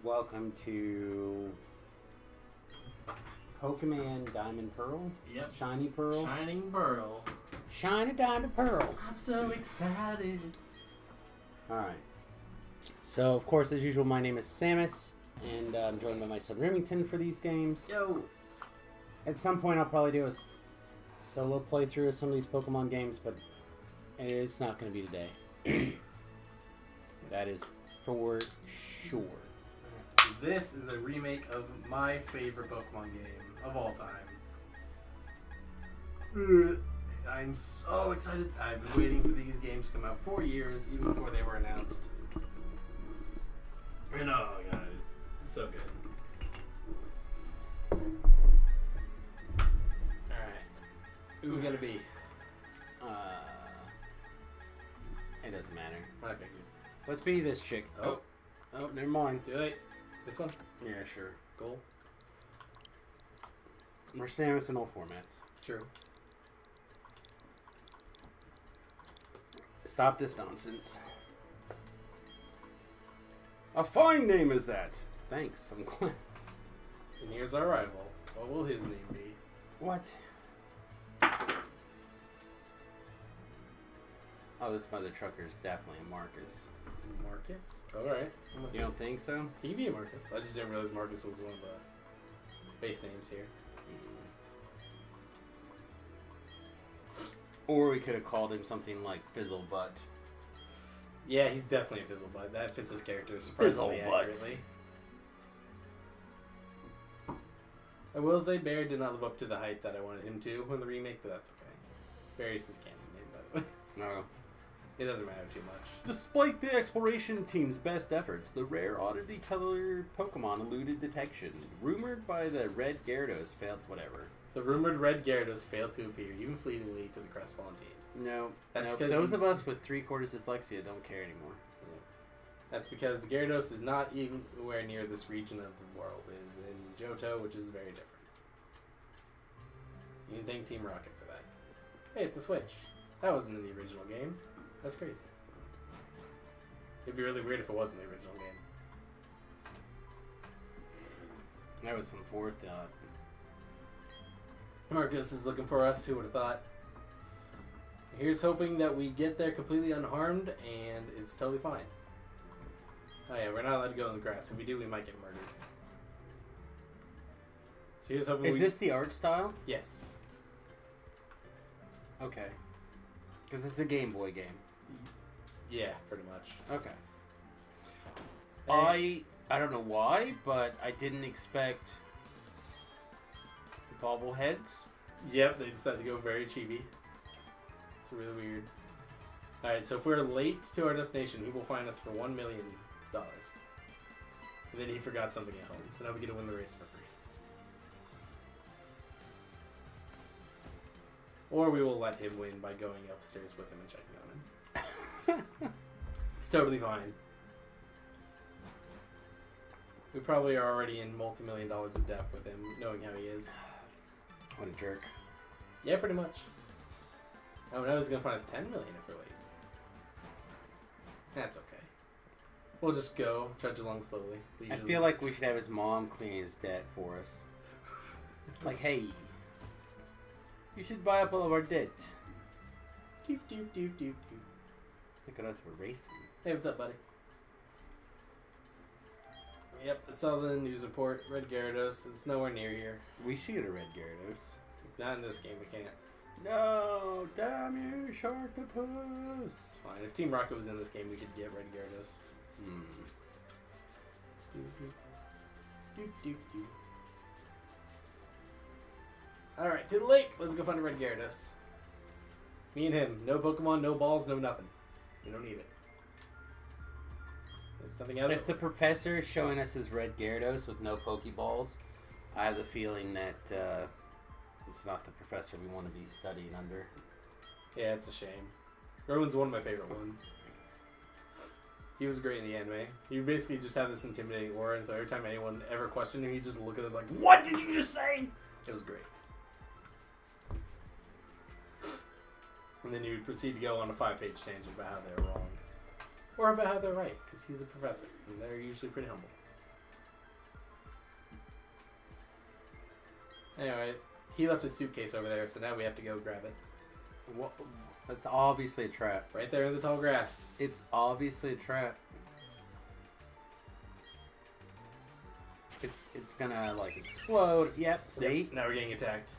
Welcome to Pokemon Diamond Pearl? Yep. Shiny Pearl? Shining Pearl. Shiny Diamond Pearl. I'm so excited. Alright. So, of course, as usual, my name is Samus, and I'm joined by my son Remington for these games. Yo. At some point, I'll probably do a solo playthrough of some of these Pokemon games, but it's not going to be today. That is for sure. This is a remake of my favorite Pokemon game of all time. I'm so excited. I've been waiting for these games to come out 4 years, even before they were announced. And oh my god, it's so good. Alright. Who we gonna be? It doesn't matter. I figured. Let's be this chick. Oh, never mind. Do they? This one? Yeah, sure. Cool. We're Samus in all formats. True. Stop this nonsense. A fine name is that. Thanks, I'm glad. And here's our rival. What will his name be? What? Oh, this mother trucker is definitely a Marcus. Marcus? Alright. You don't think so? He could be a Marcus. I just didn't realize Marcus was one of the base names here. Or we could have called him something like Fizzlebutt. Yeah, he's definitely a Fizzlebutt. That fits his character surprisingly accurately. I will say Barry did not live up to the hype that I wanted him to in the remake, but that's okay. Barry's his canon name, by the way. No. It doesn't matter too much. Despite the exploration team's best efforts, the rare oddity-colored Pokemon eluded detection. Rumored by the Red Gyarados failed whatever. The rumored Red Gyarados failed to appear, even fleetingly, to the crestfallen team. No. That's no, because those of us with 3/4 dyslexia don't care anymore. Yeah. That's because the Gyarados is not even anywhere near this region of the world. It is in Johto, which is very different. You can thank Team Rocket for that. Hey, it's a Switch. That wasn't in the original game. That's crazy. It'd be really weird if it wasn't the original game. That was some forethought. Marcus is looking for us. Who would have thought? Here's hoping that we get there completely unharmed and it's totally fine. Oh yeah, we're not allowed to go in the grass. If we do, we might get murdered. So here's hoping Is this the art style? Yes. Okay. Because it's a Game Boy game. Yeah, pretty much. Okay. I don't know why, but I didn't expect bobbleheads. Yep, they decided to go very chibi. It's really weird. Alright, so if we're late to our destination, he will fine us for $1 million. And then he forgot something at home, so now we get to win the race for free. Or we will let him win by going upstairs with him and checking on him. It's totally fine. We probably are already in multi-million dollars of debt with him, knowing how he is. What a jerk. Yeah, pretty much. Oh, now he's going to fine us $10 million if we're late. That's okay. We'll just go, trudge along slowly. I feel like we should have his mom clean his debt for us. Like, hey, you should buy up all of our debt. Doot, doot, doot, doot, doot. Look at us, we're racing. Hey, what's up, buddy? Yep, I saw the news report. Red Gyarados. It's nowhere near here. We should get a Red Gyarados. Not in this game, we can't. No, damn you, Sharktopus. It's fine. If Team Rocket was in this game, we could get Red Gyarados. Alright, to the lake. Let's go find a Red Gyarados. Me and him. No Pokemon, no balls, no nothing. We don't need it. There's nothing out of it. If the professor is showing us his Red Gyarados with no Pokeballs, I have the feeling that it's not the professor we want to be studying under. Yeah, it's a shame. Rowan's one of my favorite ones. He was great in the anime. He basically just had this intimidating aura, and so every time anyone ever questioned him, he'd just look at them like, "What did you just say?" It was great. And then he would proceed to go on a 5-page tangent about how they were wrong. Or about how they're right, because he's a professor, and they're usually pretty humble. Anyways, he left his suitcase over there, so now we have to go grab it. What? That's obviously a trap. Right there in the tall grass. It's obviously a trap. It's gonna like explode. Yep. See. Yep, now we're getting attacked.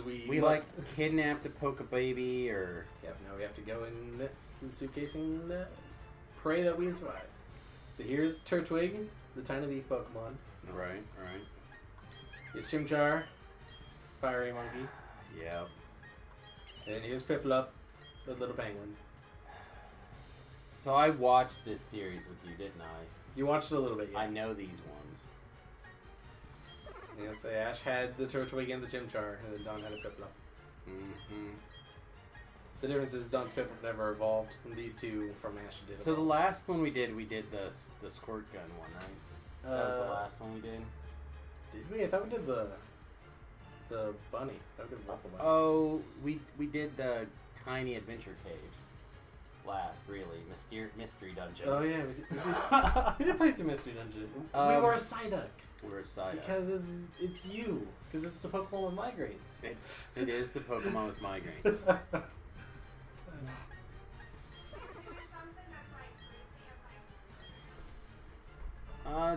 We like kidnapped a poke baby, or Yep. Now we have to go in the suitcase and pray that we survive. So here's Turtwig, the tiny leaf Pokemon. right. Here's Chimchar, fiery monkey. Yep. And here's Piplup, the little penguin. So I watched this series with you, didn't I? You watched it a little bit, yeah. I know these ones. Yeah, so Ash had the Turtwig and the Chimchar, and then Dawn had a Piplup. Mm-hmm. The difference is Dawn's Piplup never evolved, and these two from Ash did. So the last one we did the squirt gun one, right? That was the last one we did. Did we? I thought we did the bunny. I thought we did Wobble Bunny. Oh, we did the tiny adventure caves last, really. Mystery dungeon. Oh yeah, we did play through Mystery Dungeon. We were a Psyduck. We're a Psyduck. Because it's you. Because it's the Pokemon with migraines. It is the Pokemon with migraines.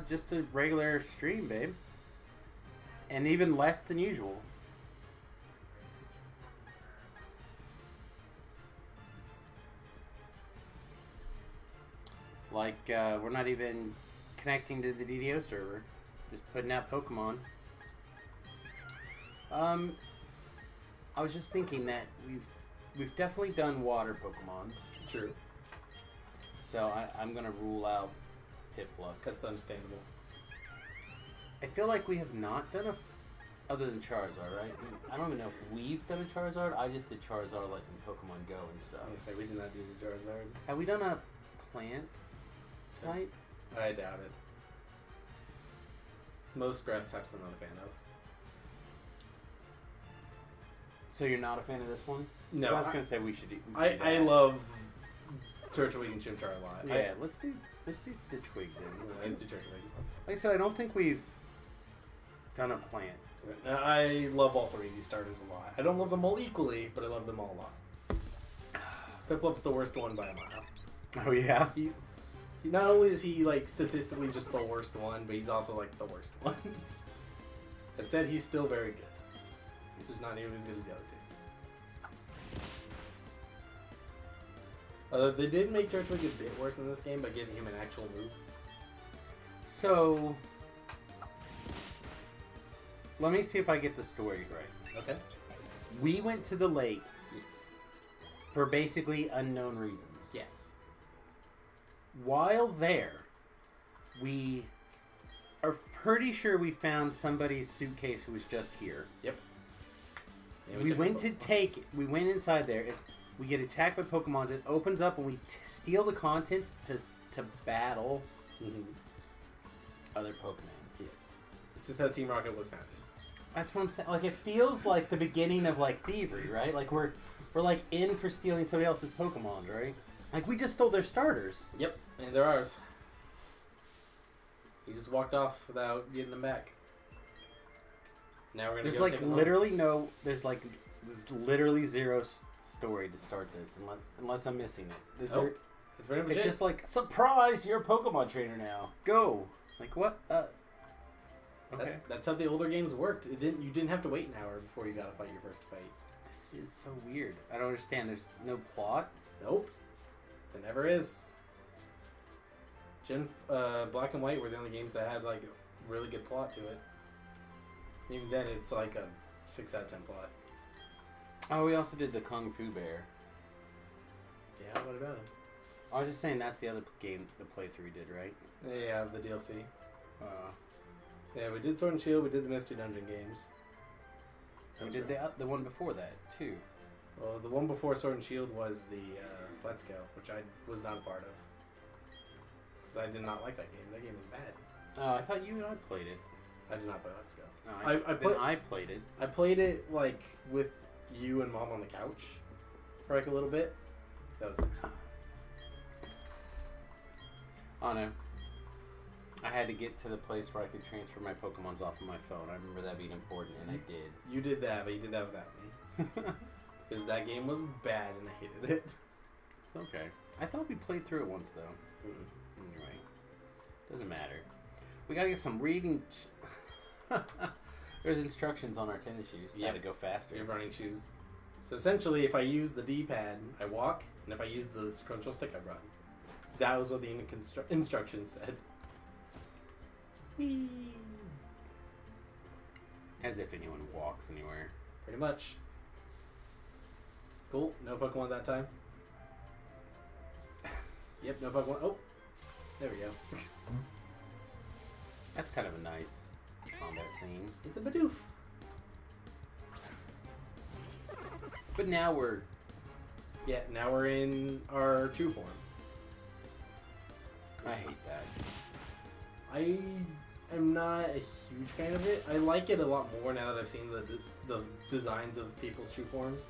Just a regular stream, babe. And even less than usual. Like, we're not even connecting to the DDO server. Just putting out Pokemon. I was just thinking that we've definitely done water Pokemons. True. So I'm gonna rule out Piplup. That's understandable. I feel like we have not done other than Charizard, right? I don't even know if we've done a Charizard. I just did Charizard like in Pokemon Go and stuff. I say we did not do the Charizard. Have we done a plant type? I doubt it. Most grass types I'm not a fan of. So you're not a fan of this one? No. I was gonna say we should do. I love Turtwig and Chimchar a lot. Yeah, let's do the Twig then. Let's do Turtwig. Like I said, I don't think we've done a plant. I love all three of these starters a lot. I don't love them all equally, but I love them all a lot. Piplup's the worst one by a mile. Oh yeah. He not only is he like statistically just the worst one, but he's also like the worst one. That said, he's still very good. He's just not nearly as good as the other two. They did make Turtwig a bit worse in this game by giving him an actual move. So let me see if I get the story right. Okay. We went to the lake Yes. for basically unknown reasons. Yes. While there, we are pretty sure we found somebody's suitcase who was just here. Yep. Yeah, We went inside there. We get attacked by Pokemons. It opens up and we steal the contents to battle other Pokemon. Yes. This is how Team Rocket was founded. That's what I'm saying. Like, it feels like the beginning of like thievery, right? Like we're like in for stealing somebody else's Pokemon, right? Like we just stole their starters. Yep, and they're ours. He just walked off without getting them back. Now we're gonna There's go like take them literally no. There's literally zero story to start this, unless I'm missing it. Is there? It's very much It's just like, surprise! You're a Pokemon trainer now. Go. Like what? Okay. That's how the older games worked. You didn't have to wait an hour before you got to fight your first fight. This is so weird. I don't understand. There's no plot. Nope. There never is. Black and White were the only games that had like a really good plot to it. Even then, it's like a 6 out of 10 plot. Oh, we also did the Kung Fu Bear. Yeah, what about him? I was just saying that's the other game, the playthrough we did, right? Yeah, the DLC. Yeah, we did Sword and Shield. We did the Mystery Dungeon games. We did the one before that too. Well, the one before Sword and Shield was the Let's Go, which I was not a part of. Because I did not like that game. That game was bad. Oh, I thought you and I played it. I did not play Let's Go. No, I played it. I played it like with you and Mom on the couch for like a little bit. That was it. Oh no. I had to get to the place where I could transfer my Pokemons off of my phone. I remember that being important, and I did. You did that, but you did that without me. Because that game was bad and I hated it. It's okay. I thought we played through it once, though. Anyway. Doesn't matter. We gotta get some reading. There's instructions on our tennis shoes. You gotta go faster. We have running shoes. So essentially, if I use the D-pad, I walk, and if I use the control stick, I run. That was what the instructions said. Whee! As if anyone walks anywhere. Pretty much. Cool. No Pokemon that time. Yep, no Pokemon. Oh, there we go. That's kind of a nice combat scene. It's a Bidoof. But now we're... Yeah, now we're in our true form. I hate that. I am not a huge fan of it. I like it a lot more now that I've seen the designs of people's true forms.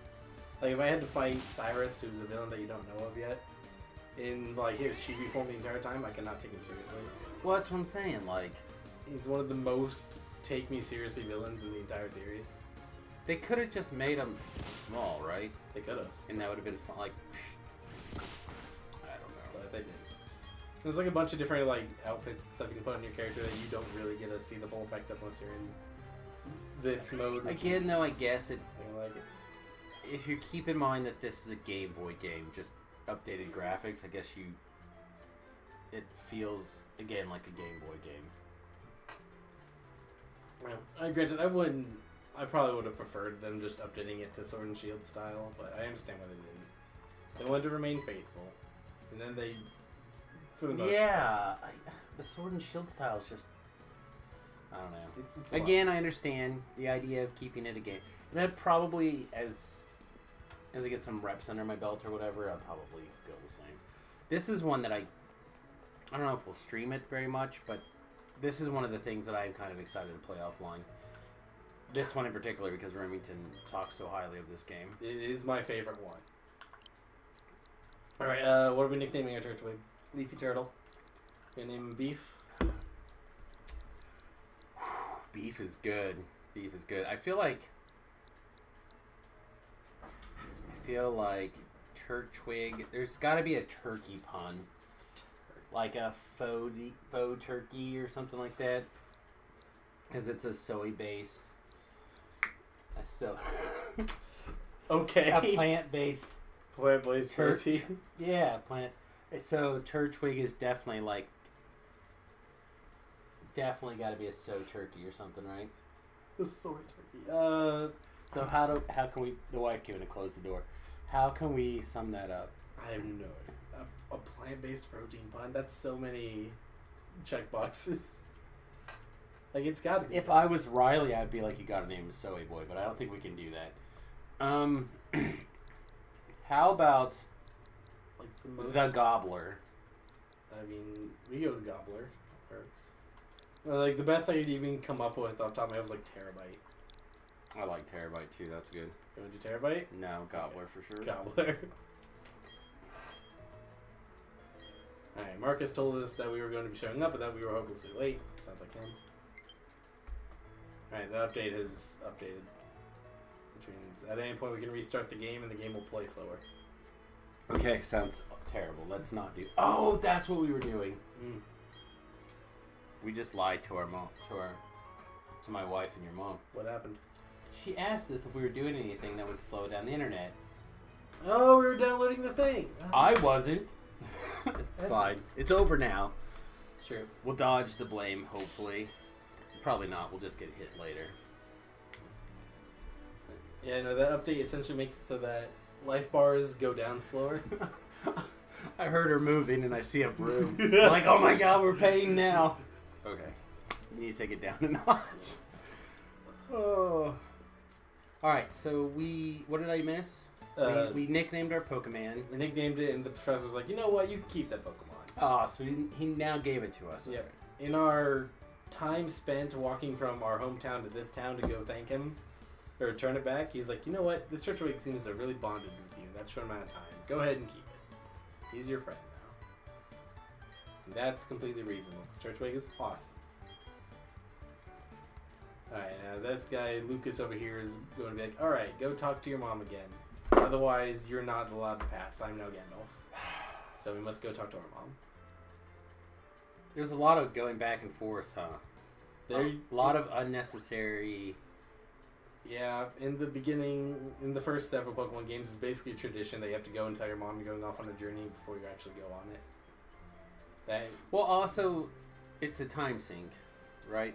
Like, if I had to fight Cyrus, who's a villain that you don't know of yet, in, like, his chibi form the entire time, I cannot take him seriously. Well, that's what I'm saying, like... He's one of the most take-me-seriously villains in the entire series. They could have just made him small, right? They could have. And that would have been fun, like... I don't know. But they didn't. There's, like, a bunch of different, like, outfits and stuff you can put on your character that you don't really get to see the full effect of unless you're in this mode. Again, though, I guess it... I like it. If you keep in mind that this is a Game Boy game, just updated graphics, I guess you... It feels, again, like a Game Boy game. Well, granted, I probably would have preferred them just updating it to Sword and Shield style, but I understand why they didn't. They wanted to remain faithful. And then they... For the most the Sword and Shield style is just... I don't know. It's Again, I understand the idea of keeping it a game. And I'd probably, as I get some reps under my belt or whatever, I'll probably go the same. This is one that I don't know if we'll stream it very much, but this is one of the things that I'm kind of excited to play offline. This one in particular, because Remington talks so highly of this game. It is my favorite one. Alright, what are we nicknaming our Turtwig? Leafy Turtle. Gonna name him Beef. Beef is good. Beef is good. I feel like Turtwig. There's got to be a turkey pun, like a faux turkey or something like that, because it's a soy based. Okay. A plant based. Plant-based protein. Yeah, plant. So Turtwig is definitely like. Definitely got to be a soy turkey or something, right? The soy turkey. So how can we? The wife came in to close the door. How can we sum that up? I have no idea. A plant-based protein pun. That's so many check boxes. Like, it's got to be. If I was Riley, I'd be like, you got to name him Soy Boy, but I don't think we can do that. How about like the Gobbler? I mean, we go with Gobbler. That works. Like, the best I could even come up with off the top of my head was like Terabyte. I like Terabyte too. That's good. You want to do Terabyte? No, Gobbler for sure. Gobbler. Alright, Marcus told us that we were going to be showing up, but that we were hopelessly late. Sounds like him. Alright, the update has updated. Which means at any point we can restart the game and the game will play slower. Okay, sounds terrible. Let's not do. Oh, that's what we were doing. We just lied to our mom, to my wife and your mom. What happened? She asked us if we were doing anything that would slow down the internet. Oh, we were downloading the thing. I wasn't. It's fine. It's over now. It's true. We'll dodge the blame, hopefully. Probably not. We'll just get hit later. Yeah, no, that update essentially makes it so that life bars go down slower. I heard her moving and I see a broom. I'm like, oh my god, we're paying now. Okay. We need to take it down a notch. Oh. Alright, so what did I miss? We nicknamed our Pokemon. We nicknamed it, and the professor was like, you know what, you can keep that Pokemon. Oh, so he now gave it to us. Yep. In our time spent walking from our hometown to this town to go thank him, or return it back, he's like, you know what, this Turtwig seems to have really bonded with you that short amount of time. Go ahead and keep it. He's your friend That's completely reasonable. Turtwig is awesome. Alright, now this guy, Lucas over here, is going to be like, alright, go talk to your mom again. Otherwise, you're not allowed to pass. I'm now Gandalf. So we must go talk to our mom. There's a lot of going back and forth, huh? A lot of unnecessary... Yeah, in the beginning, in the first several Pokemon games, it's basically a tradition that you have to go and tell your mom you're going off on a journey before you actually go on it. Well, also, it's a time sink, right?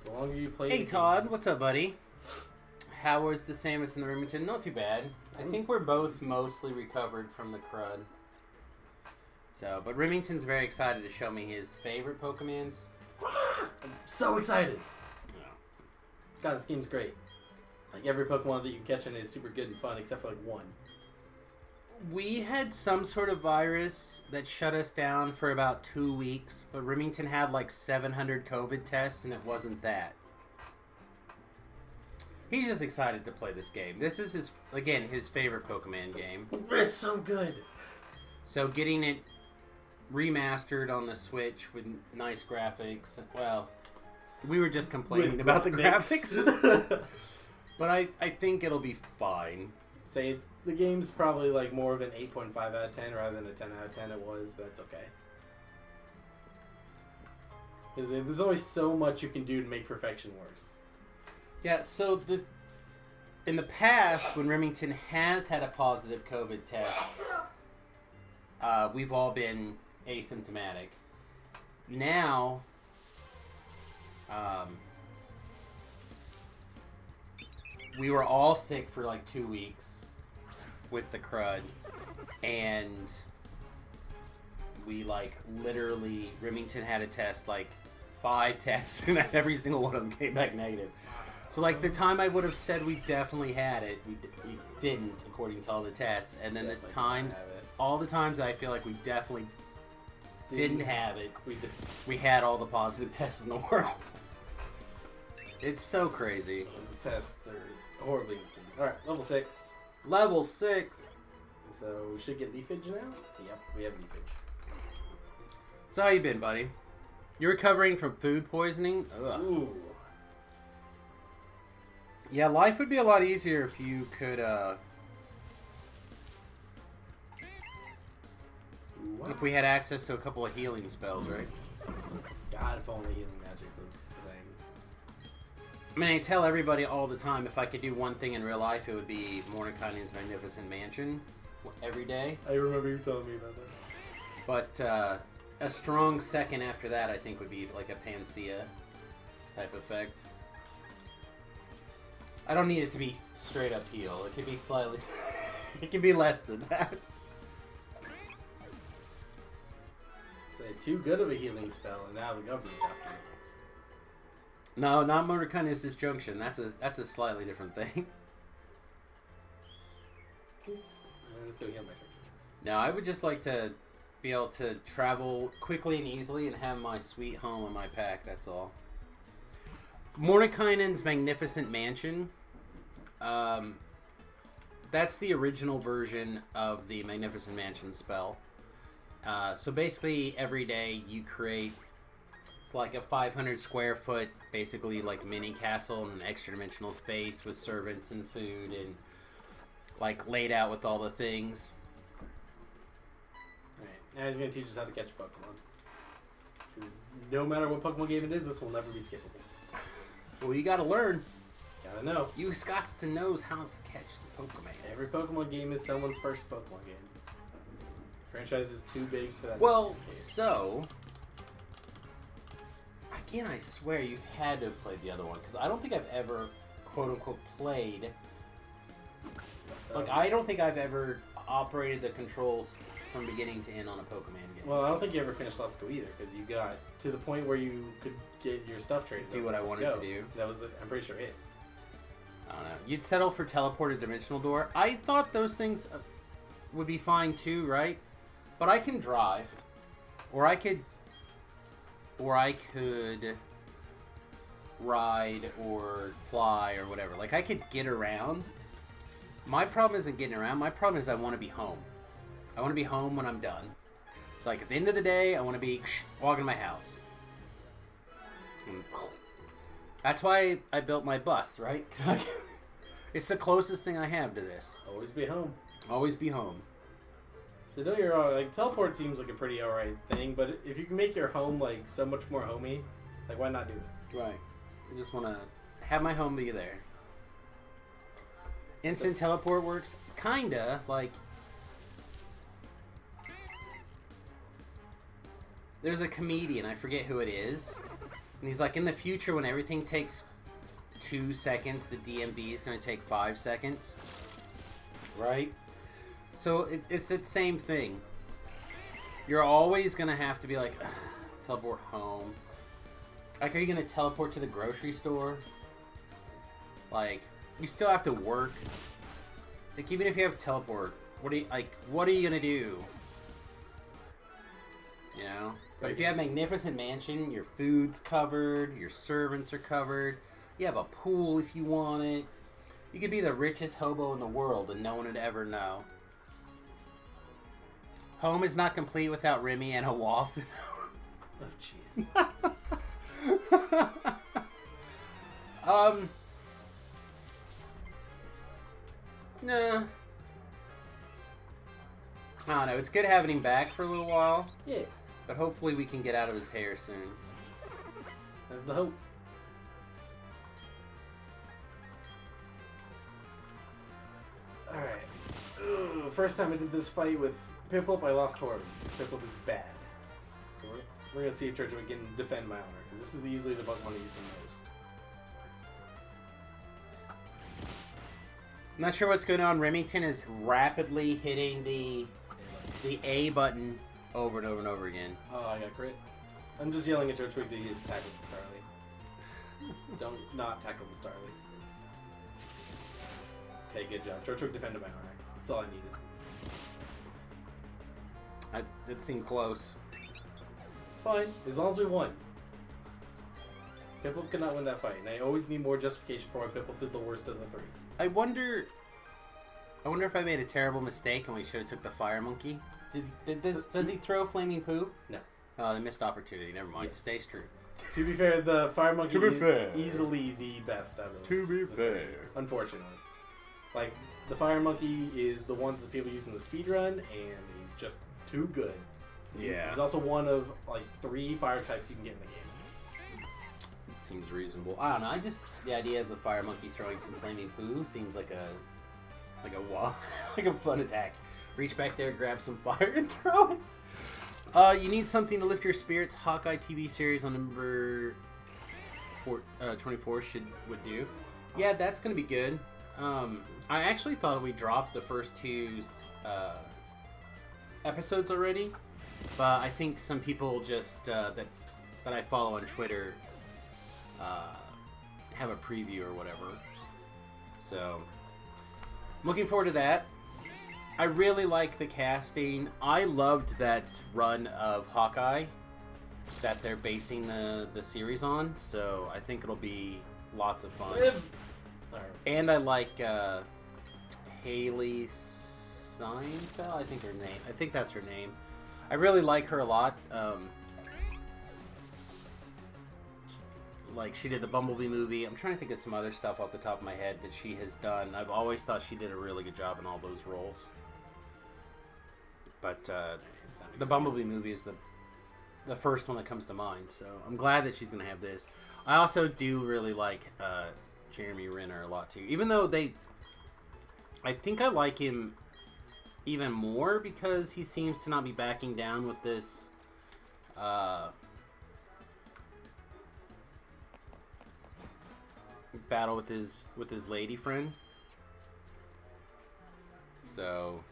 The longer you play... Hey, Todd. What's up, buddy? How was the Samus and the Remington? Not too bad. I think we're both mostly recovered from the crud. So, but Remington's very excited to show me his favorite Pokemons. I'm so excited! Yeah. God, this game's great. Like, every Pokemon that you catch in it is super good and fun, except for, like, one. We had some sort of virus that shut us down for about 2 weeks, but Remington had like 700 COVID tests, and it wasn't that. He's just excited to play this game. This is his favorite Pokemon game. It's so good. So getting it remastered on the Switch with nice graphics. Well, we were just complaining about the graphics. But I think it'll be fine. Say the game's probably like more of an 8.5 out of 10 rather than a 10 out of 10 it was, but that's okay. Because there's always so much you can do to make perfection worse. Yeah, so in the past, when Remington has had a positive COVID test, we've all been asymptomatic. Now, we were all sick for like 2 weeks with the crud, and we like literally, Remington had a test like 5 tests, and every single one of them came back negative. So like the time I would have said we definitely had it, we didn't, according to all the tests. And then all the times I feel like we definitely didn't have it, we had all the positive tests in the world. It's so crazy. Those tests are horribly inconsistent. Alright, level 6. Level 6. So we should get leafage now? Yep, we have leafage. So how you been, buddy? You're recovering from food poisoning? Ugh. Ooh. Yeah, life would be a lot easier if you could, if we had access to a couple of healing spells, right? God, if only healing magic was the thing. I mean, I tell everybody all the time, if I could do one thing in real life, it would be Mordenkainen's Magnificent Mansion every day. I remember you telling me about that. But, a strong second after that, I think, would be like a Panacea type effect. I don't need it to be straight up heal. It could be slightly... it can be less than that. Say too good of a healing spell, and now the government's after it. No, not Mordenkainen's Disjunction. That's a slightly different thing. Let's go heal my character. No, I would just like to be able to travel quickly and easily and have my sweet home in my pack, that's all. Mordenkainen's Magnificent Mansion. That's the original version of the Magnificent Mansion spell. So basically, every day you create, it's like a 500 square foot, basically like mini castle in an extra dimensional space with servants and food and like laid out with all the things. Alright, now he's going to teach us how to catch Pokemon. Because no matter what Pokemon game it is, this will never be skippable. Well, you gotta learn. Gotta know. You got to know how to catch the Pokemon. Every Pokemon game is someone's first Pokemon game. Franchise is too big for that. Well, so again, I swear you had to have played the other one because I don't think I've ever, quote unquote, played. Like, I don't think I've ever operated the controls from beginning to end on a Pokemon game. Well, I don't think you ever finished Let's Go either because you got to the point where you could get your stuff traded. Do what I wanted to do. That was, I'm pretty sure, it. I don't know. You'd settle for Teleported Dimensional Door. I thought those things would be fine too, right? But I can drive, or I could ride or fly or whatever. Like, I could get around. My problem isn't getting around. My problem is I want to be home. I want to be home when I'm done. It's like at the end of the day, I want to be walking to my house. That's why I built my bus, right? It's the closest thing I have to this. Always be home. Always be home. So don't you're wrong. Like teleport seems like a pretty alright thing, but if you can make your home like so much more homey, like why not do it? Right. I just want to have my home be there. Instant teleport works kinda like. There's a comedian, I forget who it is, and he's like, in the future when everything takes 2 seconds, the DMV is going to take 5 seconds. Right? So it's the same thing. You're always going to have to be like, teleport home. Like, are you going to teleport to the grocery store? Like, you still have to work. Like, even if you have teleport, what are you going to do? You know? But if you have a magnificent mansion, your food's covered, your servants are covered, you have a pool if you want it. You could be the richest hobo in the world and no one would ever know. Home is not complete without Remmie and a waffle. Oh, jeez. Nah. I don't know. It's good having him back for a little while. Yeah. But hopefully we can get out of his hair soon. That's the hope. Alright. First time I did this fight with Piplup, I lost horribly. This Piplup is bad. So we're going to see if Churchill can defend my honor, because this is easily the Pokemon I use the most. I'm not sure what's going on. Remington is rapidly hitting the A button over and over and over again. Oh, I got crit. I'm just yelling at Churchill to get tackled the Starly. Don't not tackle the Starly. Okay, good job. Churchill defended my honor. That's all I needed. It seemed close. It's fine, as long as we won. Piplup could not win that fight, and I always need more justification for why Piplup is the worst of the three. I wonder if I made a terrible mistake and we should have took the fire monkey. Does he throw flaming poo? No. Oh, they missed opportunity. Never mind. Yes. Stays true. To be fair, the fire monkey To be is fair. easily the best out of To be the fair. three, unfortunately. Like, the fire monkey is the one that people use in the speedrun, and he's just too good. Yeah. He's also one of, like, 3 fire types you can get in the game. It seems reasonable. I don't know. The idea of the fire monkey throwing some flaming poo seems like a like a fun attack. Reach back there, grab some fire, and throw it. You need something to lift your spirits. Hawkeye TV series on number 24 would do. Yeah, that's gonna be good. I actually thought we dropped the first 2 episodes already, but I think some people just that I follow on Twitter have a preview or whatever. So, I'm looking forward to that. I really like the casting. I loved that run of Hawkeye that they're basing the series on, so I think it'll be lots of fun. And I like Haley Steinfeld, I think that's her name. I really like her a lot. Like, she did the Bumblebee movie. I'm trying to think of some other stuff off the top of my head that she has done. I've always thought she did a really good job in all those roles. But the Bumblebee movie is the first one that comes to mind, so I'm glad that she's going to have this. I also do really like Jeremy Renner a lot, too. Even though I think I like him even more because he seems to not be backing down with this battle with his lady friend. So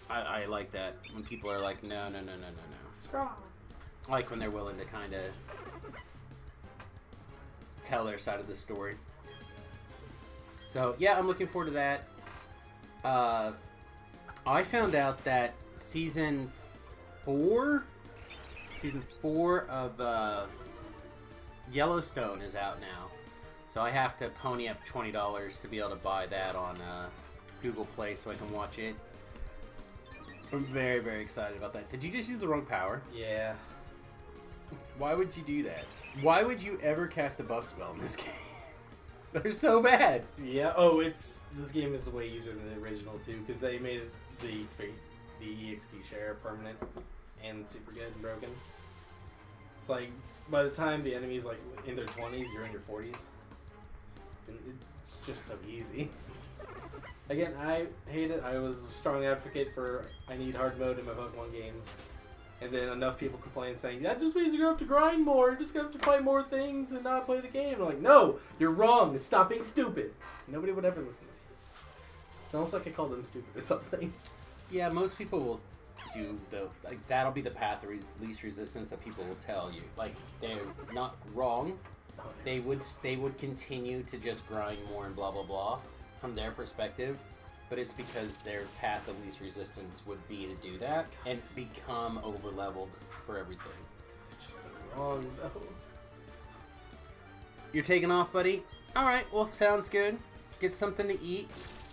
I like that when people are like, no. Strong. I like when they're willing to kind of tell their side of the story. So yeah, I'm looking forward to that. I found out that season 4 of Yellowstone is out now, so I have to pony up $20 to be able to buy that on Google Play so I can watch it. I'm very, very excited about that. Did you just use the wrong power? Yeah. Why would you do that? Why would you ever cast a buff spell in this game? They're so bad. Yeah. Oh, this game is way easier than the original too, because they made it the EXP share permanent and super good and broken. It's like by the time the enemy's like in their 20s, you're in your 40s. And it's just so easy. Again, I hate it. I was a strong advocate for I need hard mode in my Pokemon games. And then enough people complain saying, that just means you're going to have to grind more. You're just going to have to fight more things and not play the game. I'm like, no, you're wrong. Stop being stupid. Nobody would ever listen to me. It's almost like I called them stupid or something. Yeah, most people will do like that'll be the path of least resistance that people will tell you. Like, they're not wrong. Oh, They would continue to just grind more and blah blah blah from their perspective, but it's because their path of least resistance would be to do that and become over leveled for everything. It's just so wrong though. You're taking off, buddy? Alright, well, sounds good. Get something to eat.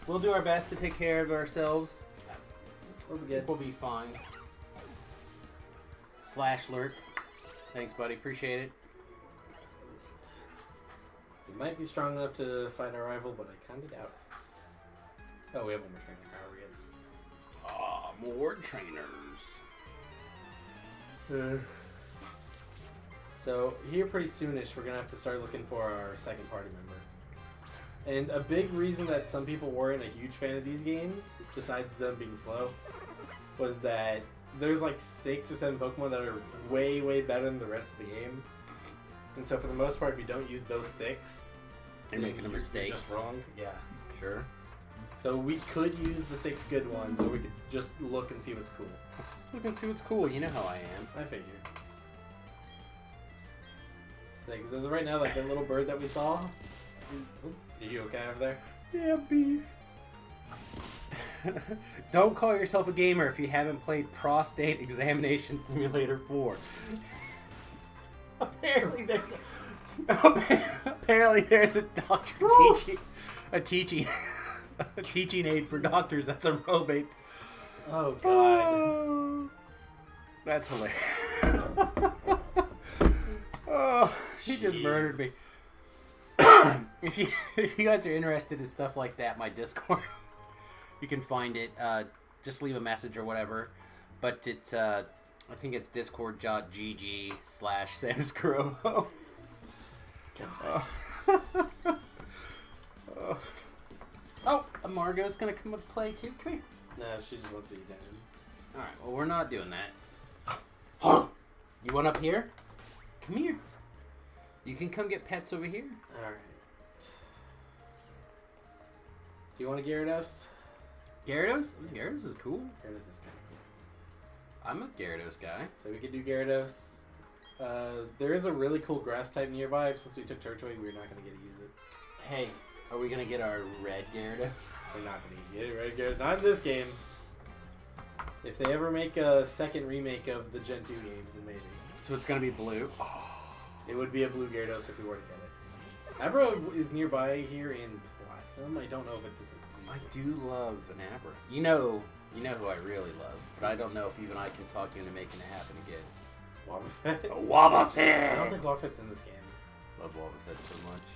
We'll do our best to take care of ourselves. We'll be good. We'll be fine. Slash lurk. Thanks, buddy. Appreciate it. We might be strong enough to fight our rival, but I kind of doubt it. Oh, we have one more training power again. More trainers. So here pretty soonish, we're gonna have to start looking for our second party member. And a big reason that some people weren't a huge fan of these games, besides them being slow, was that there's like 6 or 7 Pokemon that are way, way better than the rest of the game. And so for the most part, if you don't use those 6, You're making a mistake. You're just wrong. Yeah. Sure. So we could use the 6 good ones, or we could just look and see what's cool. Let's just look and see what's cool. You know how I am. I figured. So, because as of right now, like that little bird that we saw. Are you okay over there? Yeah, beef. Don't call yourself a gamer if you haven't played Prostate Examination Simulator 4. Apparently there's a doctor teaching a teaching aid for doctors that's a robot. Oh god. That's hilarious. Oh, he just murdered me. If you guys are interested in stuff like that, my Discord, you can find it. Just leave a message or whatever. But it's I think it's discord.gg/samskurovo. Oh, Margot's gonna come and play too. Come here. No, she just wants to eat down. Alright, well, we're not doing that. You want up here? Come here. You can come get pets over here. Alright. Do you want a Gyarados? Gyarados? Gyarados is cool. Gyarados is kind of cool. I'm a Gyarados guy. So we could do Gyarados. There is a really cool grass type nearby, but since we took Turtwig, we're not going to get to use it. Hey, are we going to get our red Gyarados? We're not going to get it, right? Gyarados. Not in this game. If they ever make a second remake of the Gen 2 games, then maybe. So it's going to be blue? Oh. It would be a blue Gyarados if we were to get it. Abra is nearby here in Platinum. I don't know if it's at the I do love an Abra. You know who I really love, but I don't know if even I can talk you into making it happen again. Wobbuffet? Wobbuffet! I don't think Wobbuffet's in this game. Love Wobbuffet so much.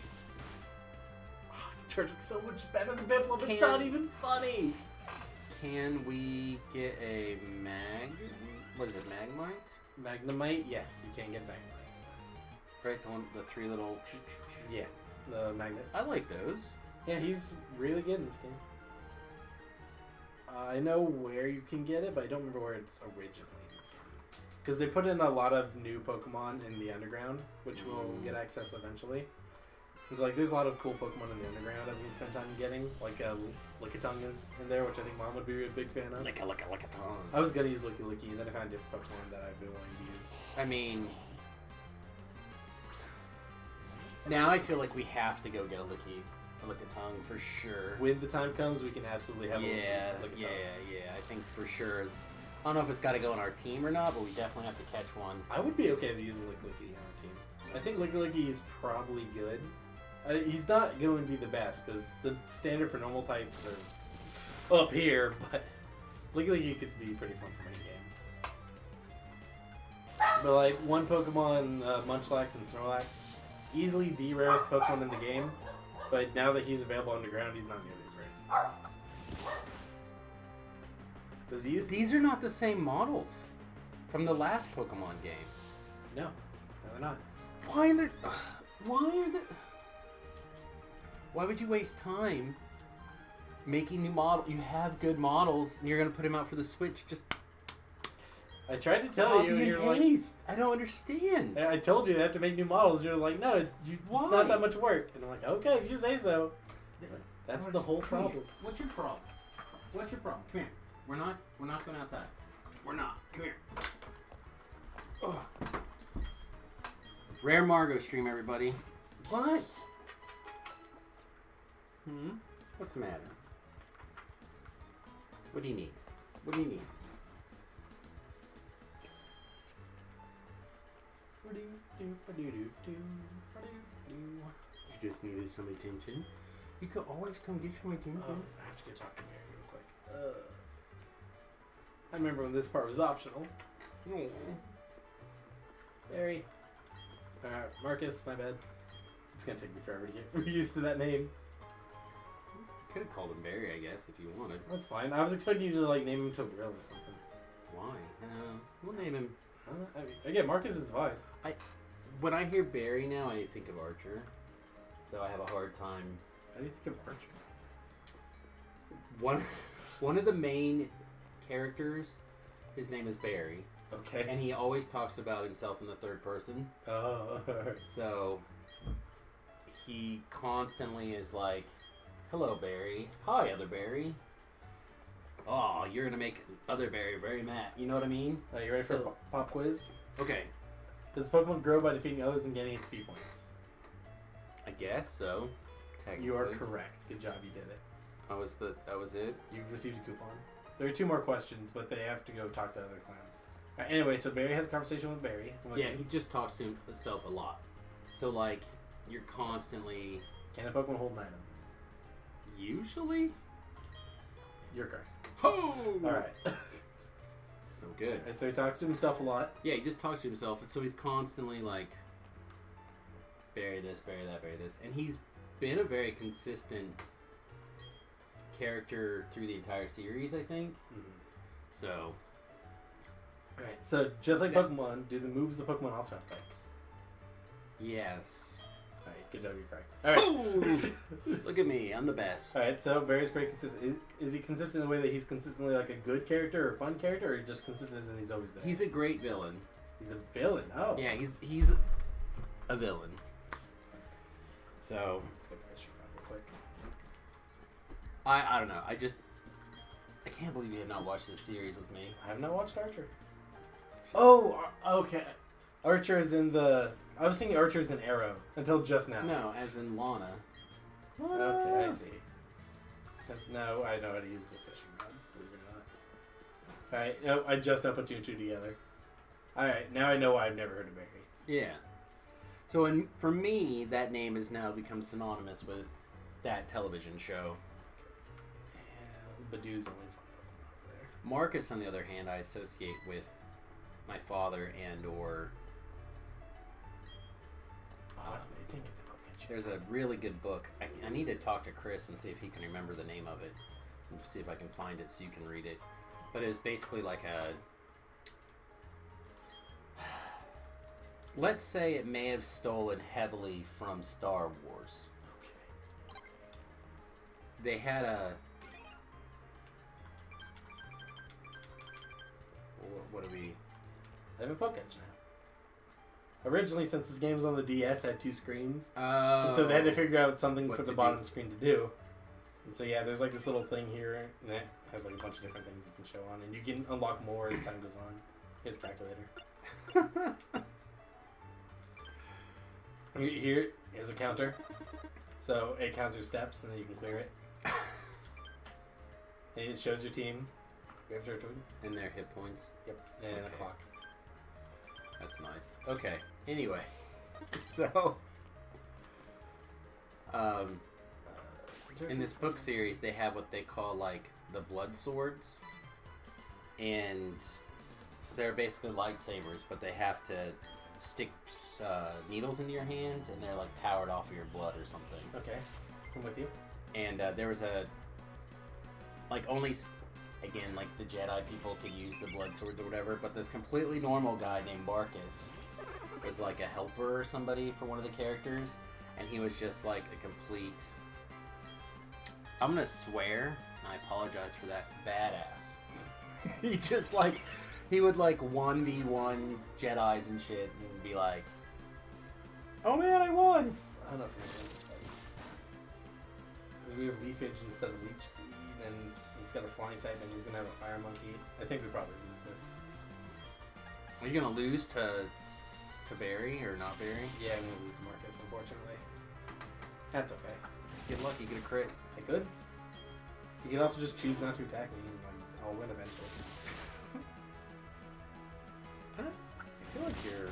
Oh, the Turtwig's so much better than Piplup. It's not even funny. Can we get a what is it, Magmite? Magnemite? Yes, you can get Magnemite. Right, the 3 little... Yeah, the magnets. I like those. Yeah, he's really good in this game. I know where you can get it, but I don't remember where it's originally in this game. Because they put in a lot of new Pokemon in the underground, which we'll get access eventually. It's like there's a lot of cool Pokemon in the underground that we can spend time getting. Like Lickitung is in there, which I think Mom would be a big fan of. Lickitung. I was gonna use Licky, and then I found different Pokemon that I've been wanting to use. I mean, now I feel like we have to go get a Lickitung for sure. When the time comes, we can absolutely have a Lickitung. Yeah. I think for sure. I don't know if it's got to go on our team or not, but we definitely have to catch one. I would be okay with using Licky on our team. I think Licky is probably good. He's not going to be the best because the standard for normal types is up here, but Licky Licky gets to be pretty fun for any game. But like one Pokemon, Munchlax and Snorlax, easily the rarest Pokemon in the game. But now that he's available underground, he's not nearly as rare as he used to be. Does he use These are not the same models from the last Pokemon game. No, they're not. Why the? Why would you waste time making new models? You have good models, and you're gonna put them out for the Switch. Just I tried to tell you, and you're like, I don't understand. I told you they have to make new models. You're like, no, it's not that much work. And I'm like, okay, if you say so. That's the whole problem. What's your problem? What's your problem? Come here. We're not going outside. We're not. Come here. Ugh. Rare Margot stream, everybody. What? What's the matter? What do you need? What do you need? You just needed some attention. You could always come get some attention. I have to go talk to Mary real quick. I remember when this part was optional. Barry. Marcus, my bad. It's gonna take me forever to get used to that name. Could have called him Barry, I guess, if you wanted. That's fine. I was expecting you to like name him to a grill or something. Why? We'll name him. I mean, again, Marcus is fine. When I hear Barry now, I think of Archer. So I have a hard time. How do you think of Archer? One of the main characters, his name is Barry. Okay. And he always talks about himself in the third person. Oh. So he constantly is like, "Hello, Barry. Hi, other Barry. Oh, you're gonna make other Barry very mad." You know what I mean? Are you ready for a pop quiz? Okay. Does Pokemon grow by defeating others and getting XP points? I guess so. Technically. You are correct. Good job, you did it. That was it? You received a coupon. There are 2 more questions, but they have to go talk to other clowns. Alright, anyway, so Barry has a conversation with Barry. Yeah, he just talks to himself a lot. So, like, you're constantly... Can a Pokemon hold an item? Usually? You're correct. Oh! Alright. So good. And so he talks to himself a lot. Yeah, he just talks to himself. So he's constantly like, bury this, bury that, bury this. And he's been a very consistent character through the entire series, I think. So. Alright, so just like Pokemon, do the moves of Pokemon also have types? Yes. Alright, good job, you're correct. Alright. Oh! Look at me, I'm the best. Alright, so Barry's pretty consistent. Is he consistent in the way that he's consistently like a good character or a fun character, or just consistent and he's always there? He's a great villain. He's a villain, oh. Yeah, he's a villain. So. Let's get the question real quick. I don't know, I can't believe you have not watched this series with me. I have not watched Archer. Oh, okay. Archer is in the... I was thinking Archer is in Arrow until just now. No, as in Lana. Okay, I see. No, I know how to use the fishing rod, believe it or not. Alright, no, I just now put 2 and 2 together. Alright, now I know why I've never heard of Barry. Yeah. So for me, that name has now become synonymous with that television show. Yeah, Badoo's the only fun Pokemon over there. Marcus, on the other hand, I associate with my father and or... I didn't get the Pokemon. There's a really good book. I need to talk to Chris and see if he can remember the name of it. And see if I can find it so you can read it. But it's basically like a... Let's say it may have stolen heavily from Star Wars. Okay. They had a... What do we... I have a Pokemon now. Originally, since this game was on the DS, had 2 screens. Oh. And so they had to figure out something What for the to bottom do. screen to do. And so yeah, there's like this little thing here, and it has like a bunch of different things you can show on, and you can unlock more as time goes on. Here's a calculator. Here's a counter. So it counts your steps, and then you can clear it. And it shows your team. You have to And their hit points. Yep. And Okay. a clock. That's nice. Okay. Anyway. So... in this book series, they have what they call, like, the blood swords, and they're basically lightsabers, but they have to stick needles into your hands, and they're like powered off of your blood or something. Okay, I'm with you. And there was a only again like the Jedi people could use the blood swords or whatever, but this completely normal guy named Barkus was like a helper or somebody for one of the characters, and he was just like a complete. I'm gonna swear, and I apologize for that, badass. He just like. He would like 1v1 Jedis and shit and be like, "Oh man, I won!" I don't know if we're gonna win this fight. Because we have Leafage instead of Leech Seed, and he's got a flying type, and he's gonna have a Fire Monkey. I think we probably lose this. Are you gonna lose to Barry or not Barry? Yeah, I'm gonna lose to Marcus, unfortunately. That's okay. Get lucky, get a crit. I could. You could also just choose not to attack me, and I'll win eventually. I feel like you're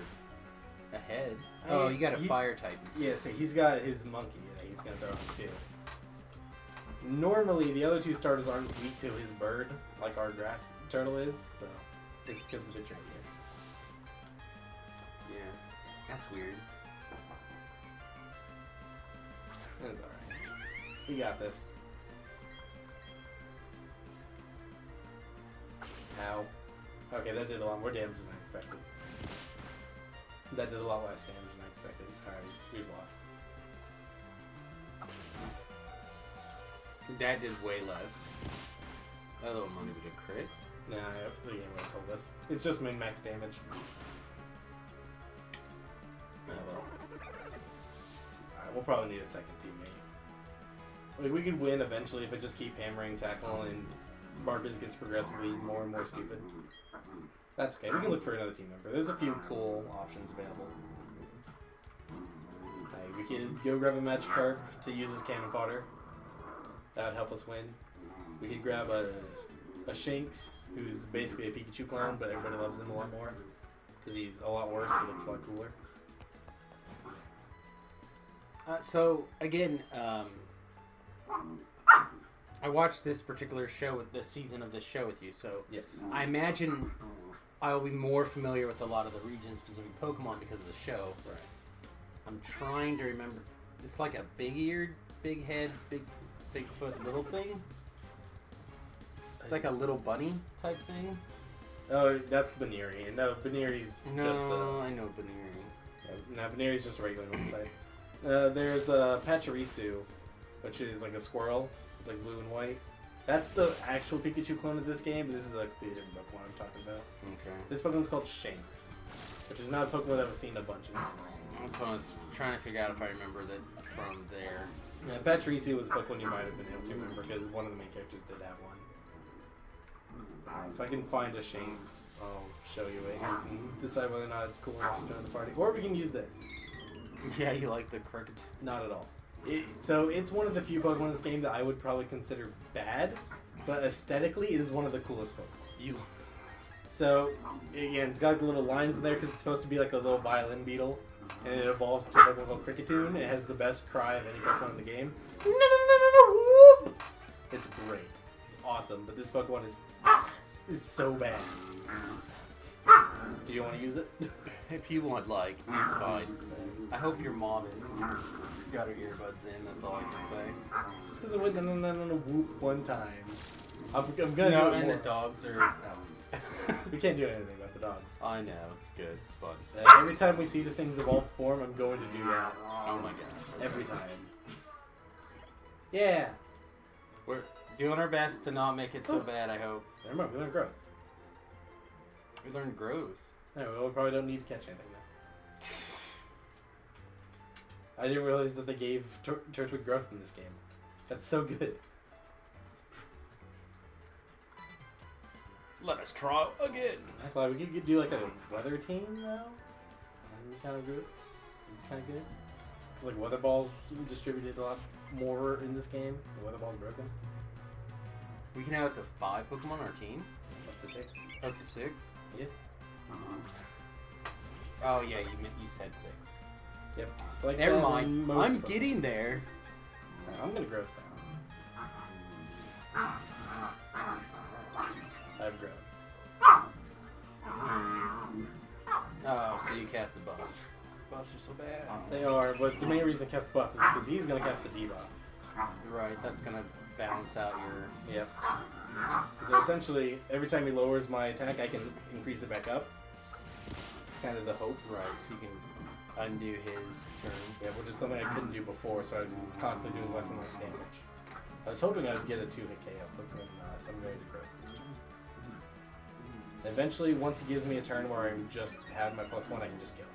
ahead. Oh, you got a fire type. Yeah, so he's got his monkey that he's gonna throw him too. Normally, the other two starters aren't weak to his bird, like our grass turtle is, so this gives a bit trickier. Yeah, that's weird. That's alright. We got this. Ow. Okay, that did a lot more damage than I expected. That did a lot less damage than I expected. Alright, we've lost. That did way less. That little money would a crit. Nah, the game would have told us. It's just min-max damage. Oh well. Alright, we'll probably need a second teammate. Like, we could win eventually if I just keep hammering tackle and Marcus gets progressively more and more stupid. That's okay. We can look for another team member. There's a few cool options available. We could go grab a Magikarp to use as cannon fodder. That would help us win. We could grab a Shanks, who's basically a Pikachu clone, but everybody loves him a lot more. Because he's a lot worse, he looks a lot cooler. So, again, I watched this particular show, this season of this show with you, so yeah. I imagine I'll be more familiar with a lot of the region-specific Pokemon because of the show. Right. I'm trying to remember. It's like a big-eared, big head, big foot, little thing. It's like a little bunny type thing. Oh, that's Baneri. No, Baneri's just a... I know Baneri. Yeah, no, Baneri's just a regular normal type. There's Pachirisu, which is like a squirrel. It's like blue and white. That's the actual Pikachu clone of this game, but this is a completely different Pokemon I'm talking about. Okay. This Pokemon's called Shanks, which is not a Pokemon that was seen a bunch of times. That's what I was trying to figure out if I remember that from there. Yeah, Pachirisu was a Pokemon you might have been able to remember because one of the main characters did have one. If I can find a Shanks, I'll show you it and decide whether or not it's cool enough to join the party. Or we can use this. Yeah, you like the cricket? Not at all. So it's one of the few Pokemon in this game that I would probably consider bad, but aesthetically it is one of the coolest Pokemon. So, again, it's got the little lines in there because it's supposed to be like a little violin beetle, and it evolves to a Pokemon called Cricketune. It has the best cry of any Pokemon in the game. It's great. It's awesome, but this Pokemon is so bad. Do you want to use it? If you want, like, it's fine. I hope your mom has got her earbuds in, that's all I can say. Just because it went whoop one time. I'm gonna do No, it and more. the dogs are... We can't do anything about the dogs. I know, it's good, it's fun. Every time we see this thing's evolved form, I'm going to do that. Oh my gosh. Every time. Yeah. We're doing our best to not make it so bad, I hope. Never mind, we learned growth. We learned growth. Anyway, we probably don't need to catch anything now. I didn't realize that they gave Turtwig growth in this game. That's so good. Let us try again. I thought we could do like a weather team now. And kind of good. Kind of good. Because like weather balls distributed a lot more in this game. The weather ball's broken. We can have up to 5 Pokemon on our team? Up to 6. Up to 6? Yeah. Oh yeah, you said 6. Yep. It's like never mind. most I'm Pokemon. getting there. I'm gonna growth down. I've grown. Oh, so you cast the buff. Buffs are so bad. They are, but the main reason I cast the buff is because he's going to cast the debuff. Right, that's gonna balance out your. Yep. So essentially, every time he lowers my attack, I can increase it back up. It's kind of the hope. Right, so you can undo his turn. Yeah, which is something I couldn't do before, so I was constantly doing less and less damage. I was hoping I'd get a 2-hit KO, but it's not, so I'm going to growth this turn. Eventually, once he gives me a turn where I just have my +1, I can just kill him.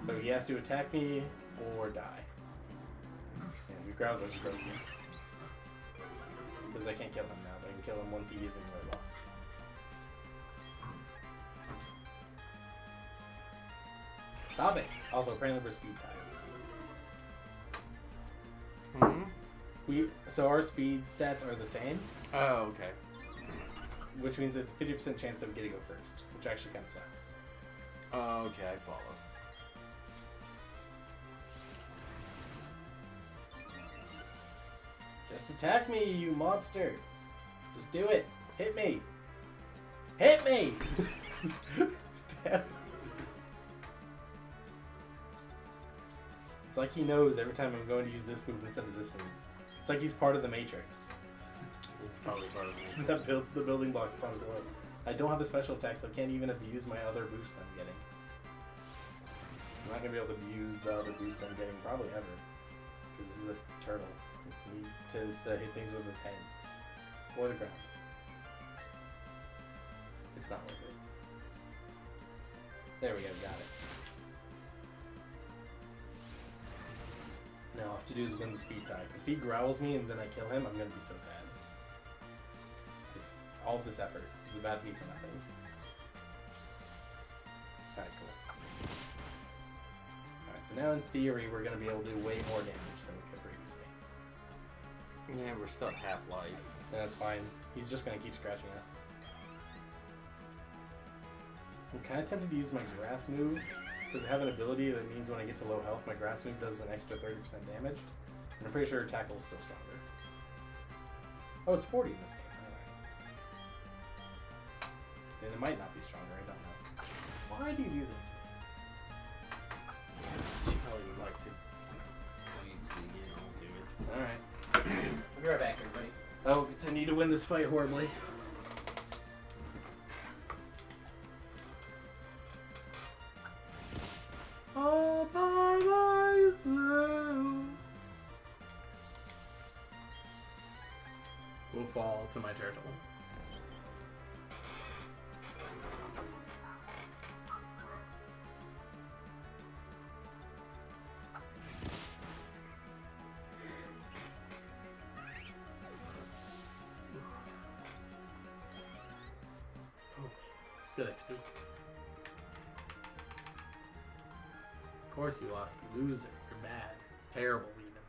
So he has to attack me or die. Yeah, if he growls, I just growth him. Because I can't kill him now, but I can kill him once he gives me my buff. Stop it! Also, apparently we're speed tied. So our speed stats are the same. Oh, okay. Which means it's a 50% chance of getting go first, which actually kind of sucks. Oh, okay, I follow. Just attack me, you monster! Just do it! Hit me! Hit me! Damn. It's like he knows every time I'm going to use this move instead of this move. It's like he's part of the Matrix. It's probably part of me. That builds the building blocks upon his own. I don't have a special attack, so I can't even abuse my other boost I'm getting. I'm not going to be able to abuse the other boost I'm getting probably ever. Because this is a turtle. He tends to hit things with his head. Or the ground. It's not worth it. There we go, got it. Now all I have to do is win the speed tie. Because if he growls me and then I kill him, I'm going to be so sad. Because all of this effort is about to be for nothing. Alright, cool. Alright, so now in theory we're going to be able to do way more damage than we could previously. Yeah, we're still at half life. And that's fine. He's just going to keep scratching us. I'm kind of tempted to use my grass move. Because I have an ability that means when I get to low health, my grass move does an extra 30% damage. And I'm pretty sure tackle is still stronger. Oh, it's 40 in this game. Alright. And it might not be stronger, I don't know. Why do you do this to me? She probably would like to lead to the game. I'll do it. Alright. I'll be right back, everybody. I'll continue to win this fight horribly. All by myself. Will fall to my turtle. It's good XP. Of course you lost, you loser. You're bad. Terrible even.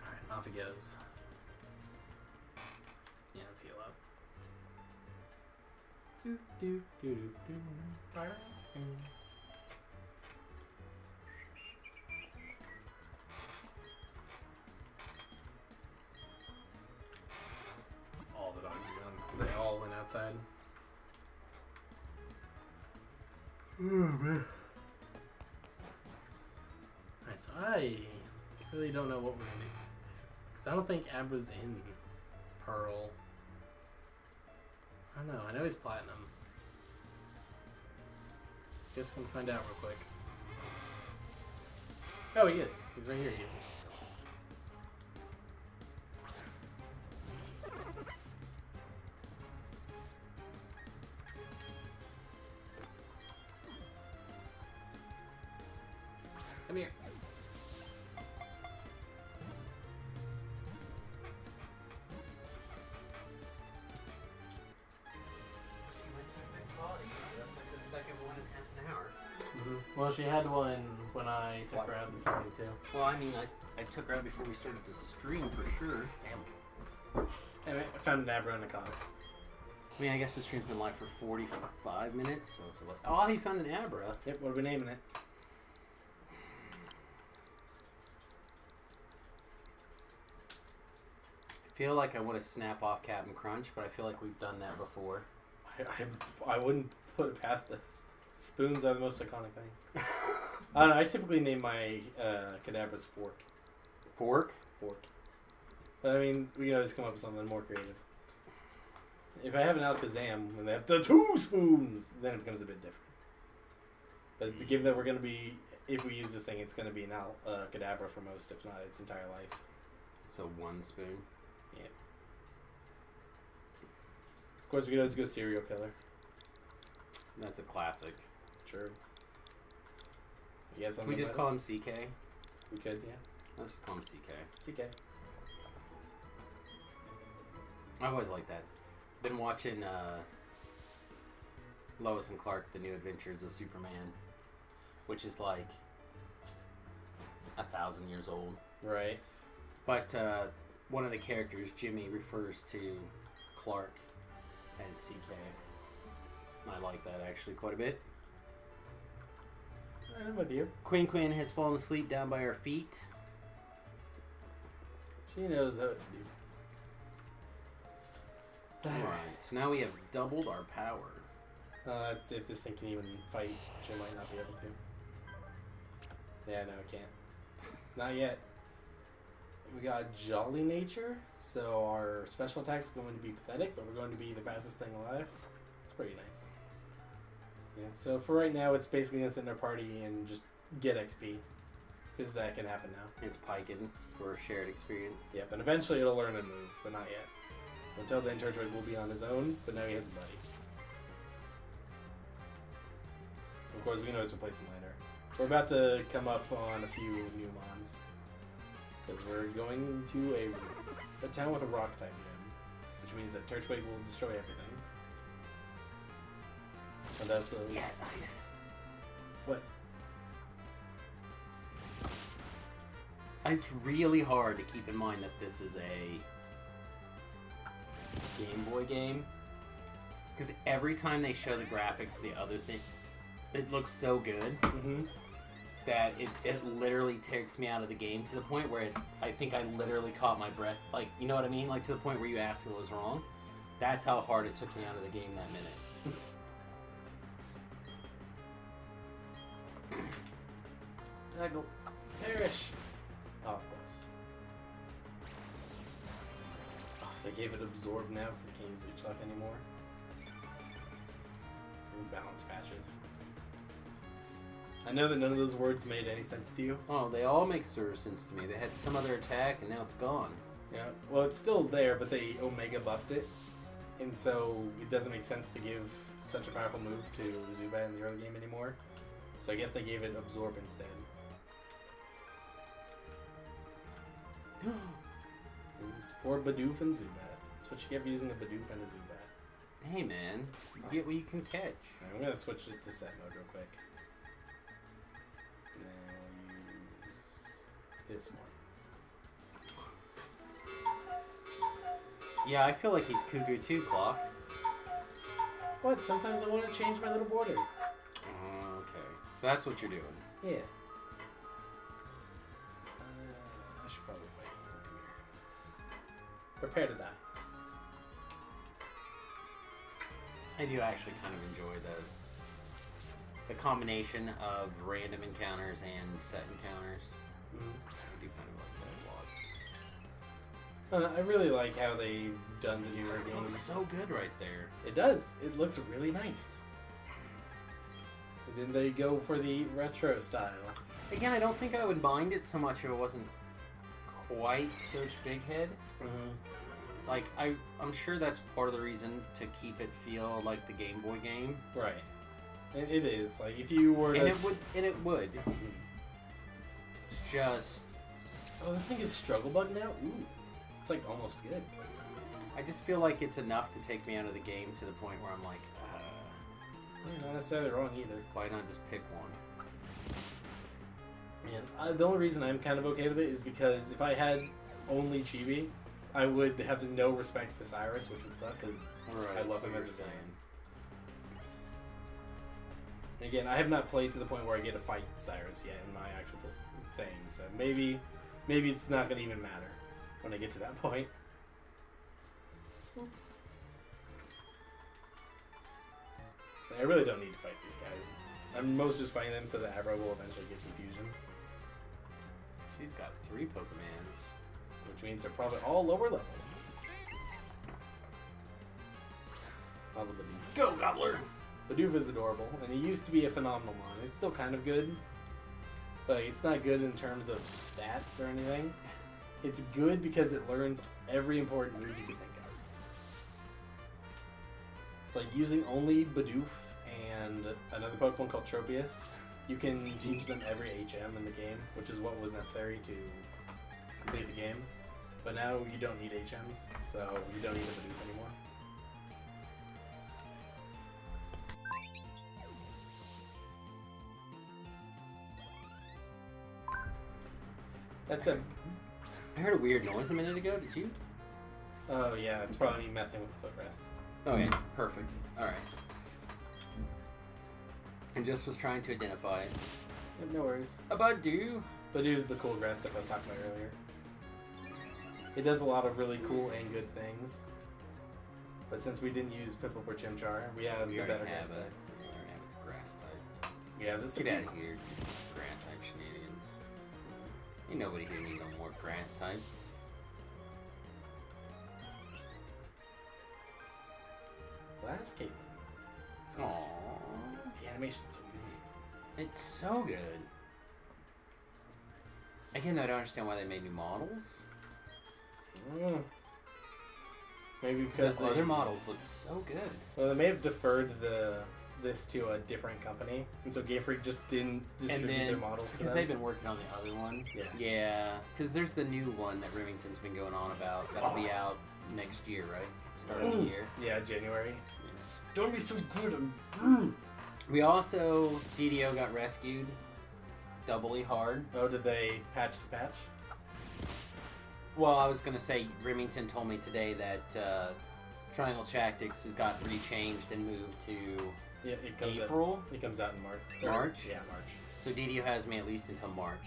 Alright, off it goes. Yeah, let's heal up. Do, do, do, do, do. All the dogs are gone. They all went outside. Oh, man. Alright, so I really don't know what we're gonna do. Because I don't think Abra's in Pearl. I don't know. I know he's Platinum. Guess we're gonna find out real quick. Oh, he is. He's right here. Come here. That's like the second one in half an hour. Mm-hmm. Well, she had one when I took her out this morning, too. Well, I mean, I took her out before we started the stream for sure. Damn. Anyway, I found an Abra in a comic. I mean, I guess the stream's been live for 45 minutes, so it's like, oh, he found an Abra. Yep, what are we naming it? feel like I want to snap off Captain Crunch, but I feel like we've done that before. I wouldn't put it past us. Spoons are the most iconic thing. I don't know. I typically name my Kadabras Fork. Fork? Fork. But I mean, we can always come up with something more creative. If I have an Alakazam and they have the 2 spoons, then it becomes a bit different. But given that we're going to be, if we use this thing, it's going to be an Kadabra for most, if not its entire life. So 1 spoon? Yeah. Of course, we could always go Serial Killer. That's a classic. Sure. Yeah, Can we just call him CK? We could, yeah. Let's just call him CK. CK. I always like that. Been watching Lois and Clark, The New Adventures of Superman, which is like 1,000 years old. Right. But one of the characters, Jimmy, refers to Clark as CK. I like that actually quite a bit. I'm with you. Quinn has fallen asleep down by our feet. She knows what to do. Alright, so now we have doubled our power. That's if this thing can even fight, which it might not be able to. Yeah, no, it can't. Not yet. We got Jolly Nature, so our special attack is going to be pathetic, but we're going to be the fastest thing alive. It's pretty nice. Yeah, so for right now, it's basically going to sit in our party and just get XP. Because that can happen now. It's Piken for shared experience. Yep, and eventually it'll learn and move, but not yet. So until then, Turtwig will be on his own, but now he has a buddy. Of course, we can always replace him later. We're about to come up on a few new mons. Because we're going to a town with a rock type gym. Which means that Turtwig will destroy everything. And that's Yeah. What? It's really hard to keep in mind that this is a Game Boy game. Because every time they show the graphics of the other thing, it looks so good that it literally takes me out of the game to the point where I think I literally caught my breath. Like, you know what I mean? Like, to the point where you asked me what was wrong. That's how hard it took me out of the game that minute. Taggle. Perish. Oh, close. Oh, they gave it absorb now because can't use leech life anymore. Ooh, balance patches. I know that none of those words made any sense to you. Oh, they all make sort of sense to me. They had some other attack and now it's gone. Yeah, well, it's still there, but they Omega buffed it. And so it doesn't make sense to give such a powerful move to Zubat in the early game anymore. So I guess they gave it absorb instead. It's poor Bidoof and Zubat. That's what you get for using a Bidoof and a Zubat. Hey man, you get what you can catch. Right, I'm going to switch it to set mode real quick. And then we'll use this one. Yeah, I feel like he's cuckoo too, Clock. What? Sometimes I want to change my little border. Okay, so that's what you're doing. Yeah. I should probably fight. Come here. Prepare to die. I do actually kind of enjoy the combination of random encounters and set encounters. I do kind of like that a lot. I really like how they've done the newer It games. looks so good right there. It does. It looks really nice. And then they go for the retro style. Again, I don't think I would mind it so much if it wasn't quite such big head. Like, I'm sure that's part of the reason to keep it feel like the Game Boy game. Right. It is. Like, if you were to... And it would. It's just... Oh, the thing is Struggle Bug now? Ooh. It's, like, almost good. I just feel like it's enough to take me out of the game to the point where I'm like, You're not necessarily wrong either. why not just pick one? Man, the only reason I'm kind of okay with it is because if I had only Chibi, I would have no respect for Cyrus, which would suck because I love him as a villain. And again, I have not played to the point where I get to fight Cyrus yet in my actual thing, so maybe it's not going to even matter when I get to that point. So I really don't need to fight these guys. I'm most just fighting them so that Abra will eventually get confusion. She's got 3 Pokemans. Which means they're probably all lower level. Puzzle Bidoof. Go, Gobbler! Bidoof is adorable, and he used to be a phenomenal mon. It's still kind of good, but it's not good in terms of stats or anything. It's good because it learns every important move you can think of. It's like using only Bidoof and another Pokemon called Tropius. You can teach them every HM in the game, which is what was necessary to complete the game. But now you don't need HMs, so you don't need a Bidoof anymore. That's a... I heard a weird noise a minute ago. Did you? Oh yeah, it's probably me messing with the footrest. Okay, perfect. Alright. I just was trying to identify it. Yep, no worries. A Badoo! Badoof's the cool grass type I was talking about earlier. It does a lot of really cool and good things. But since we didn't use Piplup or Chimchar, we have the better grass type. We already have a grass type. Yeah, this Get out of here, grass type shenanigans. Ain't nobody here need no more grass type. Last Caitlyn. Aww. The animation's so good. It's so good. Again, I don't understand why they made new models. Maybe because the other models look so good. Well, they may have deferred this to a different company, and so Game Freak just didn't distribute their models to them. Because they've been working on the other one. Yeah. Yeah, because there's the new one that Remington's been going on about. That'll be out next year, right? Start of the year. Yeah, January. Yes. Don't be so good. We also, DDO got rescued. Doubly hard. Oh, did they patch the patch? Well, I was going to say, Remington told me today that Triangle Tactics has got rechanged and moved to it comes April. It comes out in March. March? Yeah, March. So DDO has me at least until March.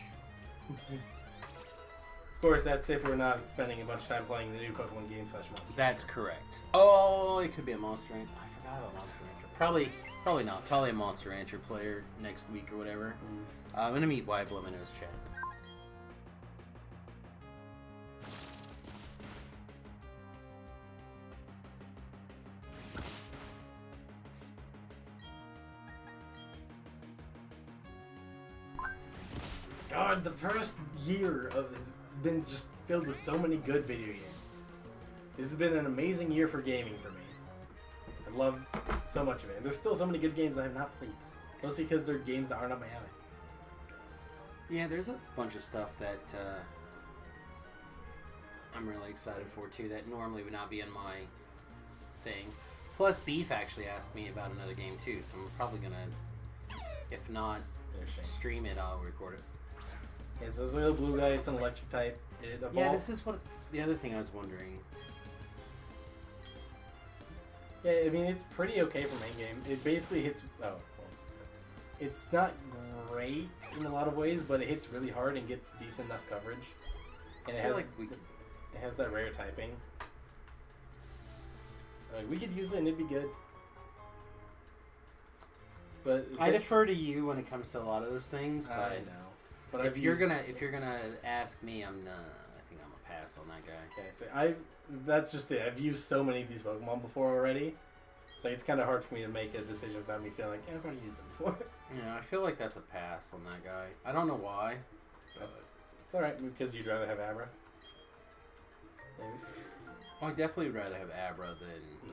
Of course, that's if we're not spending a bunch of time playing the new Pokemon game / Monster. That's correct. Oh, it could be a Monster Rancher. I forgot about Monster Rancher. Probably not. Probably a Monster Rancher player next week or whatever. I'm going to meet Wyblum in his chat. God, the first year has been just filled with so many good video games. This has been an amazing year for gaming for me. I love so much of it. And there's still so many good games I have not played. Mostly because they're games that aren't up my alley. Yeah, there's a bunch of stuff that I'm really excited for too that normally would not be in my thing. Plus, Beef actually asked me about another game too, so I'm probably gonna, if not stream it, I'll record it. Yeah, so this little blue guy, it's an electric type. It evolved. Yeah, this is what the other thing I was wondering. Yeah, I mean, it's pretty okay for main game. It basically hits... Oh, well, it's not great in a lot of ways, but it hits really hard and gets decent enough coverage. And it has that rare typing. We could use it and it'd be good. But I defer to you when it comes to a lot of those things. But I know. But if you're gonna ask me, I think I'm a pass on that guy. Okay, so that's just it. I've used so many of these Pokemon before already. So it's kind of hard for me to make a decision without me feeling like, yeah, I've already used them before. Yeah, I feel like that's a pass on that guy. I don't know why. But it's alright, because you'd rather have Abra. Maybe. Well, I'd definitely rather have Abra than...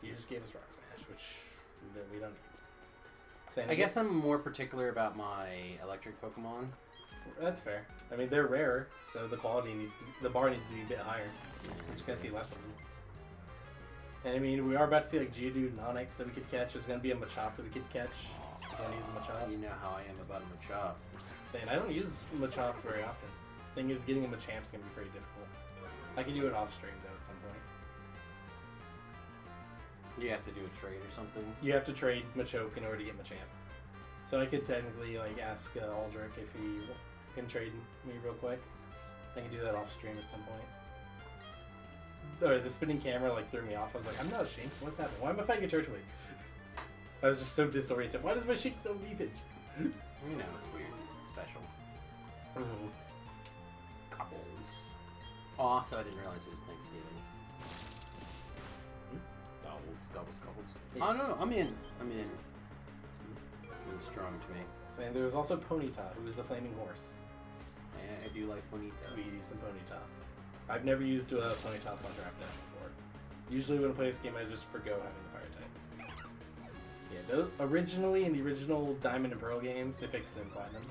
You just gave us Rock Smash, which we don't need. I guess I'm more particular about my electric Pokemon. That's fair. I mean, they're rare, so the bar needs to be a bit higher. Since we're going to see less of them. And I mean, we are about to see like Geodude and Onix that we could catch. There's going to be a Machop that we could catch. If you want to use a Machop. You know how I am about a Machop. Saying, I don't use Machop very often. Thing is, getting a Machamp's going to be pretty difficult. I can do it off stream though at some point. You have to do a trade or something? You have to trade Machoke in order to get Machamp. So I could technically like ask Aldrich if he can trade me real quick. I can do that off stream at some point. or the spinning camera like threw me off. I was like, I'm not a Shinx. What's happening? Why am I fighting a Turtwig? I was just so disoriented. Why does my Shinx so leafage? You know, it's weird. It's special. Mm-hmm. Gobbles. Also, I didn't realize it was Thanksgiving. Gobbles. Yeah. Oh no, I'm in. Seems strong to me. And there was also Ponyta, who is a flaming horse. Yeah, I do like Bonita. We use some Ponyta. I've never used a Ponyta slash Draft Dash before. Usually when I play this game, I just forgo having the fire type. Yeah, those originally in the original Diamond and Pearl games, they fixed it in Platinum.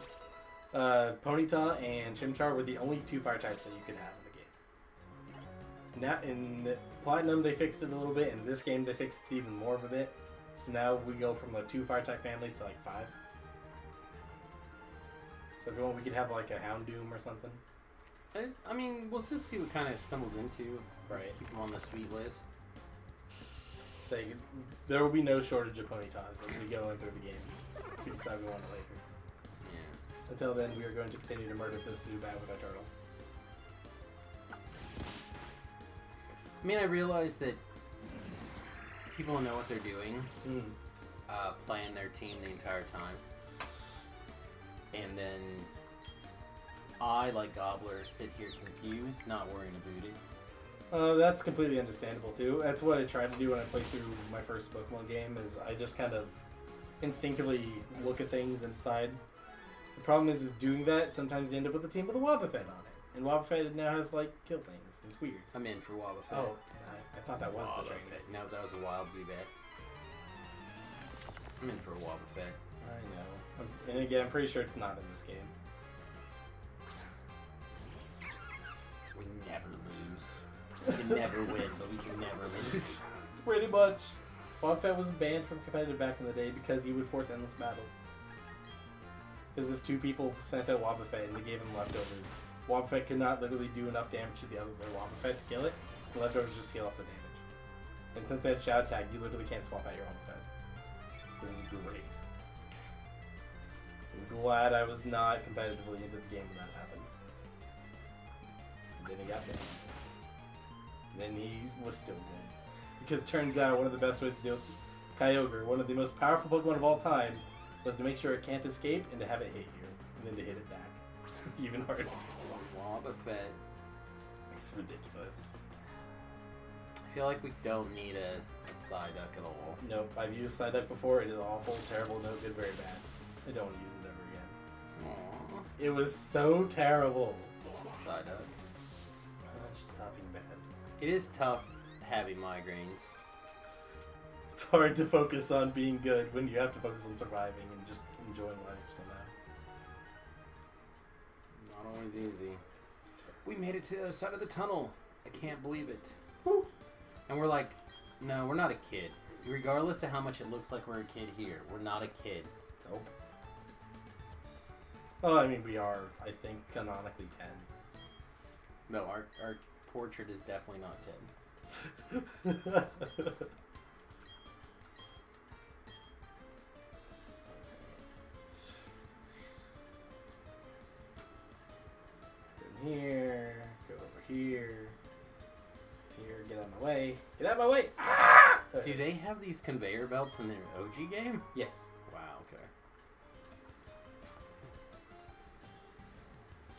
Ponyta and Chimchar were the only 2 fire types that you could have in the game. Now in Platinum, they fixed it a little bit. In this game, they fixed it even more of a bit. So now we go from like 2 fire type families to like 5. So if you want, we could have like a Houndoom or something. I mean, we'll just see what kind of stumbles into. Right. Keep them on the sweet list. Say there will be no shortage of Ponytas as we go in through the game. If we decide we want it later. Yeah. Until then, we are going to continue to murder this Zubat with our turtle. I mean, I realize that people know what they're doing, playing their team the entire time. And then I, like Gobbler, sit here confused, not worrying about it. That's completely understandable too. That's what I tried to do when I played through my first Pokemon game, is I just kind of instinctively look at things inside. The problem is doing that, sometimes you end up with a team with a Wobbuffet on it. And Wobbuffet now has, like, kill things. It's weird. I'm in for Wobbuffet. Oh, I thought that was the trainer. No, that was a wild Zubat. I'm in for a Wobbuffet. I know. And again, I'm pretty sure it's not in this game. We never lose. We can never win, but we can never lose. Pretty much. Wobbuffet was banned from competitive back in the day because he would force endless battles. Because if 2 people sent out Wobbuffet and they gave him leftovers, Wobbuffet could not literally do enough damage to the other Wobbuffet to kill it. The leftovers just heal off the damage. And since they had Shadow Tag, you literally can't swap out your Wobbuffet. It was great. I'm glad I was not competitively into the game when that happened. And then he got banned. Then he was still good. Because turns out one of the best ways to deal with Kyogre, one of the most powerful Pokemon of all time, was to make sure it can't escape and to have it hit you. And then to hit it back. Even harder. Wobbuffet. It's ridiculous. I feel like we don't need a Psyduck at all. Nope, I've used Psyduck before. It is awful, terrible, no good, very bad. I don't want to use it ever again. Aww. It was so terrible. Psyduck. Just stop being bad. It is tough having migraines. It's hard to focus on being good when you have to focus on surviving and just enjoying life somehow. Not always easy. We made it to the other side of the tunnel. I can't believe it. Woo. And we're like, no, we're not a kid. Regardless of how much it looks like we're a kid here, we're not a kid. Nope. Oh, I mean, we are, I think, canonically 10. No, our portrait is definitely not 10. Here, go over here, get out of my way, get out of my way! Ah! Do they have these conveyor belts in their OG game? Yes. Wow, okay.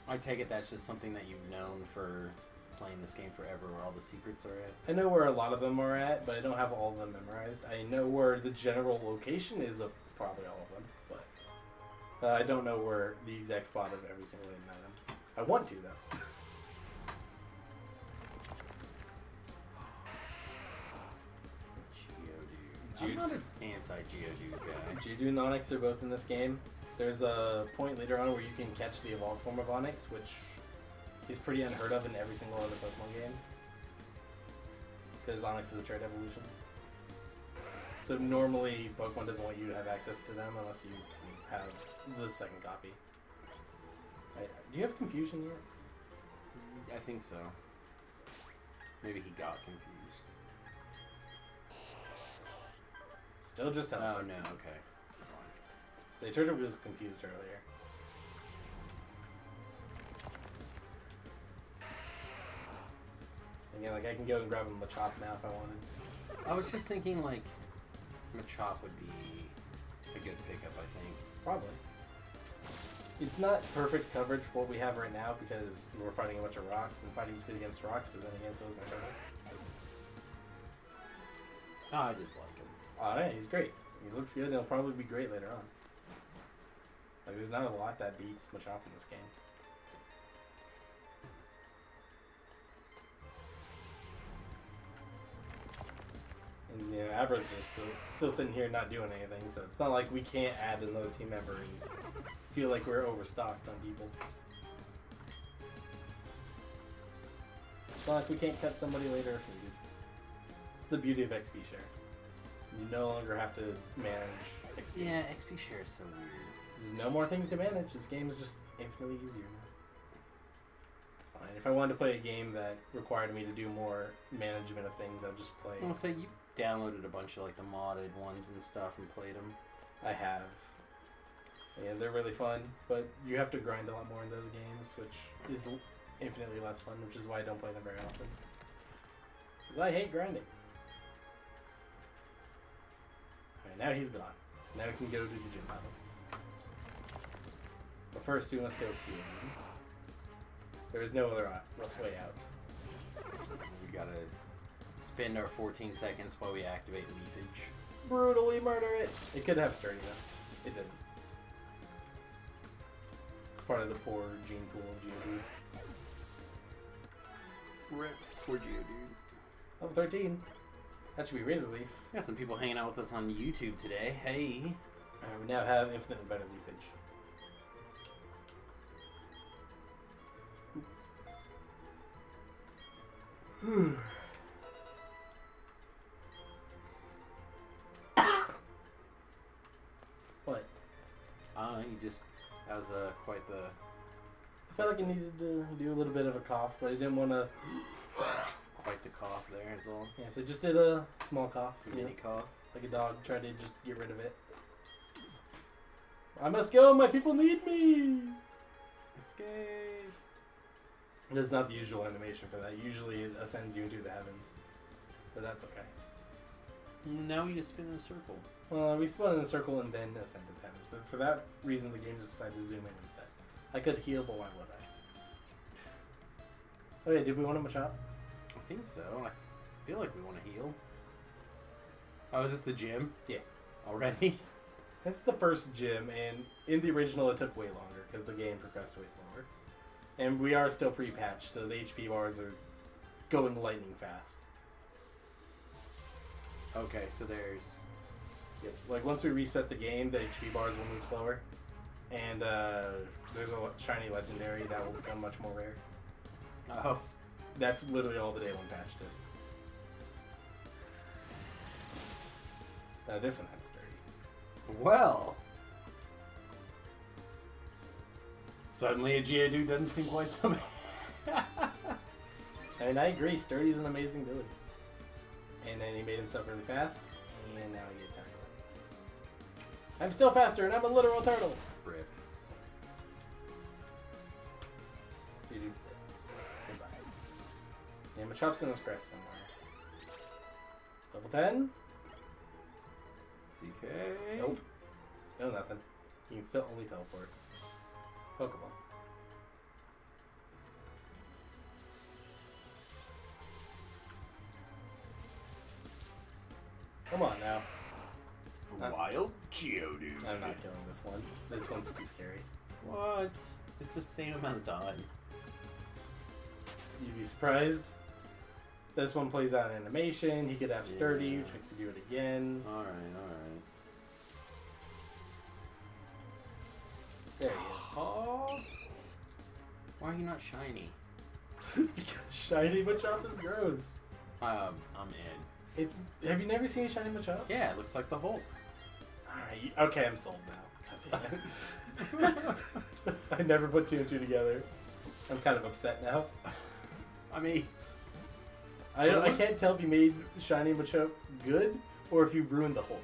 I take it that's just something that you've known for playing this game forever, where all the secrets are at? I know where a lot of them are at, but I don't have all of them memorized. I know where the general location is of probably all of them, but I don't know where the exact spot of every single hidden item. I want to, though. Geodude. I'm not an anti-Geodude guy. Geodude and Onix are both in this game. There's a point later on where you can catch the evolved form of Onix, which is pretty unheard of in every single other Pokemon game. Because Onix is a trait evolution. So normally, Pokemon doesn't want you to have access to them unless you have the second copy. Do you have Confusion yet? I think so. Maybe he got confused. Still just Oh, teleport. no, okay. So Turtle was confused earlier. again. Like, I can go and grab him Machop now if I wanted. I was just thinking, like, Machop would be a good pickup, I think. Probably. It's not perfect coverage for what we have right now because we're fighting a bunch of rocks, and fighting's good against rocks, but then again, so is my brother. Oh, I just like him. Oh, yeah, he's great. He looks good, and he'll probably be great later on. Like, there's not a lot that beats Machop in this game. And, you know, Abra's just still sitting here not doing anything, so it's not like we can't add another team member and feel like we're overstocked on people. It's not like we can't cut somebody later if needed. It's the beauty of XP share. You no longer have to manage XP. Yeah, XP share is so weird. There's no more things to manage. This game is just infinitely easier now. It's fine. If I wanted to play a game that required me to do more management of things, I'd just play. I'll say you downloaded a bunch of like the modded ones and stuff and played them. I have. Yeah, they're really fun, but you have to grind a lot more in those games, which is infinitely less fun, which is why I don't play them very often. Because I hate grinding. Alright, now he's gone. Now we can go to the gym battle. But first, we must kill Steven. There is no other way out. We gotta spend our 14 seconds while we activate leafage. Brutally murder it! It could have sturdy though. It didn't. It's part of the poor gene pool of Geodude. Rip for Geodude. Level 13. That should be Razor Leaf. Got some people hanging out with us on YouTube today. Hey. Alright, we now have infinitely better leafage. What? That was quite the... I felt like I needed to do a little bit of a cough, but I didn't want to... Quite the cough there is all. Yeah, so I just did a small cough. Mini cough. Like a dog, try to just get rid of it. I must go, my people need me! Escape! That's not the usual animation for that. Usually it ascends you into the heavens. But that's okay. Now we just spin in a circle. Well, we spun in a circle and then ascend to the heavens. But for that reason, the game just decided to zoom in instead. I could heal, but why would I? Okay, did we want a Machop? I think so. I feel like we want to heal. Oh, is this the gym? Yeah. Already? It's the first gym, and in the original it took way longer because the game progressed way slower. And we are still pre-patched, so the HP bars are going lightning fast. Okay, so there's... Yep. Like, once we reset the game, the HP bars will move slower. And there's a shiny legendary that will become much more rare. Oh. That's literally all the day one patch did. This one had sturdy. Well. Suddenly a Geodude doesn't seem quite so bad. I mean, I agree. Sturdy's an amazing build. And then he made himself really fast. And now I get turtle. I'm still faster, and I'm a literal turtle. Rip. Geodude's dead. Goodbye. Yeah, Machop's in this crest somewhere. Level 10? CK. Nope. Still nothing. You can still only teleport. Pokeball. Come on now. Wild Geodude. I'm not killing this one. This one's too scary. What? It's the same amount of time. You'd be surprised. This one plays out an animation. He could have sturdy, which makes you do it again. Alright. There he is. Oh. Why are you not shiny? Because shiny Machop is gross. I'm in. Have you never seen a shiny Machop? Yeah, it looks like the Hulk. Alright, okay, I'm sold now. I never put two and two together. I'm kind of upset now. I mean, I can't tell if you made shiny Machop good or if you've ruined the Hulk.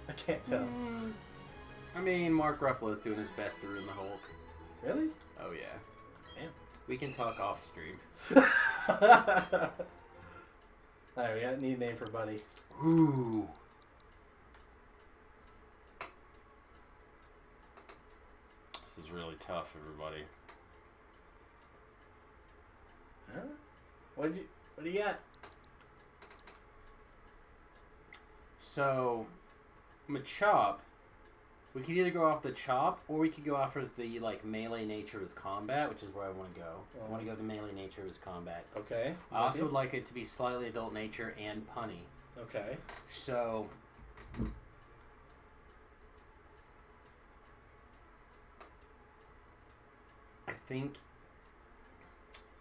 I can't tell. I mean, Mark Ruffalo's doing his best to ruin the Hulk. Really? Oh yeah. Damn. We can talk off stream. Alright, we need a name for Buddy. Ooh. This is really tough, everybody. Huh? What do you got? So, Machop, we could either go off the chop, or we could go off of the melee nature of his combat, which is where I want to go. I want to go the melee nature of his combat. Okay. I also would like it to be slightly adult nature and punny. Okay. So, I think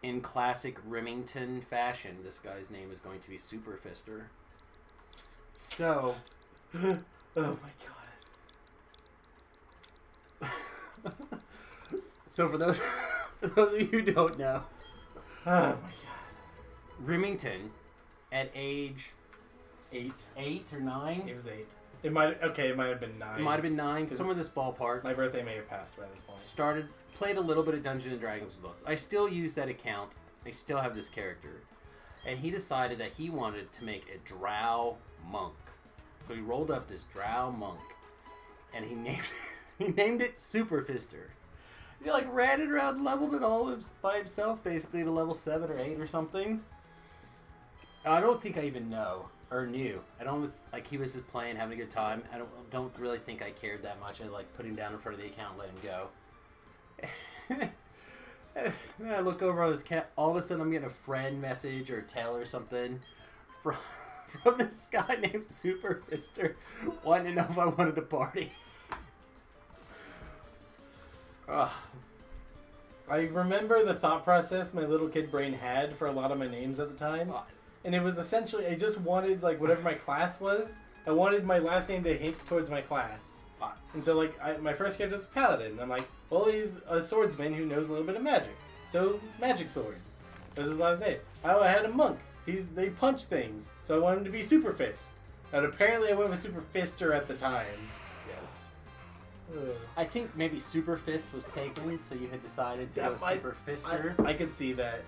in classic Remington fashion, this guy's name is going to be Super Fister. So, oh my god. So for those of you who don't know, Oh my god. Remington at age 8 or 9. It was 8. It might have been 9. It might have been 9, somewhere in this ballpark. My birthday may have passed by this point. Played a little bit of Dungeons and Dragons with us. I still use that account. I still have this character. And he decided that he wanted to make a drow monk. So he rolled up this drow monk. And he named it Super Fister. He ran it around, leveled it all by himself, basically to level 7 or 8 or something. I don't think I even knew. I don't, he was just playing, having a good time. I don't really think I cared that much. I put him down in front of the account and let him go. And then I look over on his cat. All of a sudden, I'm getting a friend message or tell or something from this guy named Super Fister, wanting to know if I wanted to party. I remember the thought process my little kid brain had for a lot of my names at the time. And it was essentially, I just wanted, whatever my class was, I wanted my last name to hint towards my class. And so, my first character was Paladin. And I'm like, well, he's a swordsman who knows a little bit of magic. So, Magic Sword was his last name. I had a monk. They punch things. So I wanted him to be Super Fist. And apparently I went with Super Fister at the time. Yes. I think maybe Super Fist was taken, so you had decided to go Super Fister. I could see that.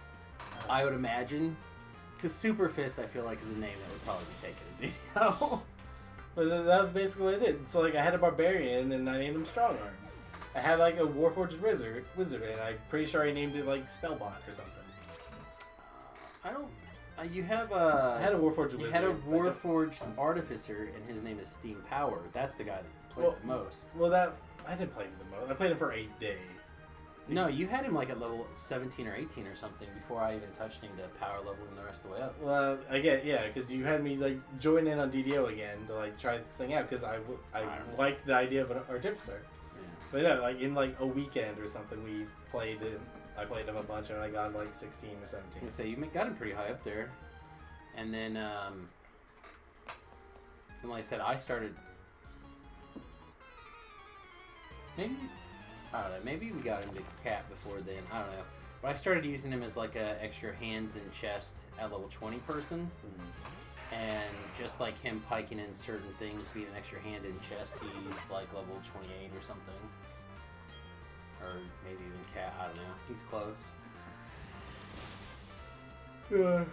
I would imagine. Because Super Fist, I feel like, is a name that would probably be taken in video. But that was basically what I did. So, I had a barbarian, and I named him Strong Arms. I had, a Warforged wizard, and I'm pretty sure I named it, Spellbot or something. I don't... you have a... I had a Warforged wizard. You had a Warforged artificer, and his name is Steam Power. That's the guy that played the most. Well, I didn't play him the most. I played him for 8 days. No, you had him at level 17 or 18 or something before I even touched him to power level him the rest of the way up. Well, because you had me join in on DDO again to try this thing out because I liked the idea of an artificer. Yeah. But yeah, in a weekend or something we played him. I played him a bunch and I got him 16 or 17. I would say you got him pretty high up there, and then like I said, I started. Maybe. I don't know, maybe we got him to Cat before then, I don't know. But I started using him as a extra hands and chest at level 20 person. Mm-hmm. And just him piking in certain things, being an extra hand and chest, he's level 28 or something. Or maybe even Cat, I don't know. He's close.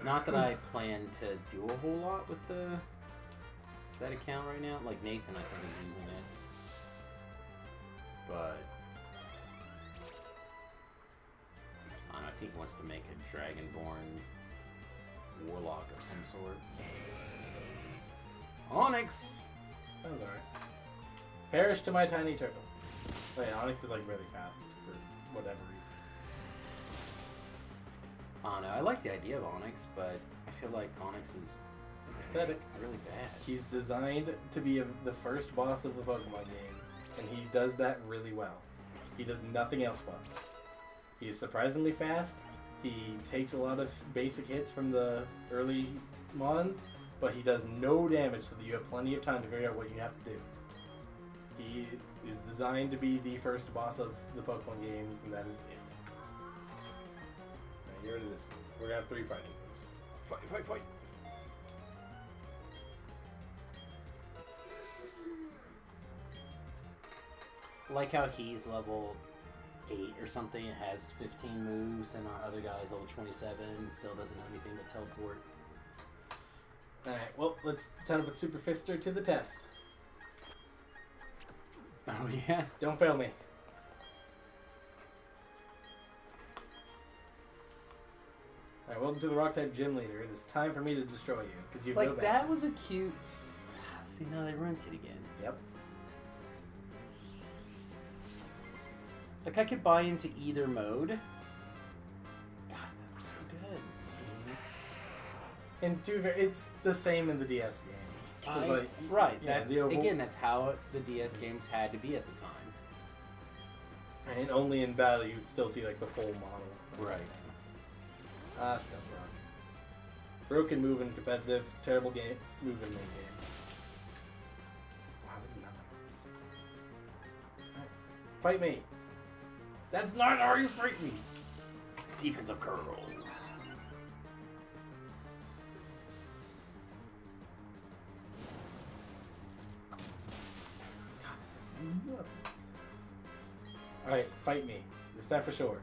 Not that I plan to do a whole lot with that account right now. Nathan, I think, is using it. But... I think he wants to make a Dragonborn warlock of some sort. Onyx! Sounds alright. Perish to my tiny turtle. Wait, Onyx is really fast for whatever reason. I don't know. I like the idea of Onyx, but I feel like Onyx is pathetic. Really bad. He's designed to be the first boss of the Pokemon game, and he does that really well. He does nothing else well. He's surprisingly fast. He takes a lot of basic hits from the early Mons, but he does no damage so that you have plenty of time to figure out what you have to do. He is designed to be the first boss of the Pokemon games, and that is it. Alright, get rid of this move. We're gonna have 3 fighting moves. Fight, fight, fight! Like how he's level 8 or something, it has 15 moves, and our other guy's level 27, still doesn't know anything but teleport. Alright, well, let's time to put Super Fister to the test. Oh, yeah? Don't fail me. Alright, welcome to the Rock-type Gym Leader. It is time for me to destroy you, because you have no Like, back. that was a cute... See, now they ruined it again. Yep. Like, I could buy into either mode. God, that was so good. And it's the same in the DS game. It's like, right. yeah, That's, the again, that's how the DS games had to be at the time. and only in battle you'd still see like the full model. Right. Stuff wrong. Broken move in competitive, terrible game move in main game. Wow, they do nothing. Alright. Fight me. That's not how you fight me. Defensive curls. Alright, fight me. This time for sure.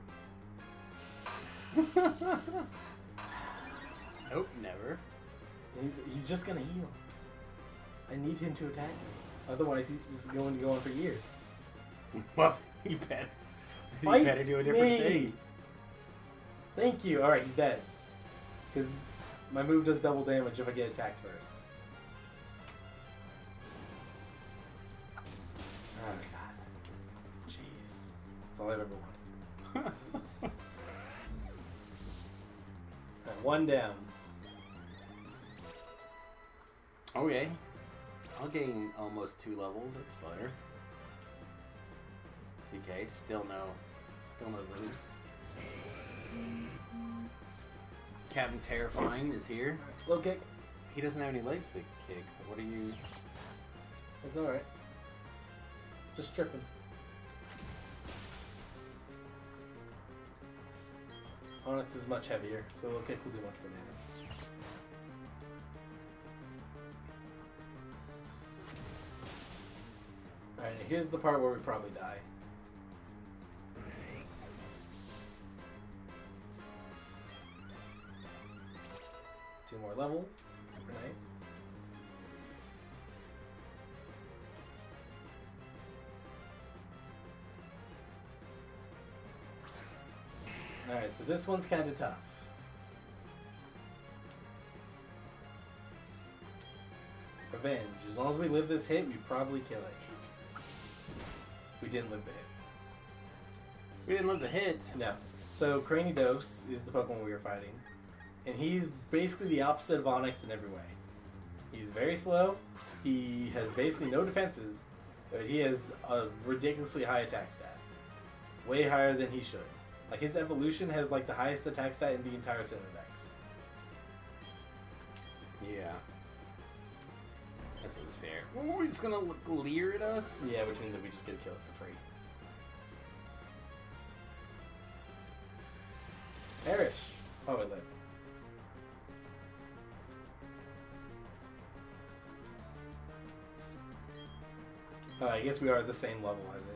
Nope, never. He's just gonna heal. I need him to attack me. Otherwise, this is going to go on for years. Well, you better. Fight You better do a different me. thing. Thank you. Alright, he's dead. Because my move does double damage if I get attacked first. Oh, God. Jeez. That's all I've ever wanted. Alright, one down. Okay. I'll gain almost 2 levels. That's fire. CK, still no moves. Captain Terrifying is here. Low kick. He doesn't have any legs to kick. What are you... It's alright. Just tripping. Honest is much heavier, so low kick will do much more damage. Alright, here's the part where we probably die. Two more levels. Super nice. Alright, so this one's kind of tough. Revenge. As long as we live this hit, we probably kill it. We didn't live the hit. We didn't live the hit. No. So Cranidos is the Pokemon we were fighting. And he's basically the opposite of Onyx in every way. He's very slow. He has basically no defenses. But he has a ridiculously high attack stat. Way higher than he should. Like his evolution has like the highest attack stat in the entire Cinedex. Yeah. That seems fair. Oh, he's gonna leer at us? Yeah, which means that we just get to kill it for free. Perish. Oh, it lived. I guess we are at the same level as it.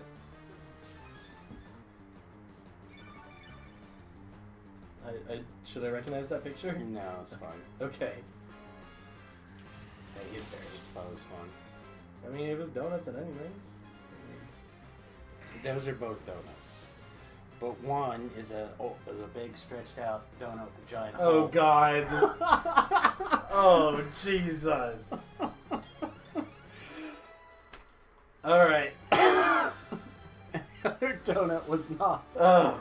Should I recognize that picture? No, it's fine. Okay. Hey, he's fair. I just thought it was fun. I mean, it was donuts and onion rings. Those are both donuts. But one is a big stretched out donut with a giant Oh, hole. God. Oh, Jesus. Alright. The other donut was not. Oh,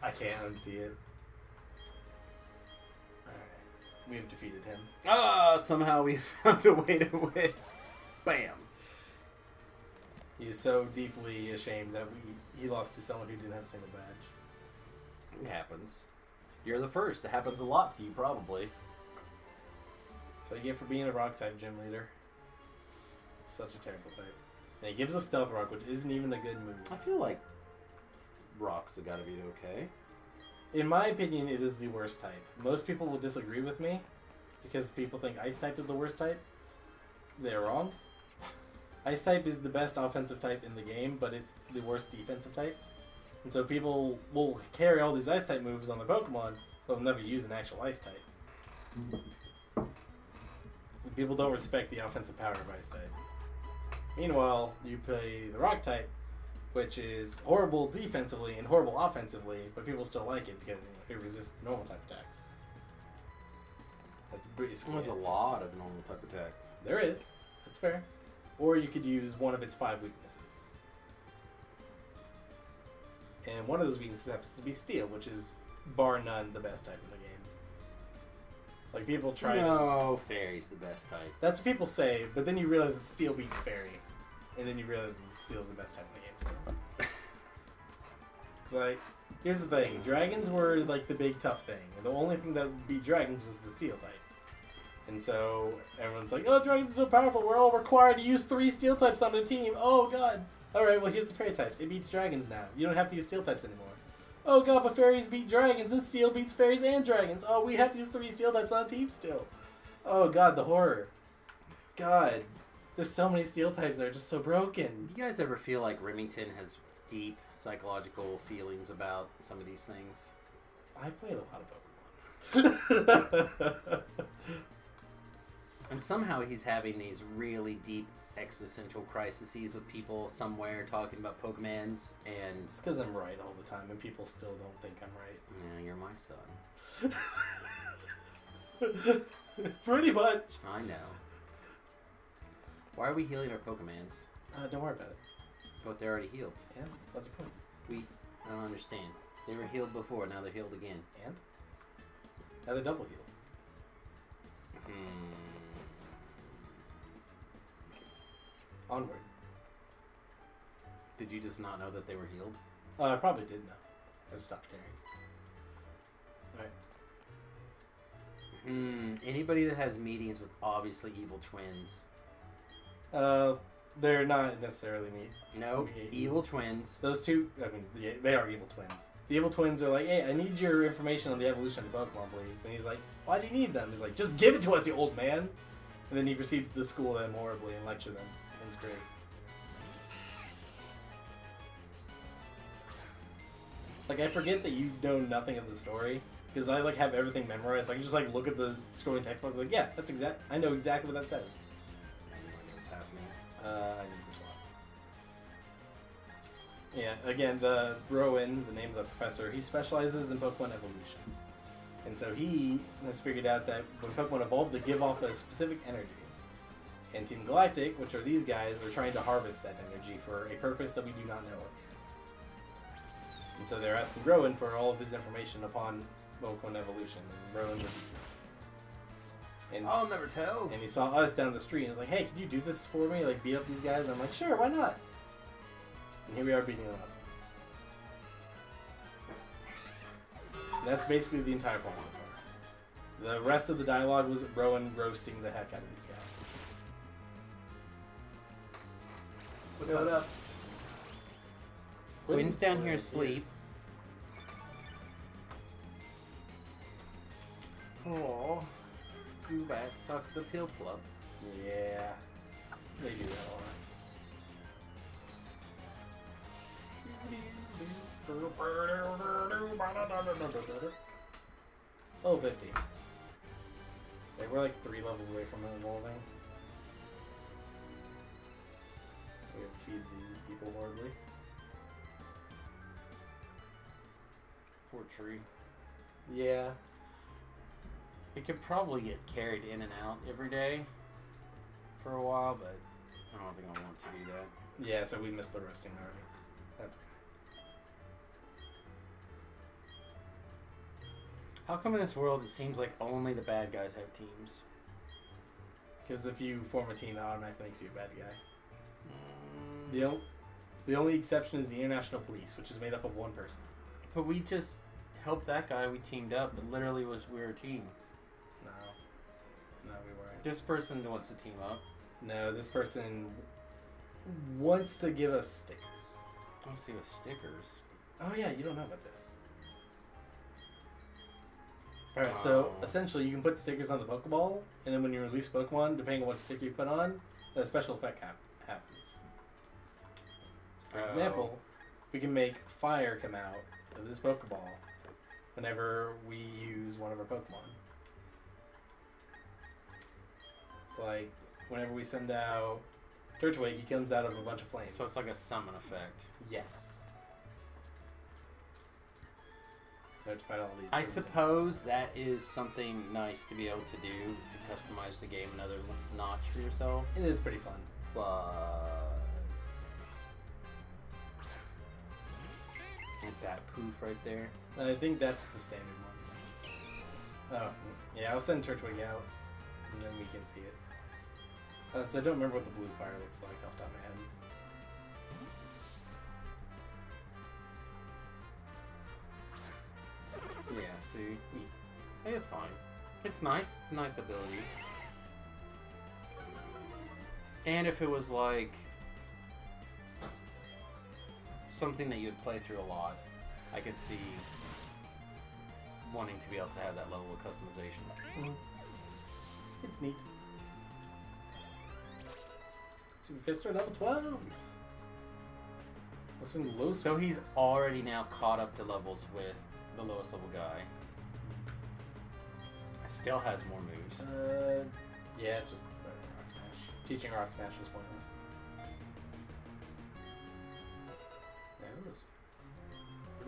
I can't unsee it. Alright. We have defeated him. Somehow we found a way to win. Bam. He is so deeply ashamed that he lost to someone who didn't have a single badge. It happens. You're the first. It happens a lot to you, probably. That's what you get for being a rock type gym leader. It's such a terrible type. And he gives us Stealth Rock, which isn't even a good move. I feel like rocks have got to be okay. In my opinion, it is the worst type. Most people will disagree with me because people think Ice type is the worst type. They're wrong. Ice type is the best offensive type in the game, but it's the worst defensive type. And so people will carry all these ice type moves on their Pokemon, but will never use an actual ice type. People don't respect the offensive power of ice type. Meanwhile, you play the rock type, which is horrible defensively and horrible offensively, but people still like it because it resists normal type attacks. That's basically There's a lot of normal type attacks. There is. That's fair. Or you could use one of its 5 weaknesses. And one of those weaknesses happens to be Steel, which is, bar none, the best type in the game. Like, people try No, Fairy's the best type. That's what people say, but then you realize that Steel beats Fairy. And then you realize that Steel's the best type in the game still. It's like, here's the thing. Dragons were, like, the big tough thing. And the only thing that beat dragons was the Steel type. And so, everyone's like, oh, dragons are so powerful. We're all required to use 3 Steel types on a team. Oh, God. Alright, well, here's the Fairy types. It beats dragons now. You don't have to use Steel types anymore. Oh, God, but Fairies beat dragons, and Steel beats Fairies and dragons. Oh, we have to use 3 Steel types on a team still. Oh, God, the horror. God. There's so many Steel types that are just so broken. Do you guys ever feel like Remington has deep psychological feelings about some of these things? I played a lot of Pokemon. And somehow he's having these really deep existential crises with people somewhere talking about Pokemans, and It's because I'm right all the time, and people still don't think I'm yeah, you're my son. right. Pretty much. I know. Why are we healing our Pokemans? Don't worry about it. But they're already healed. Yeah, that's the point. I don't understand. They were healed before, now they're healed again. And? Now they're double healed. Onward. Did you just not know that they were healed? I probably did know. I just stopped caring. Alright. Anybody that has meetings with obviously evil twins. They're not necessarily me. No, evil twins. Those two, I mean, they are evil twins. The evil twins are like, hey, I need your information on the evolution of Pokemon, please. And he's like, why do you need them? He's like, just give it to us, you old man. And then he proceeds to school them horribly and lecture them. And it's great. Like, I forget that you know nothing of the story. Because I, like, have everything memorized. So I can just, like, look at the scrolling text box. Like, yeah, that's exact. I know exactly what that says. What's happening? I need to swap. Yeah, again, the Rowan, the name of the professor, he specializes in Pokemon evolution. And so he has figured out that when Pokemon evolve, they give off a specific energy. And Team Galactic, which are these guys, are trying to harvest that energy for a purpose that we do not know of. And so they're asking Rowan for all of his information upon Pokemon evolution, and Rowan refused. And I'll never tell. And he saw us down the street and was like, hey, can you do this for me? Like, beat up these guys? And I'm like, sure, why not? And here we are beating them up. And that's basically the entire plot so far. The rest of the dialogue was Rowan roasting the heck out of these guys. What up? Quinn's down here asleep. Oh, Zubat sucked the pill club. Yeah, they do that a lot. Oh, 50. So we're like 3 levels away from evolving. We would feed these people horribly. Poor tree. Yeah. It could probably get carried in and out every day for a while, but I don't think I want to do that. Yeah, so we missed the roasting already. That's okay. How come in this world it seems like only the bad guys have teams? Because if you form a team, that automatically makes you a bad guy. The only exception is the International Police, which is made up of 1 person. But we just helped that guy. We teamed up. It literally was we were a team. No, we weren't. This person wants to team up. No, this person wants to give us stickers. I'll see with stickers. Oh yeah, you don't know about this. Alright, so essentially you can put stickers on the Pokeball, and then when you release Pokemon, depending on what sticker you put on, a special effect happens. For example, we can make fire come out of this Pokeball whenever we use one of our Pokemon. So like, whenever we send out Turtwig, he comes out of a bunch of flames. So it's like a summon effect. Yes. I have to fight all these. I suppose that is something nice to be able to do to customize the game another notch for yourself. It is pretty fun. But like that poof right there. I think that's the standard one. Oh, yeah, I'll send Turtwig out, and then we can see it. So I don't remember what the blue fire looks like off the top of my head. Yeah, see? It's fine. It's nice. It's a nice ability. And if it was like something that you'd play through a lot, I could see wanting to be able to have that level of customization. Mm-hmm. It's neat. Super Fister level 12! What's been the lowest? So he's already now caught up to levels with the lowest level guy. Still has more moves. Yeah, it's just Rock Smash. Teaching Rock Smash was pointless. Yeah, it was. It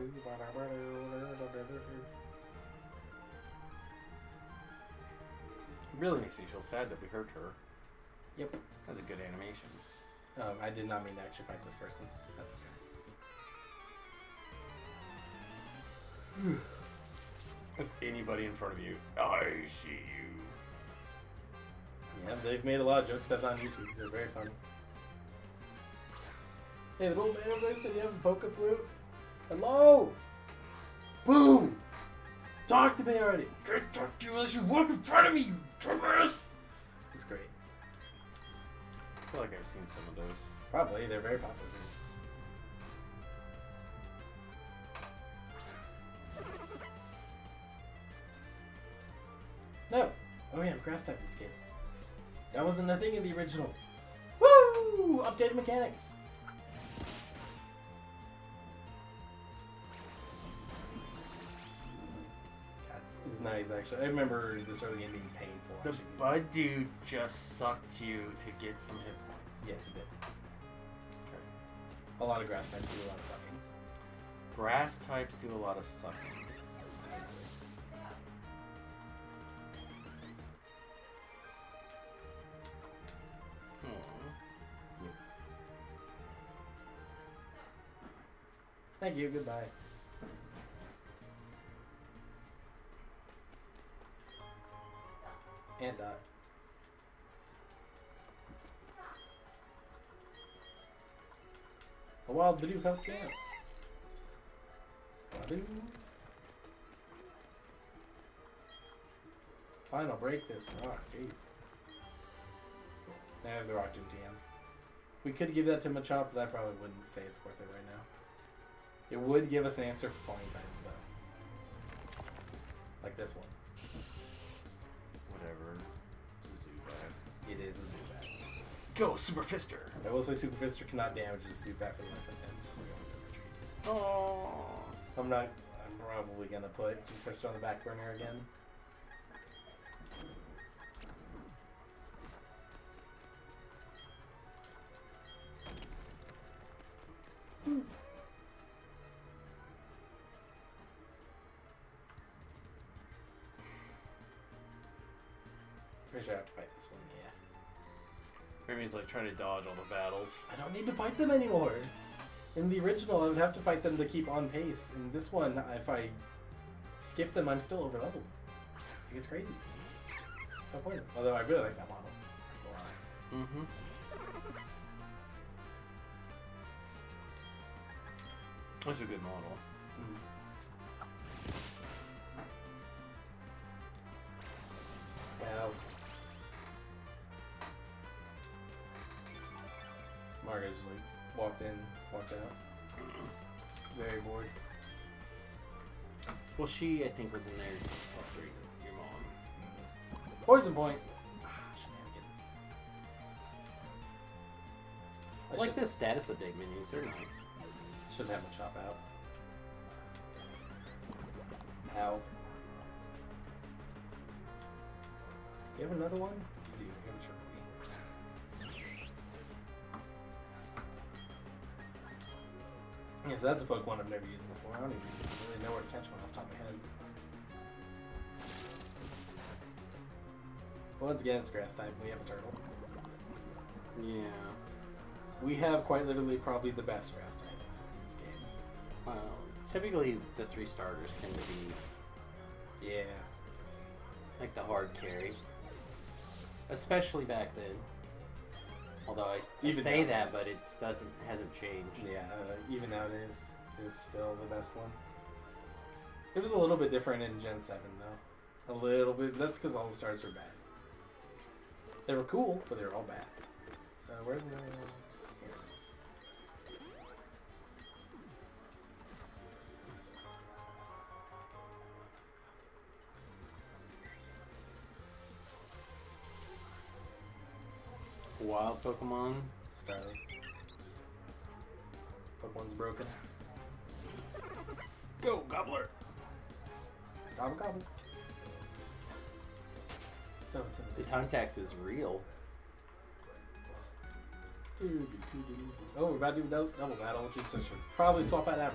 really makes me feel sad that we hurt her. Yep. That's a good animation. I did not mean to actually fight this person. That's okay. Just anybody in front of you. I see you. Yeah, they've made a lot of jokes about that on YouTube. They're very funny. Hey, the old man over there said you have a Poke Flute? Hello! Boom! Talk to me already! Can't talk to you unless you walk in front of me, you dumbass! It's great. I feel like I've seen some of those. Probably, they're very popular. No! Oh yeah, I'm grass type this game. That wasn't a thing in the original. Woo! Updated mechanics! It's nice, actually. I remember this early game being painful. The actually. Bud Dude just sucked you to get some hit points. Yes, it did. Okay. A lot of grass types do a lot of sucking. Grass types do a lot of sucking. Yes, specifically. Aww. Thank you, goodbye. And Dot. A wild Bidoof helped you out. Badoo. Fine, I'll break this rock. Jeez. Cool. Now I have the rock to TM. We could give that to Machop, but I probably wouldn't say it's worth it right now. It would give us an answer for falling types, though. Like this one. Whatever. It's a Zubat. It is a Zubat. Go, Super Fister! I will say Super Fister cannot damage a Zubat for the life of him, so we're going to retreat. Aww. I'm probably going to put Super Fister on the back burner again. Pretty sure I have to fight this one, yeah. Remmie's like trying to dodge all the battles. I don't need to fight them anymore. In the original, I would have to fight them to keep on pace. In this one, if I skip them, I'm still over leveled. Like, it's crazy. No point. Although I really like that model. A lot. Mm-hmm. That's a good model. Mm. Wow. Margaret just like walked in, walked out. Very bored. Well, she, I think, was in there pestering your mom. Poison point. Shenanigans. I like the status update menus. They're nice. Shouldn't have my chop out. Ow. You have another one? What do you have? Sure. Yeah, so that's a Pokemon I've never used before. I don't even really know where to catch one off the top of my head. Well, once again, it's grass type. We have a turtle. Yeah. We have quite literally probably the best grass type in this game. Well, typically the 3 starters tend to be Yeah. like the hard carry. Especially back then. Although I Even say now. that, but it hasn't changed. Yeah, even nowadays, they're still the best ones. It was a little bit different in Gen 7, though. A little bit, but that's because all the stars were bad. They were cool, but they were all bad. Where's my... Here it is. Wild Pokemon. Starly. Pokemon's broken. Go, Gobbler! Gobble gobble. So The intimidating. time tax is real. Oh, we're about to do double battle, which should probably swap out Abra.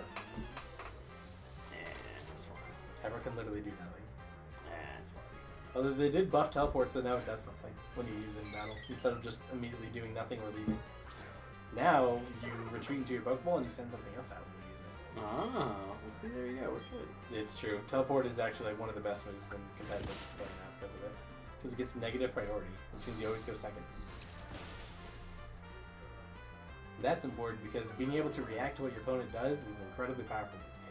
That's fine. Abra can literally do nothing. That's fine. Although they did buff teleport, so now it does something when you use it in battle, instead of just immediately doing nothing or leaving. Now, you retreat into your Pokeball and you send something else out when you use it. Oh, well, see, there you go. We're good. It's true. Teleport is actually like one of the best moves in competitive right now because of it. Because it gets negative priority, which means you always go second. That's important because being able to react to what your opponent does is incredibly powerful in this game.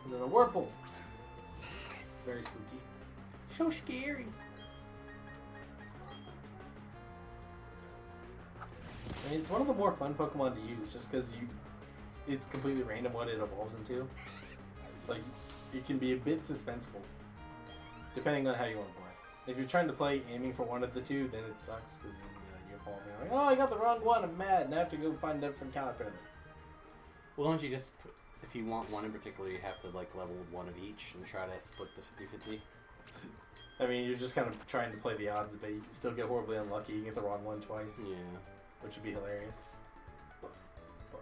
And then a Whirlpool. Very spooky. So scary. I mean, it's one of the more fun Pokemon to use just because it's completely random what it evolves into. It's like, it can be a bit suspenseful, depending on how you want to play. If you're trying to play aiming for one of the two, then it sucks because you're falling like, oh, I got the wrong one, I'm mad, and I have to go find a different Caterpillar. Well, don't you just, if you want one in particular, you have to like level one of each and try to split the 50-50? I mean, you're just kind of trying to play the odds, but you can still get horribly unlucky. You can get the wrong one twice. Yeah. Which would be hilarious.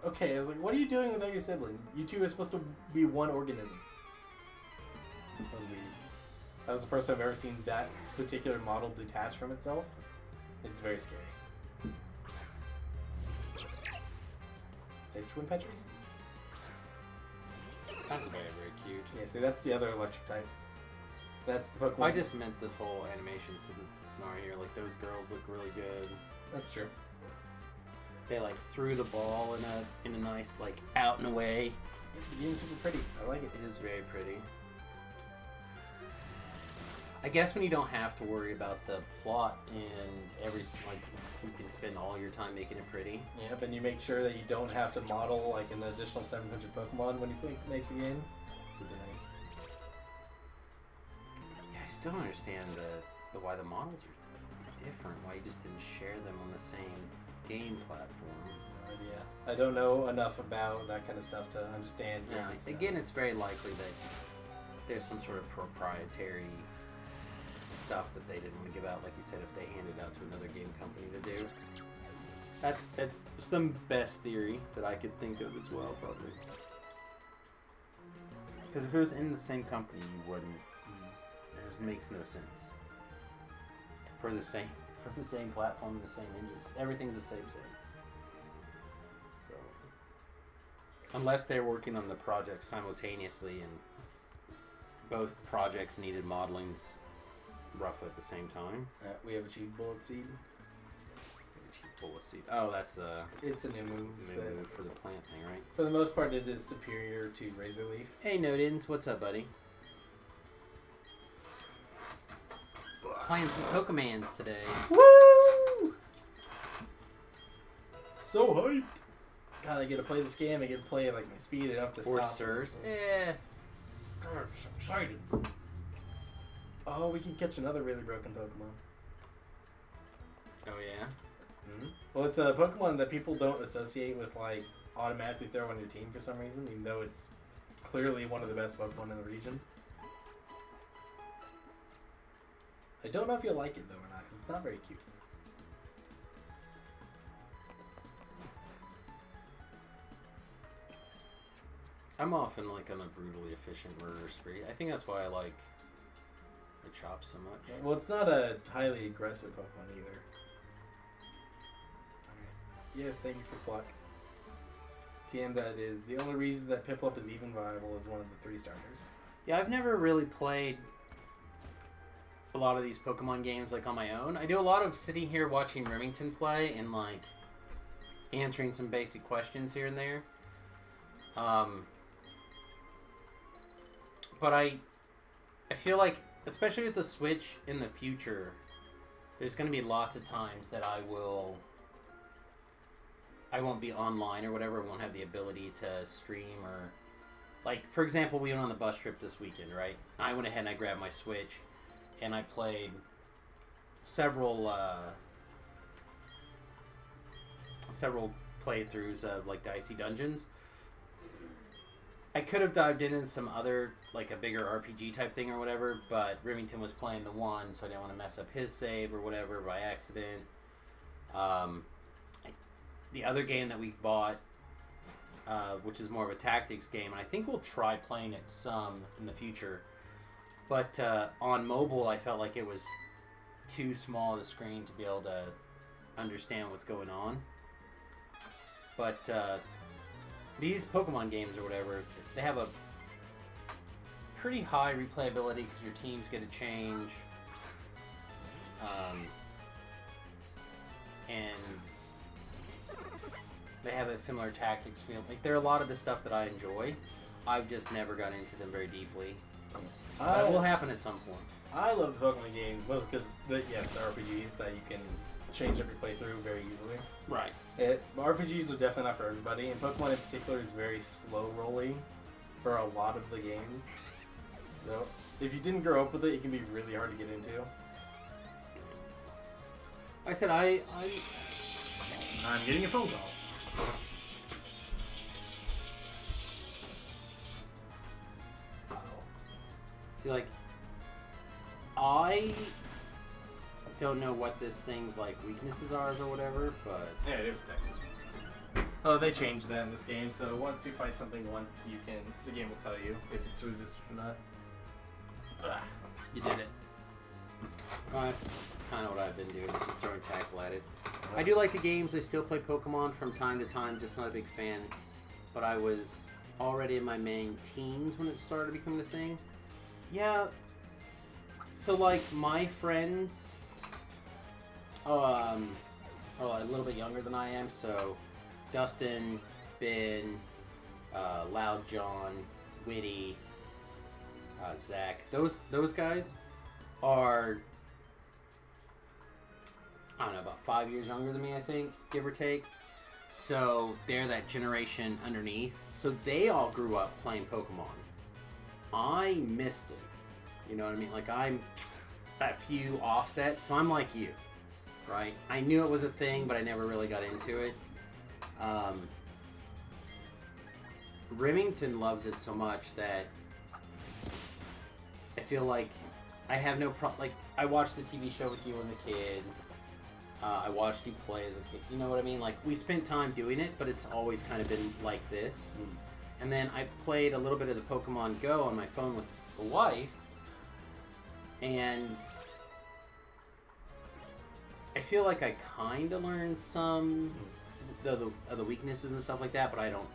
Okay, I was like, what are you doing without your sibling? You two are supposed to be one organism. That was weird. That was the first time I've ever seen that particular model detach from itself. It's very scary. They have twin Petries? That's very, very cute. Yeah, see, that's the other electric type. That's the Pokemon. I just meant this whole animation scenario here. Like, those girls look really good. That's true. They like threw the ball in a nice like out and away. The game's super pretty. I like it. It is very pretty. I guess when you don't have to worry about the plot and you can spend all your time making it pretty. Yep, and you make sure that you don't have to model like an additional 700 Pokemon when you make the game. Super nice. Yeah, I still don't understand the why the models are different. Why you just didn't share them on the same game platform. No idea. I don't know enough about that kind of stuff to understand. Yeah, again, it's very likely that there's some sort of proprietary stuff that they didn't want to give out, like you said, if they handed out to another game company to do. That's the best theory that I could think of as well, probably. Because if it was in the same company, you wouldn't. It just makes no sense. For the same platform, the same engines, everything's the same. So, unless they're working on the project simultaneously and both projects needed modelings roughly at the same time. We have achieved Bullet Seed. Bullet Seed. Oh, that's It's a new move. move for the plant thing, right? For the most part, it is superior to Razor Leaf. Hey, Nodins, what's up, buddy? Playing some Pokemans today. Woo! So hyped! God, I get to play this game. I get to play like my speed enough to Or stop. Sirs. God, I'm so excited. Oh, we can catch another really broken Pokemon. Oh yeah. Mm-hmm. Well, it's a Pokemon that people don't associate with like automatically throw on your team for some reason, even though it's clearly one of the best Pokemon in the region. I don't know if you'll like it though or not, because it's not very cute. I'm often like on a brutally efficient murder spree. I think that's why I like the chop so much. Well, it's not a highly aggressive Pokemon either. Alright. Yes, thank you for Pluck. TM, that is the only reason that Piplup is even viable is one of the 3 starters. Yeah, I've never really played a lot of these Pokemon games like on my own. I do a lot of sitting here watching Remington play and like answering some basic questions here and there. But I feel like, especially with the Switch in the future, there's going to be lots of times that I won't be online or whatever, won't have the ability to stream or... Like, for example, we went on the bus trip this weekend, right? I went ahead and I grabbed my Switch, and I played several playthroughs of, like, Dicey Dungeons. I could have dived into some other, like, a bigger RPG type thing or whatever, but Remington was playing the one, so I didn't want to mess up his save or whatever by accident. The other game that we bought, which is more of a tactics game, and I think we'll try playing it some in the future. But on mobile, I felt like it was too small of a screen to be able to understand what's going on. But these Pokemon games or whatever, they have a pretty high replayability because your teams get to change. And they have a similar tactics feel. Like, there are a lot of the stuff that I enjoy. I've just never got into them very deeply. But it will happen at some point. I love the Pokemon games, mostly because, yes, the RPGs that you can change up your playthrough very easily. Right. RPGs are definitely not for everybody, and Pokemon in particular is very slow-rolling for a lot of the games. So, if you didn't grow up with it, it can be really hard to get into. I said I'm getting a phone call. See, like, I don't know what this thing's, like, weaknesses are or whatever, but... Yeah, it was technical. Oh, they changed that in this game, so once you fight something once, the game will tell you if it's resistant or not. Ugh. You did it. Well, that's kind of what I've been doing, just throwing tackle at it. I do like the games. I still play Pokemon from time to time, just not a big fan. But I was already in my main teens when it started becoming a thing. Yeah. So, like, my friends are a little bit younger than I am, so Dustin, Ben, Loud John, Witty, Zach, those guys are, I don't know, about 5 years younger than me, I think, give or take. So they're that generation underneath. So they all grew up playing Pokemon. I missed it. You know what I mean? Like, I'm a few offset, so I'm like you, right? I knew it was a thing, but I never really got into it. Remington loves it so much that I feel like I have no problem. Like, I watched the TV show with you and the kid. I watched you play as a kid. You know what I mean? Like, we spent time doing it, but it's always kind of been like this. And then I played a little bit of the Pokemon Go on my phone with the wife. And I feel like I kind of learned some of the weaknesses and stuff like that, but I don't...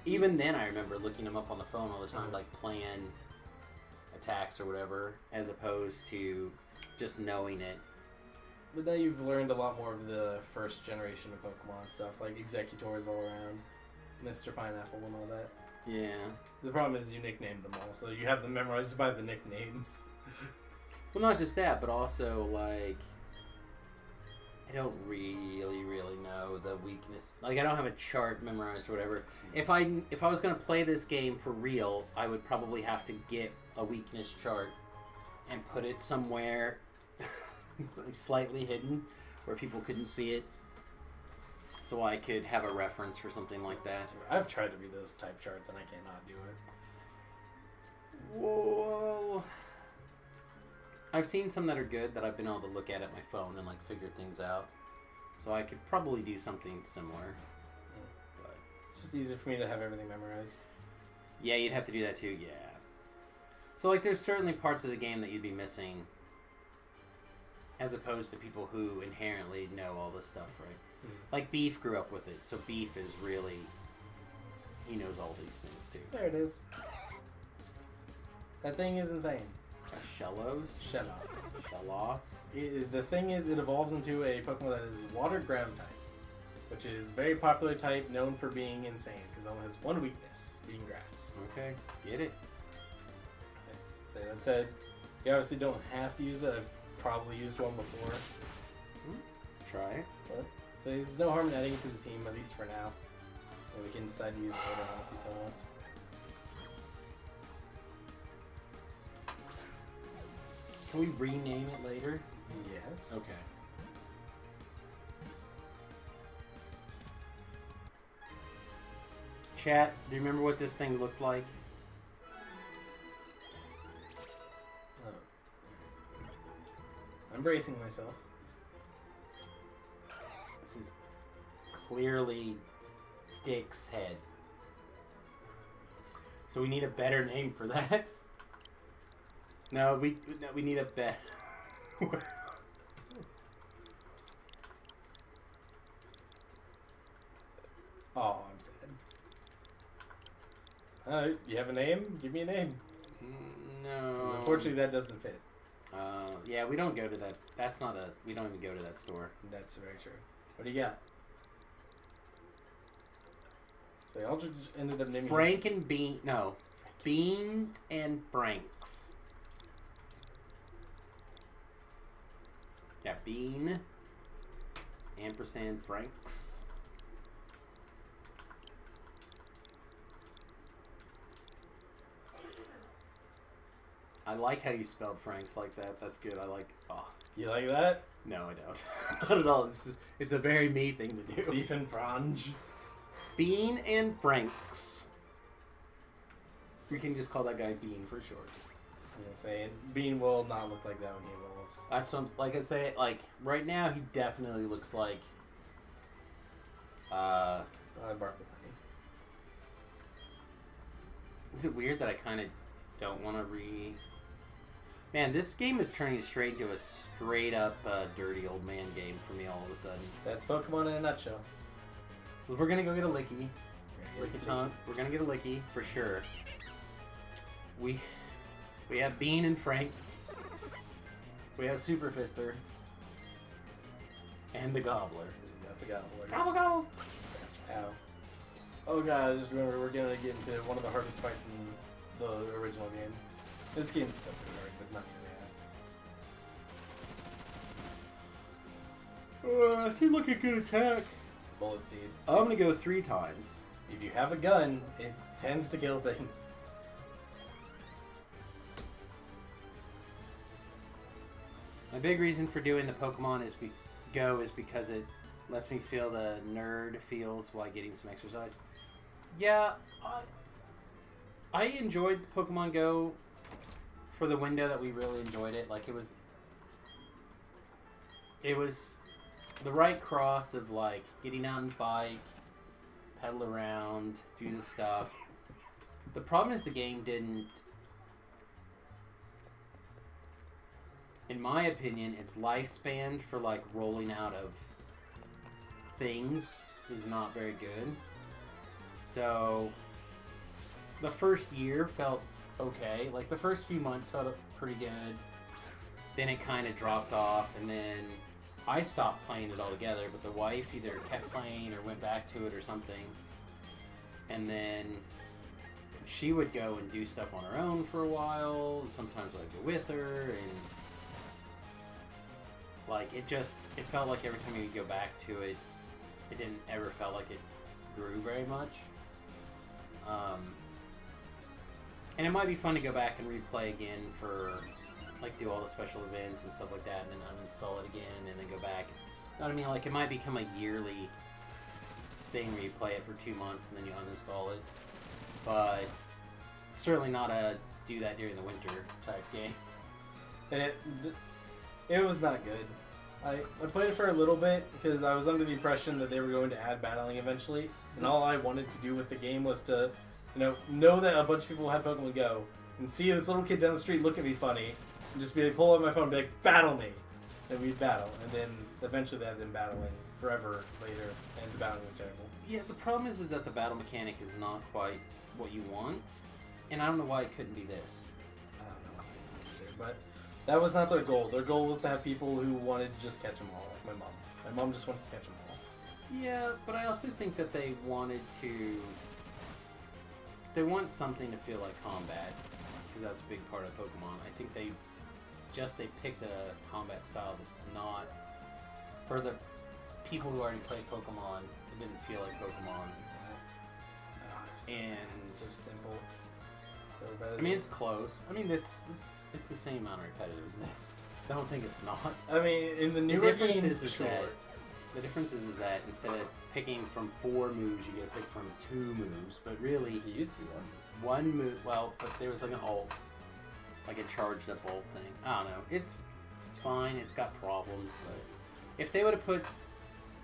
Even then, I remember looking them up on the phone all the time, like playing attacks or whatever, as opposed to just knowing it. But now you've learned a lot more of the first generation of Pokemon stuff, like Executors all around, Mr. Pineapple and all that. Yeah. The problem is you nicknamed them all, so you have them memorized by the nicknames. Well, not just that, but also, like, I don't really know the weakness. Like, I don't have a chart memorized or whatever. If I was going to play this game for real, I would probably have to get a weakness chart and put it somewhere slightly hidden where people couldn't see it, so I could have a reference for something like that. I've tried to read those type charts and I cannot do it. Whoa. I've seen some that are good that I've been able to look at my phone and like figure things out. So I could probably do something similar. But It's just easier for me to have everything memorized. yeah, you'd have to do that too, yeah. So like there's certainly parts of the game that you'd be missing as opposed to people who inherently know all this stuff, right? Like Beef grew up with it, so Beef is really, he knows all these things too. There it is. That thing is insane. Shellos? Shellos. Shellos? The thing is, it evolves into a Pokemon that is Water Ground type, which is a very popular type, known for being insane, because it only has one weakness, being grass. Okay, get it. Okay. So that said, you obviously don't have to use it. I've probably used one before. Try it. But, so there's no harm in adding it to the team, at least for now. And we can decide to use it later on if we so want. Can we rename it later? Yes. Okay. Chat, do you remember what this thing looked like? Oh. I'm bracing myself. This is clearly Dick's head. So we need a better name for that. No, we need a better. Oh, I'm sad. Alright, you have a name? Give me a name. No. Unfortunately, that doesn't fit. Yeah, we don't go to that. That's not a. We don't even go to that store. That's very true. What do you got? So y'all just ended up naming Frank and Bean. No, Bean and Franks. Yeah, Bean. Ampersand Franks. I like how you spelled Franks like that. That's good. I like. Oh, You like that? no, I don't. Not at all. It's a very me thing to do. Beef and frange. Bean and Franks. We can just call that guy Bean for short. I'm saying Bean will not look like that when he evolves. That's what I'm, like I say. Like right now, he definitely looks like. I bark with honey. Is it weird that I kind of don't want to Man, this game is turning straight into a straight up dirty old man game for me all of a sudden. That's Pokemon in a nutshell. We're gonna go get a Licky. Lickitung. We're gonna get a Licky for sure. We have Bean and Franks. We have Super Fister. And the Gobbler. Got the Gobbler. Gobble gobble! Ow. Oh god, I just remember we're gonna get into one of the hardest fights in the original game. This game's still pretty hard, but not nearly as. Seemed like a good attack. Bullet Seed. I'm gonna go 3 times. If you have a gun, it tends to kill things. My big reason for doing the Pokemon is because it lets me feel the nerd feels while getting some exercise. Yeah, I enjoyed Pokemon Go for the window that we really enjoyed it. Like it was the right cross of like getting out and bike, pedal around, do the stuff. The problem is the game didn't. In my opinion, its lifespan for like rolling out of things is not very good. So the first year felt okay. Like the first few months felt pretty good. Then it kind of dropped off, and then I stopped playing it altogether. But the wife either kept playing or went back to it or something. And then she would go and do stuff on her own for a while. Sometimes I'd go with her, and Like, it felt like every time you go back to it, it didn't ever felt like it grew very much. And it might be fun to go back and replay again for, like, do all the special events and stuff like that, and then uninstall it again, and then go back. You know what I mean? Like, it might become a yearly thing where you play it for 2 months and then you uninstall it. But certainly not a do that during the winter type game. And it was not good. I played it for a little bit because I was under the impression that they were going to add battling eventually, and all I wanted to do with the game was to, know that a bunch of people had Pokemon Go and see this little kid down the street look at me funny and just be like, pull out my phone and be like, battle me, and we'd battle, and then eventually they had them battling forever later, and the battling was terrible. Yeah, the problem is that the battle mechanic is not quite what you want, and I don't know why it couldn't be this. I don't know either, but that was not their goal. Their goal was to have people who wanted to just catch them all, like my mom. My mom just wants to catch them all. Yeah, but I also think that they wanted to... They want something to feel like combat, because that's a big part of Pokemon. I think they picked a combat style that's not... For the people who already play Pokemon, it didn't feel like Pokemon. And so simple. So repetitive. I mean, it's close. I mean, it's the same amount of repetitive as this. I don't think it's not. I mean, in the newer games, is sure. The difference is that instead of picking from 4 moves, you get to pick from 2 moves. But really, it used to be one move. Well, but there was like an ult, like a charged up ult thing. I don't know. It's fine. It's got problems, but if they would have put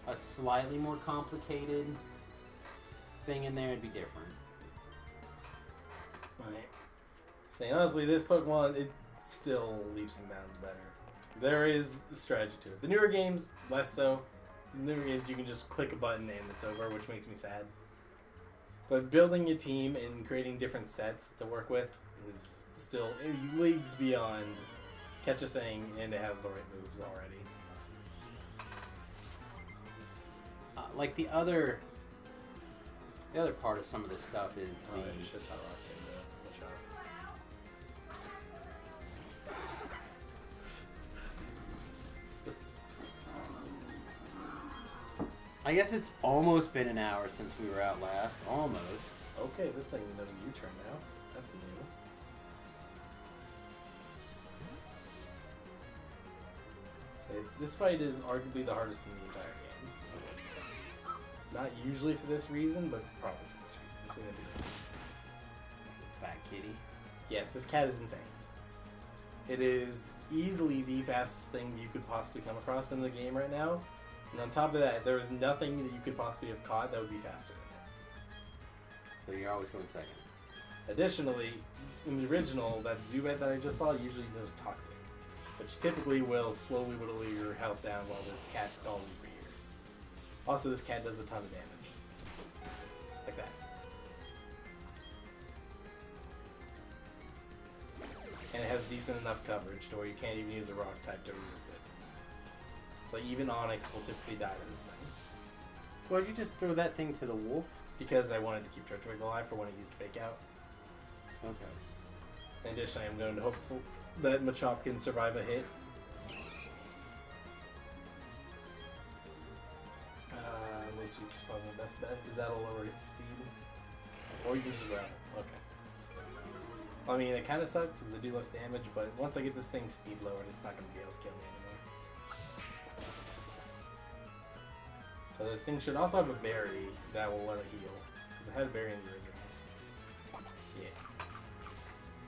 a slightly more complicated thing in there, it'd be different. Right. Saying honestly, this Pokemon, it still leaps and bounds better. There is strategy to it. The newer games, less so. The newer games, you can just click a button and it's over, which makes me sad. But building your team and creating different sets to work with is still leagues beyond catch a thing, and it has the right moves already. Like the other part of some of this stuff is I guess it's almost been an hour since we were out last. Almost. Okay, this thing knows U-turn now. That's new. So this fight is arguably the hardest in the entire game. Not usually for this reason, but probably for this reason. This is gonna be Fat kitty. Yes, this cat is insane. It is easily the fastest thing you could possibly come across in the game right now. And on top of that, there is nothing that you could possibly have caught that would be faster than So you're always going second. it. Additionally, in the original, that Zubat that I just saw usually knows Toxic, which typically will slowly whittle your health down while this cat stalls you for years. Also, this cat does a ton of damage. Like that. And it has decent enough coverage to where you can't even use a rock type to resist it. So even Onyx will typically die to this thing. So why'd you just throw that thing to the wolf? Because I wanted to keep Turtwig alive for when it used Fake Out. Okay. In addition, I am going to hope that Machop can survive a hit. Low Sweep is probably my best bet, because that'll lower its speed. Or you can just grab it. Okay. I mean, it kind of sucks because I do less damage, but once I get this thing's speed lowered, it's not going to be able to kill me anymore. So this thing should also have a berry that will let it heal, because it had a berry in the original. Yeah.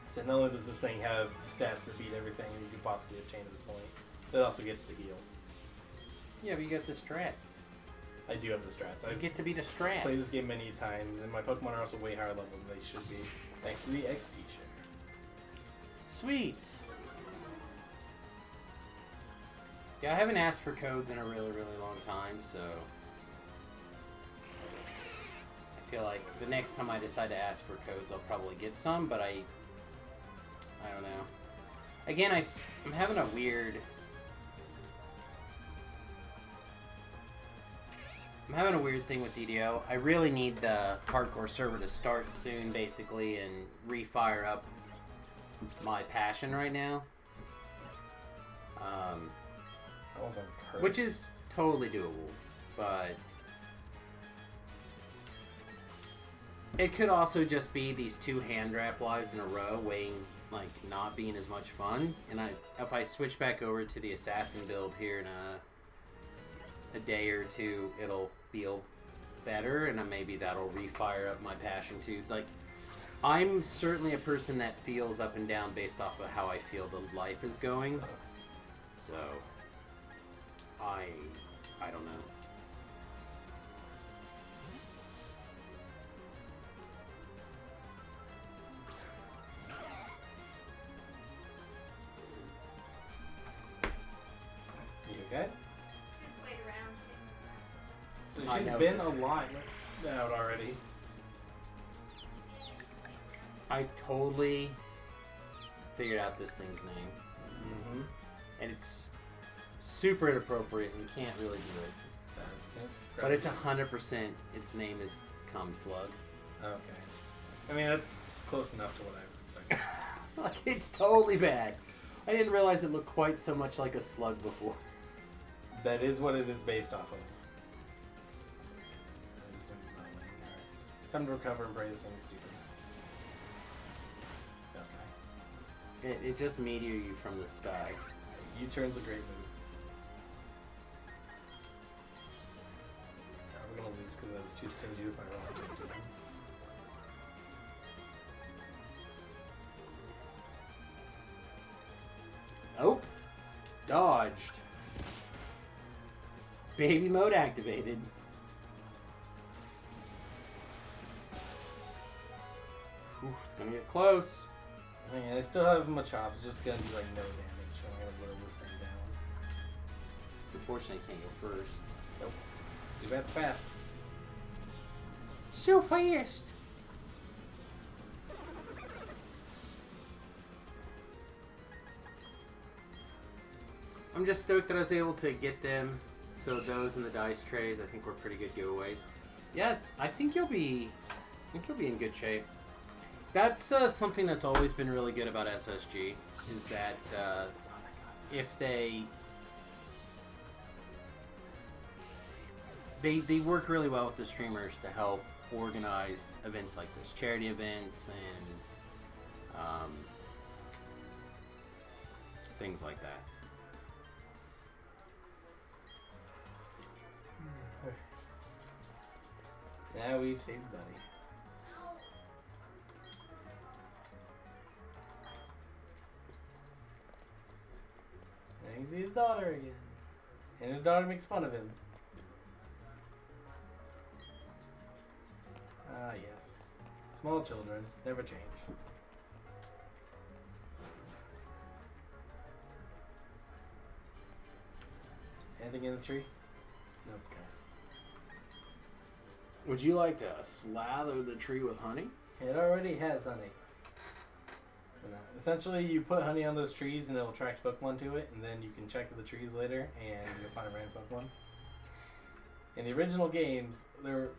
So not only does this thing have stats that beat everything you could possibly obtain at this point, it also gets to heal. Yeah, but you got the strats. I do have the strats. I You get to be the strats. played this game many times, and my Pokemon are also way higher level than they should be, thanks to the XP share. Sweet. Yeah, I haven't asked for codes in a really, really long time, so I feel like the next time I decide to ask for codes, I'll probably get some, but I don't know. Again, I'm having a weird... I'm having a weird thing with DDO. I really need the hardcore server to start soon, basically, and refire up my passion right now. That was on curse. Which is totally doable, but it could also just be these 2 hand wrap lives in a row weighing, like, not being as much fun. And if I switch back over to the assassin build here in a day or two, it'll feel better, and then maybe that'll refire up my passion too. Like, I'm certainly a person that feels up and down based off of how I feel the life is going. So I don't know. You okay? Wait around. So I she's know. been a line out already. I totally figured out this thing's name. Mm-hmm. And it's super inappropriate and you can't really do it. That's good. But it's 100% its name is Cum Slug. Okay. I mean, that's close enough to what I was expecting. Like, it's totally bad. I didn't realize it looked quite so much like a slug before. That is what it is based off of. Sorry. This thing's not letting me. Time to recover and pray this thing is stupid. Okay. It just meteored you from the sky. U-turn's a great move. We're gonna lose because I was too stingy with my rock. Oh, dodged. Baby mode activated. Oof, it's gonna get close. I mean, I still have my chop. It's just gonna be like no damage. So I'm gonna whittle this thing down. Unfortunately, I can't go first. Nope. Too bad it's fast. So fast. I'm just stoked that I was able to get them. So those and the dice trays, I think were pretty good giveaways. Yeah, I think you'll be in good shape. That's something that's always been really good about SSG is that if they work really well with the streamers to help organize events like this, charity events and things like that. Now we've saved Buddy. Now you can see his daughter again. And his daughter makes fun of him. Ah, yes. Small children never change. Anything in the tree? Nope. Okay. Would you like to slather the tree with honey? It already has honey. And, essentially, you put honey on those trees and it'll attract Pokemon to it, and then you can check the trees later and you'll find a random Pokemon. In the original games, they're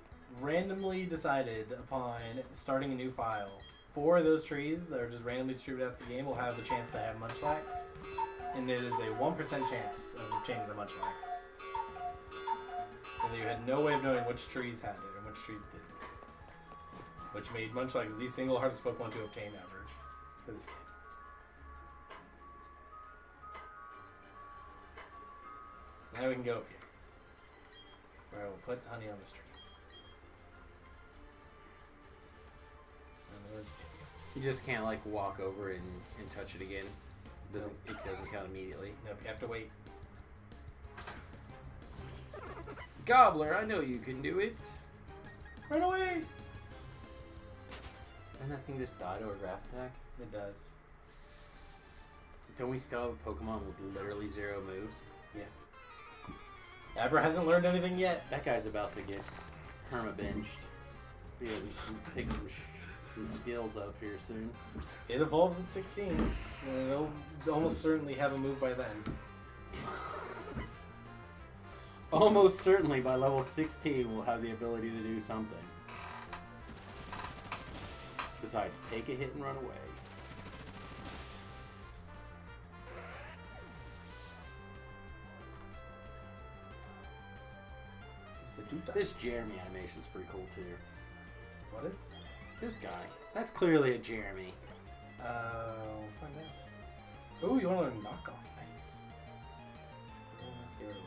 randomly decided upon starting a new file. 4 of those trees that are just randomly distributed out the game will have the chance to have Munchlax, and it is a 1% chance of obtaining the Munchlax. And you had no way of knowing which trees had it and which trees didn't. Which made Munchlax the single hardest Pokemon to obtain ever for this game. Now we can go up here. Where I will put honey on this tree. And the word stadium. You just can't like walk over it and touch it again. It doesn't count immediately. Nope, you have to wait. Gobbler, I know you can do it. Run away! And that thing just died over grass attack. It does. Don't we still have a Pokemon with literally 0 moves? Yeah. Abra hasn't learned anything yet. That guy's about to get perma-binged. Be able to pick some skills up here soon. It evolves at 16. And it'll almost certainly have a move by then. Almost certainly by level 16 we'll have the ability to do something. Besides, take a hit and run away. Sedutas. This Jeremy animation's pretty cool too. What is? This guy. That's clearly a Jeremy. We'll find out. Ooh, you want to learn knockoff? Nice. Let's give it a look.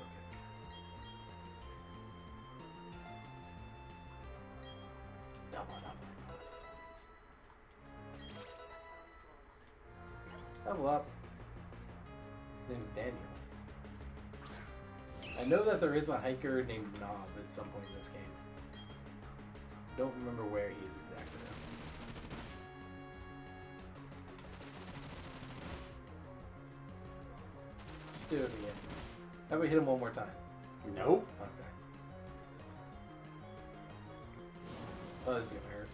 Level up. His name's Daniel. I know that there is a hiker named Knob at some point in this game. Don't remember where he is exactly though. Just do it again. How about we hit him one more time? Nope. Okay. Oh, this is gonna hurt.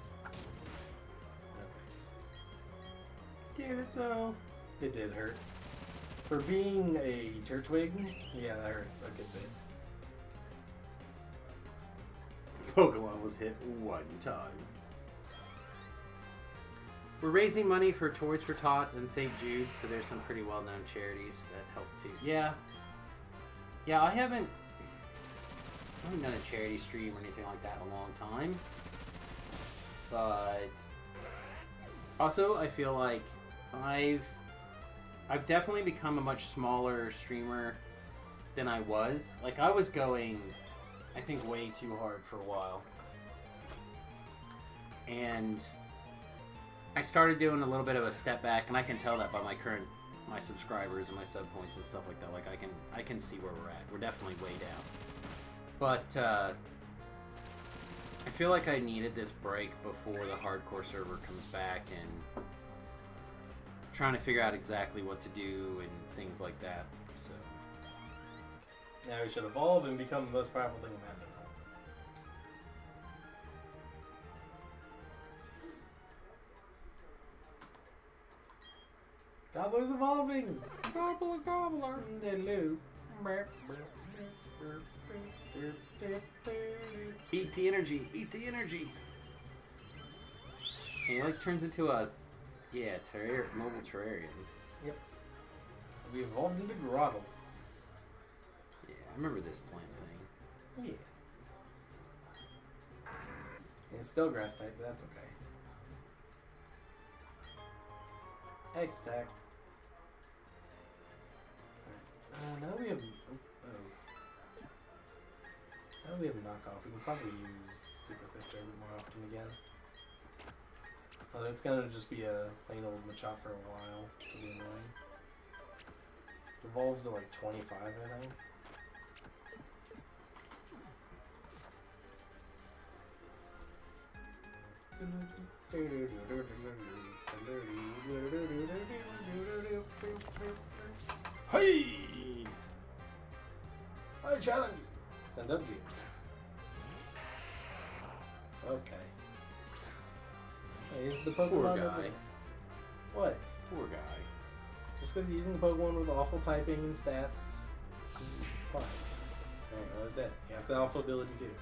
Okay. Get it though. It did hurt. For being a Turtwig, yeah, that hurt a good bit. Pokemon was hit one time. We're raising money for Toys for Tots and St. Jude, so there's some pretty well-known charities that help too. Yeah. Yeah, I haven't done a charity stream or anything like that in a long time. But also, I feel like I've definitely become a much smaller streamer than I was. Like, I was going, I think, way too hard for a while. And I started doing a little bit of a step back, and I can tell that by my subscribers and my sub points and stuff like that. Like, I can see where we're at. We're definitely way down. But I feel like I needed this break before the hardcore server comes back, and trying to figure out exactly what to do and things like that. So now we should evolve and become the most powerful thing imaginable. Gobbler's evolving! gobbler, gobbler. Hello. Eat the energy. Eat the energy. And he like turns into a mobile terrarium. Yep. We evolved into Grottle. Yeah, I remember this plant thing. Yeah. It's still grass type, but that's okay. X-Tack. Now that we have... Now that we have knockoff, we can probably use Super Fister a bit more often again. Although it's gonna just be a plain old Machop for a while. It'll be annoying. Evolves at like 25, I think. Hey! I challenge you! Send up to you. Okay. Hey, is the Pokemon Poor over- guy. What? Poor guy. Just because he's using the Pokemon with awful typing and stats, it's fine. Alright, well, he's dead. He has the alpha ability too.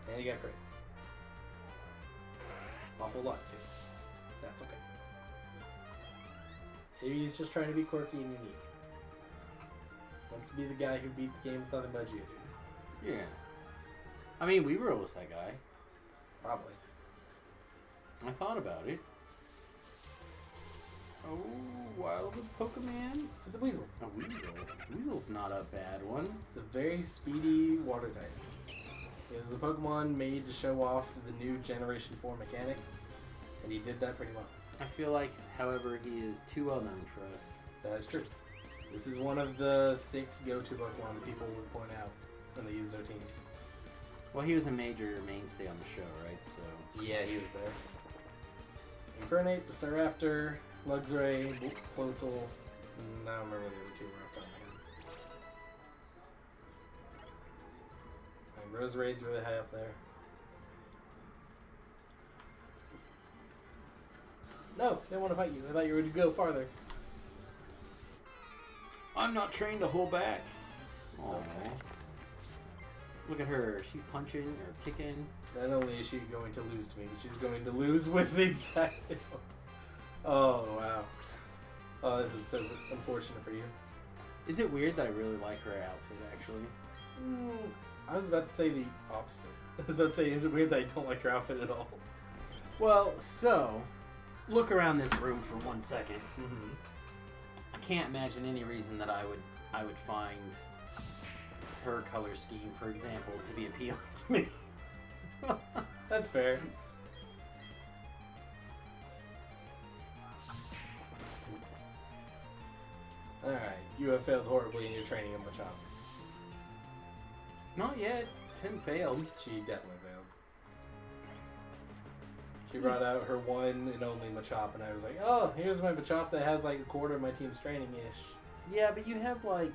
And he got crit. Awful luck too. That's okay. Maybe he's just trying to be quirky and unique. Wants to be the guy who beat the game with nothing but you, dude. Yeah. I mean, we were almost that guy. Probably. I thought about it. Oh, wild Pokemon. It's a Weasel. A Weasel. Weasel's not a bad one. It's a very speedy water type. It was a Pokemon made to show off the new Generation 4 mechanics, and he did that pretty well. I feel like, however, he is too well known for us. That is true. This is one of the 6 go-to Pokemon that people would point out when they use their teams. Well, he was a major mainstay on the show, right? So Yeah, he was there. Infernape, Staraptor, Luxray, Floatzel, and I don't remember what the other 2 were off the top of my head. Roserade's really high up there. No, they didn't want to fight you. I thought you were to go farther. I'm not trained to hold back. Aww. Okay. Look at her. Is she punching or kicking? Not only is she going to lose to me, but she's going to lose with the exact same. Oh, wow. Oh, this is so unfortunate for you. Is it weird that I really like her outfit, actually? I was about to say the opposite. I was about to say, is it weird that I don't like your outfit at all? Well, so look around this room for 1 second. Mm-hmm. I can't imagine any reason that I would find her color scheme, for example, to be appealing to me. That's fair. Alright, you have failed horribly in your training of Machop. Not yet. Tim failed. She definitely failed. She brought out her one and only Machop, and I was like, oh, here's my Machop that has like a quarter of my team's training-ish. Yeah, but you have like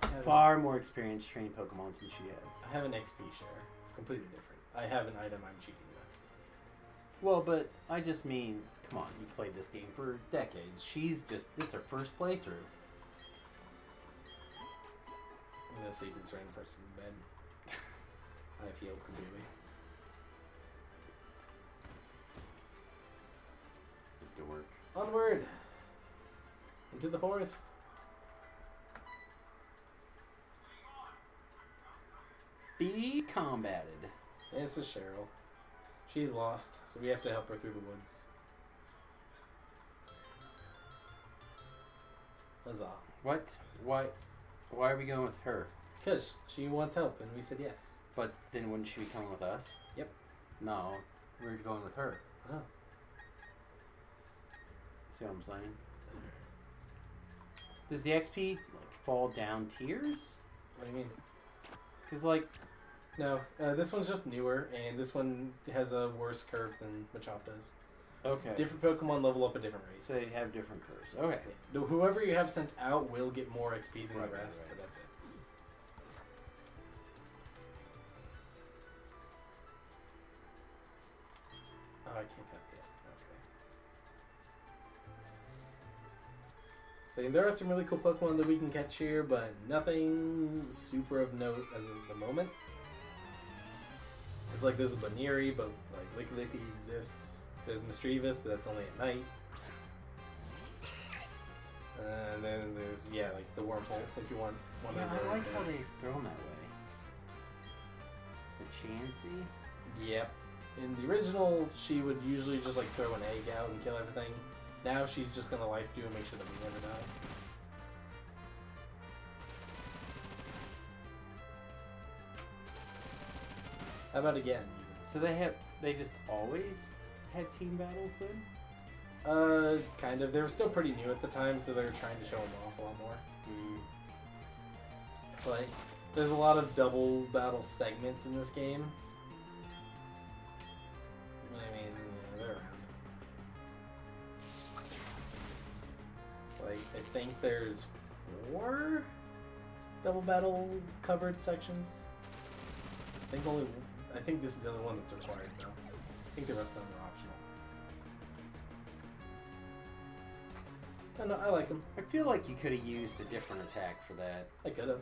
I have far more experienced trained Pokemon than she has. I have an XP share. It's completely different. I have an item I'm cheating with. Well, but I just mean, come on, you played this game for decades. This is her first playthrough. I'm gonna sleep in this random person's bed. I've healed completely. Dork. Onward! Into the forest. Be combated. This is Cheryl. She's lost, so we have to help her through the woods. Huzzah. What? Why are we going with her? Because she wants help, and we said yes. But then wouldn't she be coming with us? Yep. No, we're going with her. Oh. See what I'm saying? Does the XP like fall down tiers? What do you mean? Because like, No, this one's just newer, and this one has a worse curve than Machop does. okay, Different Pokemon level up at different rates. so they have different curves. Okay. Yeah. Whoever you have sent out will get more XP than Right, the rest, right. but that's it. Oh, I can't cut yet. Okay. So there are some really cool Pokemon that we can catch here, but nothing super of note as of the moment. It's like there's a Baneri, but like Licky exists. There's Mischievous, but that's only at night. And then there's, yeah, like the Wormhole, if you want one Yeah, of I like how those. they throw them that way. The Chansey. Yep. In the original, she would usually just like throw an egg out and kill everything. Now she's just gonna life do and make sure that we never die. How about again? So they just always had team battles then? Kind of. They were still pretty new at the time, so they were trying to show them off a lot more. Mm. It's like, there's a lot of double battle segments in this game. I mean, they're around. It's like, I think there's 4 double battle covered sections. I think this is the only one that's required though. I think the rest of them are optional. I know, I like them. I feel like you could have used a different attack for that. I could have.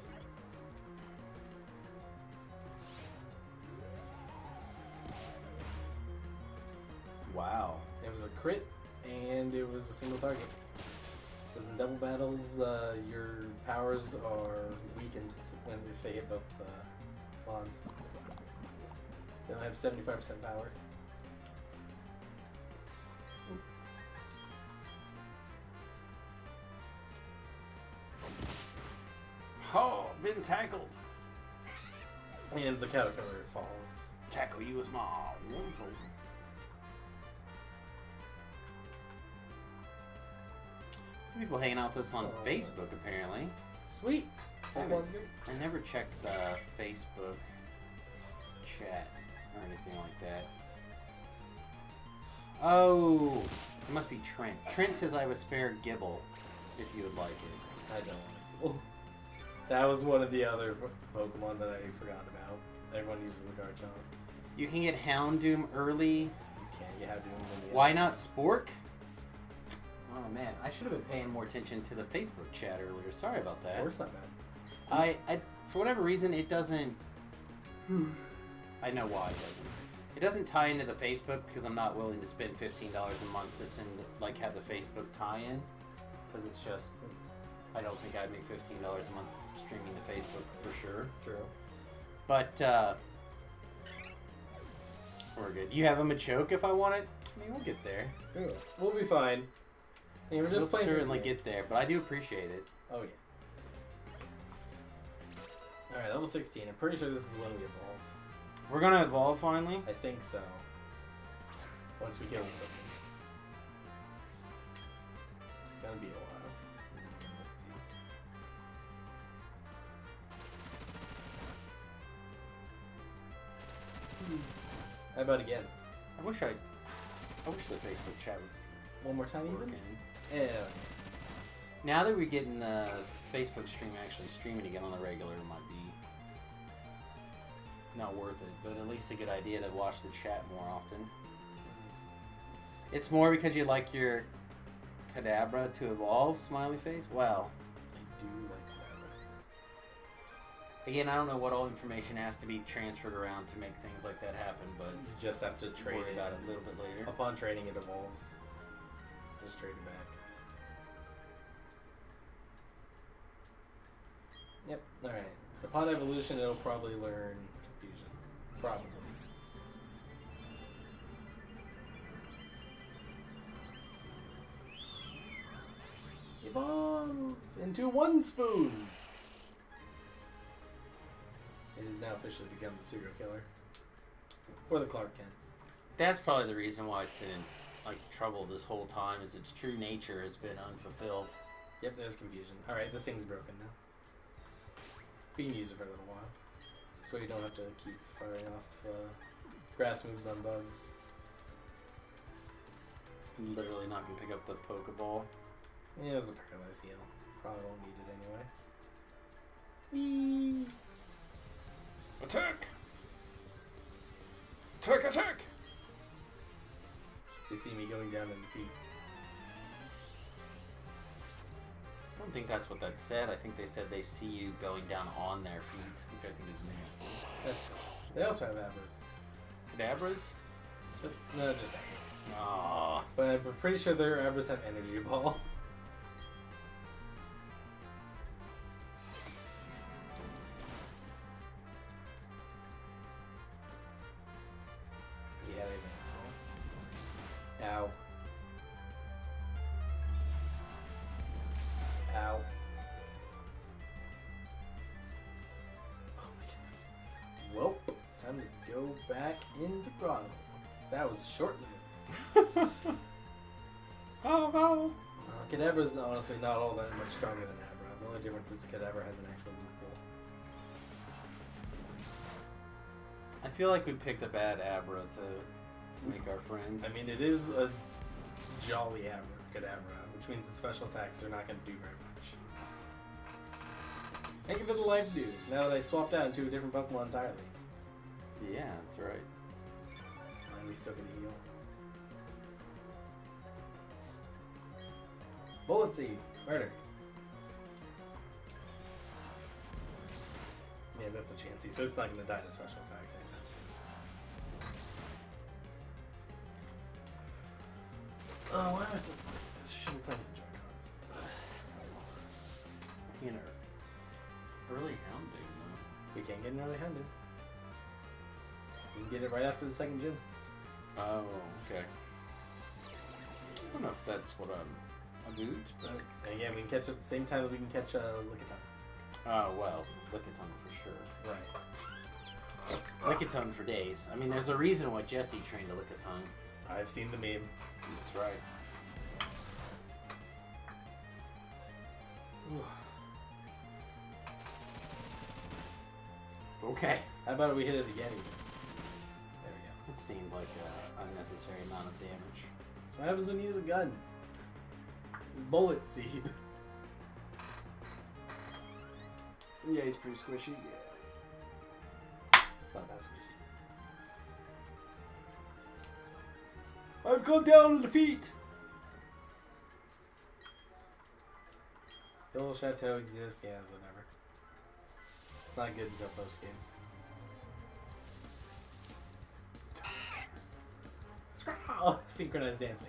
Wow. It was a crit, and it was a single target. Because in double battles, your powers are weakened if they hit both bonds. They only have 75% power. Oh, been tackled. And the caterpillar falls. Tackle you with my Wormhole. Some people hanging out with us on Oh, Facebook, that's nice. apparently. Sweet! I Pokemon's good. I never checked the Facebook chat or anything like that. Oh, it must be Trent. Trent says I have a spare Gibble, if you would like it. I don't want to. Oh. That was one of the other Pokemon that I forgot about. Everyone uses a Garchomp. You can get Houndoom early. You can't get Houndoom. Why not Spork? Oh man, I should have been paying more attention to the Facebook chat earlier. Sorry about that. Spork's not bad. I for whatever reason it doesn't. I know why it doesn't. It doesn't tie into the Facebook because I'm not willing to spend $15 a month to send like have the Facebook tie-in because it's just I don't think I'd make $15 a month streaming to Facebook for sure. True. But, we're good. You have a Machoke if I want it? I mean, we'll get there. Yeah, we'll be fine. Hey, we're just We'll playing. certainly get there, but I do appreciate it. Oh yeah. All right, level 16. I'm pretty sure this is when we evolve. We're gonna evolve finally? I think so. Once we kill something. It's gonna be a while. Let's see. How about again? I wish the Facebook chat would One more time, work even? in. Yeah. Now that we're getting the Facebook stream actually streaming again on the regular, it might be not worth it, but at least a good idea to watch the chat more often. It's more because you like your Kadabra to evolve, smiley face? Well, I do like that. again, I don't know what all information has to be transferred around to make things like that happen, but You just have to trade worry it. about it a little bit later. Upon trading, it evolves. Just trade it back. Yep, alright. Upon evolution, it'll probably learn confusion. Probably. Evolve into one spoon! It has now officially become the serial killer. Or the Clark Kent. That's probably the reason why it's been in like trouble this whole time, is its true nature has been unfulfilled. Yep, there's confusion. Alright, this thing's broken now. We can use it for a little while. So you don't have to keep firing off grass moves on bugs. Literally not gonna pick up the Pokeball. Yeah, it was a paralyzed heal. Probably won't need it anyway. Whee! Attack! Attack! Attack! They see me going down in defeat. I don't think that's what that said. I think they said they see you going down on their feet, which I think is nasty. That's cool. They also have Abras. Kadabras? No, just Abras. Aww. But I'm pretty sure their Abras have Energy Ball. Yeah, they may. Ow. Ow. Oh my god. Well, time to go back into Grotto. That was short-lived. Oh, oh. Kadabra's honestly not all that much stronger than Abra. The only difference is Kadabra has an actual move pool. I feel like we picked a bad Abra to make our friend. I mean, it is a jolly Kadabra, which means its special attacks are not going to do very much. Thank you for the life, dude. Now that I swapped out into a different Pokemon entirely. Yeah, that's right. And we still gonna heal. Bullet Seed. Murder. Yeah, that's a chancey, so it's not gonna die to special attacks anytime soon. Oh, why am I still playing with this? Should be playing with the Joy-Cons. You know, early hounding, though. We can't get an early hunted. We can get it right after the second gym. Oh, okay. I don't know if that's what a boot, but... And again, we can catch at the same time that we can catch a Lickitung. Oh, well, Lickitung for sure. Right. Lickitung for days. I mean, there's a reason why Jesse trained a Lickitung. I've seen the meme. That's right. Okay. How about we hit it again? There we go. It seemed like an unnecessary amount of damage. That's what happens when you use a gun. Bullet Seed. Yeah, he's pretty squishy. Yeah. It's not that squishy. I've gone down in defeat. The little chateau exists, yeah, it's whatever. It's not good until post game. Oh, synchronized dancing.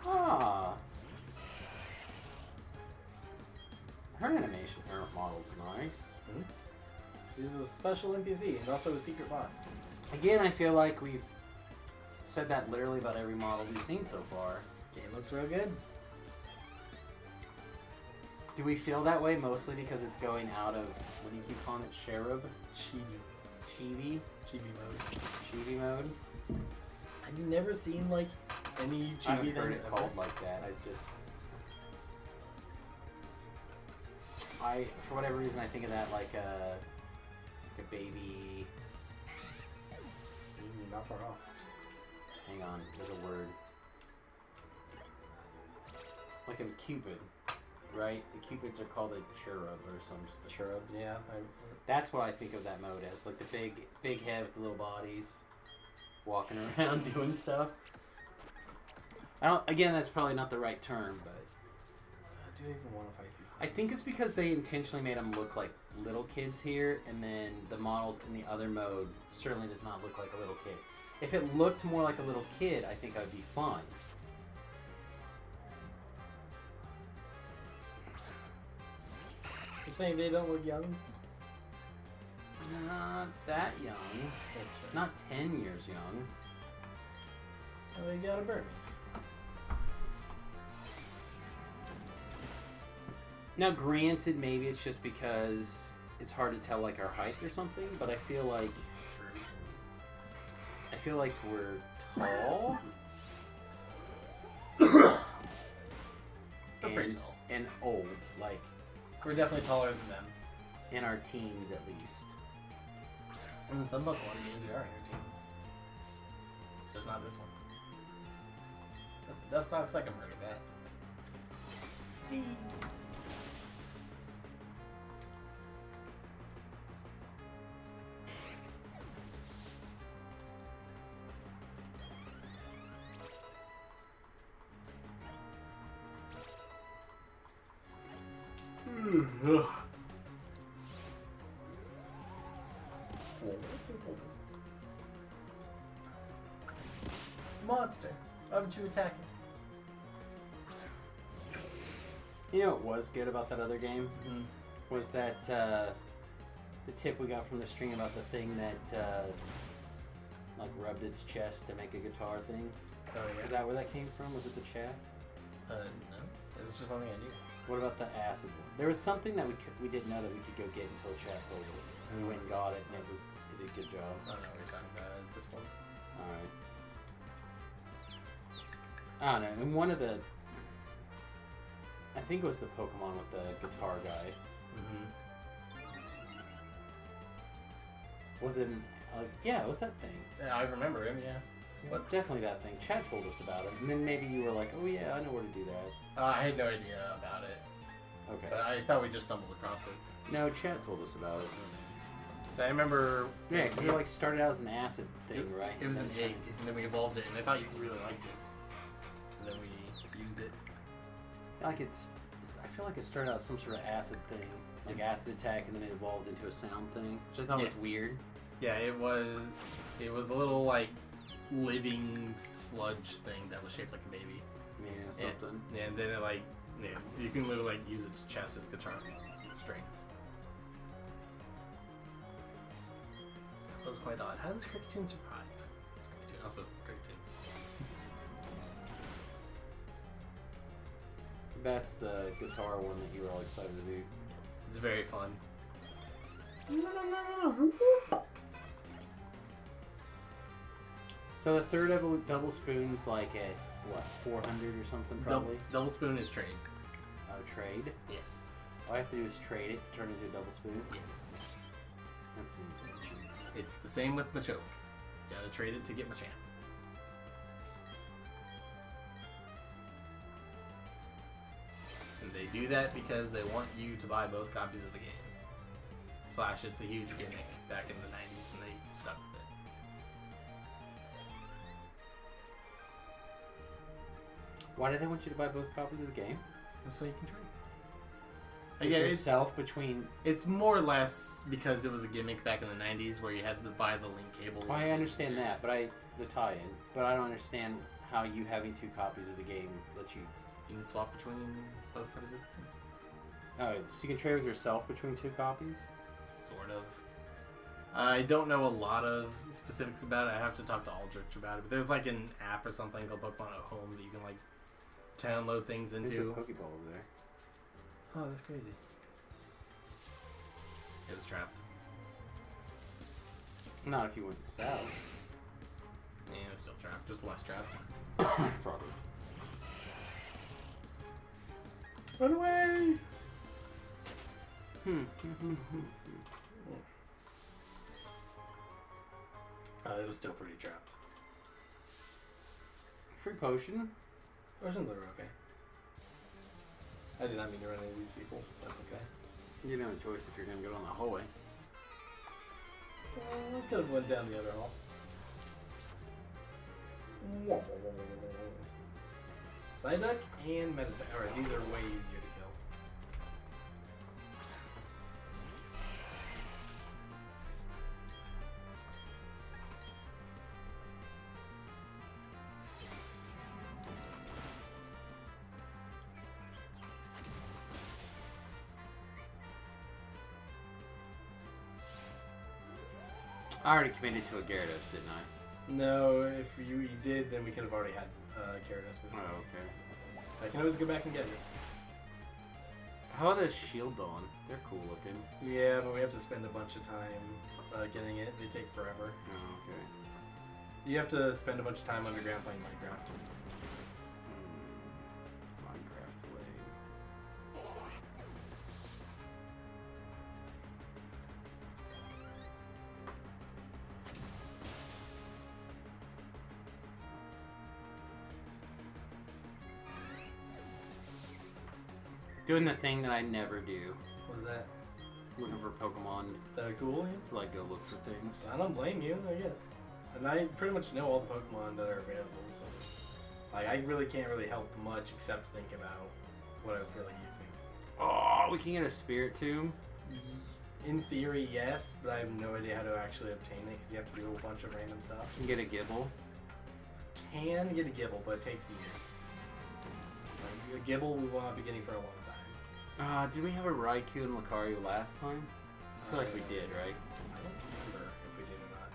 Ah. Her animation, her model's nice. Hmm? He's a special NPC and also a secret boss. Again, I feel like we've said that literally about every model we've seen so far. Game looks real good. Do we feel that way mostly because it's going out of, what do you keep calling it, Cherub? Chibi. Chibi? Chibi mode. Chibi mode? Have you never seen like any I haven't chibi heard things it ever? called like that. For whatever reason, I think of that like a baby. Not far off. Hang on, there's a word. Like a cupid, right? The cupids are called a cherub or some stuff. Cherub, yeah. That's what I think of that mode as, like the big head with the little bodies, walking around doing stuff. Again, that's probably not the right term, but Do you even want to fight these I things? think it's because they intentionally made them look like little kids here, and then the models in the other mode certainly does not look like a little kid. If it looked more like a little kid, I think I'd be fine. You're saying they don't look young? Not that young. That's right. Not 10 years young. Oh, they got a bird. Now, granted, maybe it's just because it's hard to tell like our height or something, but I feel like we're tall. We're pretty tall. And old, like We're definitely taller than them. in our teens at least. In some Pokemon games, we are in our teens. Just not this one. That's a Dustox like a murder bat. Monster, why would you attack it? You know what was good about that other game? Was that the tip we got from the string about the thing that like rubbed its chest to make a guitar thing. Oh Is that where that came from? Was it the chat? No. It was just something I knew. What about the acid one? There was something that we didn't know that we could go get until chat told us. And we went and got it, and it did a good job. I don't know what you're talking about at this point. Alright. I don't know. And one of the... I think it was the Pokemon with the guitar guy. Was it... yeah, it was that thing. Yeah, I remember him, yeah. It was definitely that thing. Chad told us about it. And then maybe you were like, oh yeah, I know where to do that. I had no idea about it, Okay. but I thought we just stumbled across it. No, Chad told us about it. So I remember... Yeah, because it like started out as an acid thing, right? It was And an then- egg, and then we evolved it, and I thought you really liked it. And then we used it. Like I feel like it started out as some sort of acid thing. Like acid attack, and then it evolved into a sound thing. Which I thought Yes. was weird. Yeah, it was a little, like, living sludge thing that was shaped like a baby. Yeah, something. And then it, like, yeah, you can literally, like, use its chest as guitar strings. That was quite odd. How does Cricketune survive? It's Cricketune, also Cricketune. That's the guitar one that you were all excited to do. It's very fun. So the third double spoon's like at what, 400 or something probably? Double Spoon is trade. Oh, trade. Yes. All I have to do is trade it to turn into a double spoon. Yes. That seems ancient. It's the same with Machoke. You gotta trade it to get Machamp. And they do that because they want you to buy both copies of the game. / it's a huge gimmick back in the 90s and they stuck with it. Why do they want you to buy both copies of the game? That's why you can trade. With Again, yourself between... it's more or less because it was a gimmick back in the 90s where you had to buy the link cable. Well, I understand that, but the tie-in. But I don't understand how you having 2 copies of the game lets you... You can swap between both copies of the game. Oh, so you can trade with yourself between 2 copies? Sort of. I don't know a lot of specifics about it. I have to talk to Aldrich about it. But there's like an app or something called Pokemon at Home that you can like download things There's a into. Pokeball over there. Oh, that's crazy. It was trapped. Not if you went south. Yeah, it was still trapped. Just less trapped. Probably. Run away! It was still pretty trapped. Free potion. Potions are okay. I did not mean to run into these people. That's okay. You don't have a choice if you're going to go down the hallway. I could have went down the other hall. Psyduck and Meditite. Alright, these are way easier to kill. I already committed to a Gyarados, didn't I? No, if you did, then we could have already had Gyarados with this one. Okay. I can always go back and get it. How about a Shieldon? They're cool looking. Yeah, but we have to spend a bunch of time getting it. They take forever. Oh, okay. You have to spend a bunch of time underground playing Minecraft. Minecraft's lame. Doing the thing that I never do. What was that? Looking for Pokemon That are cool? to like go look for things. I don't blame you. I get it. And I pretty much know all the Pokemon that are available, so like I really can't really help much except think about what I feel like using. Oh, we can get a Spirit Tomb. In theory, yes, but I have no idea how to actually obtain it because you have to do a bunch of random stuff. We can get a Gibble. Can get a Gibble, but it takes years. Like, a Gibble we will not be getting for a long time. Did we have a Raikou and Lucario last time? I feel like we did, right? I don't remember if we did or not.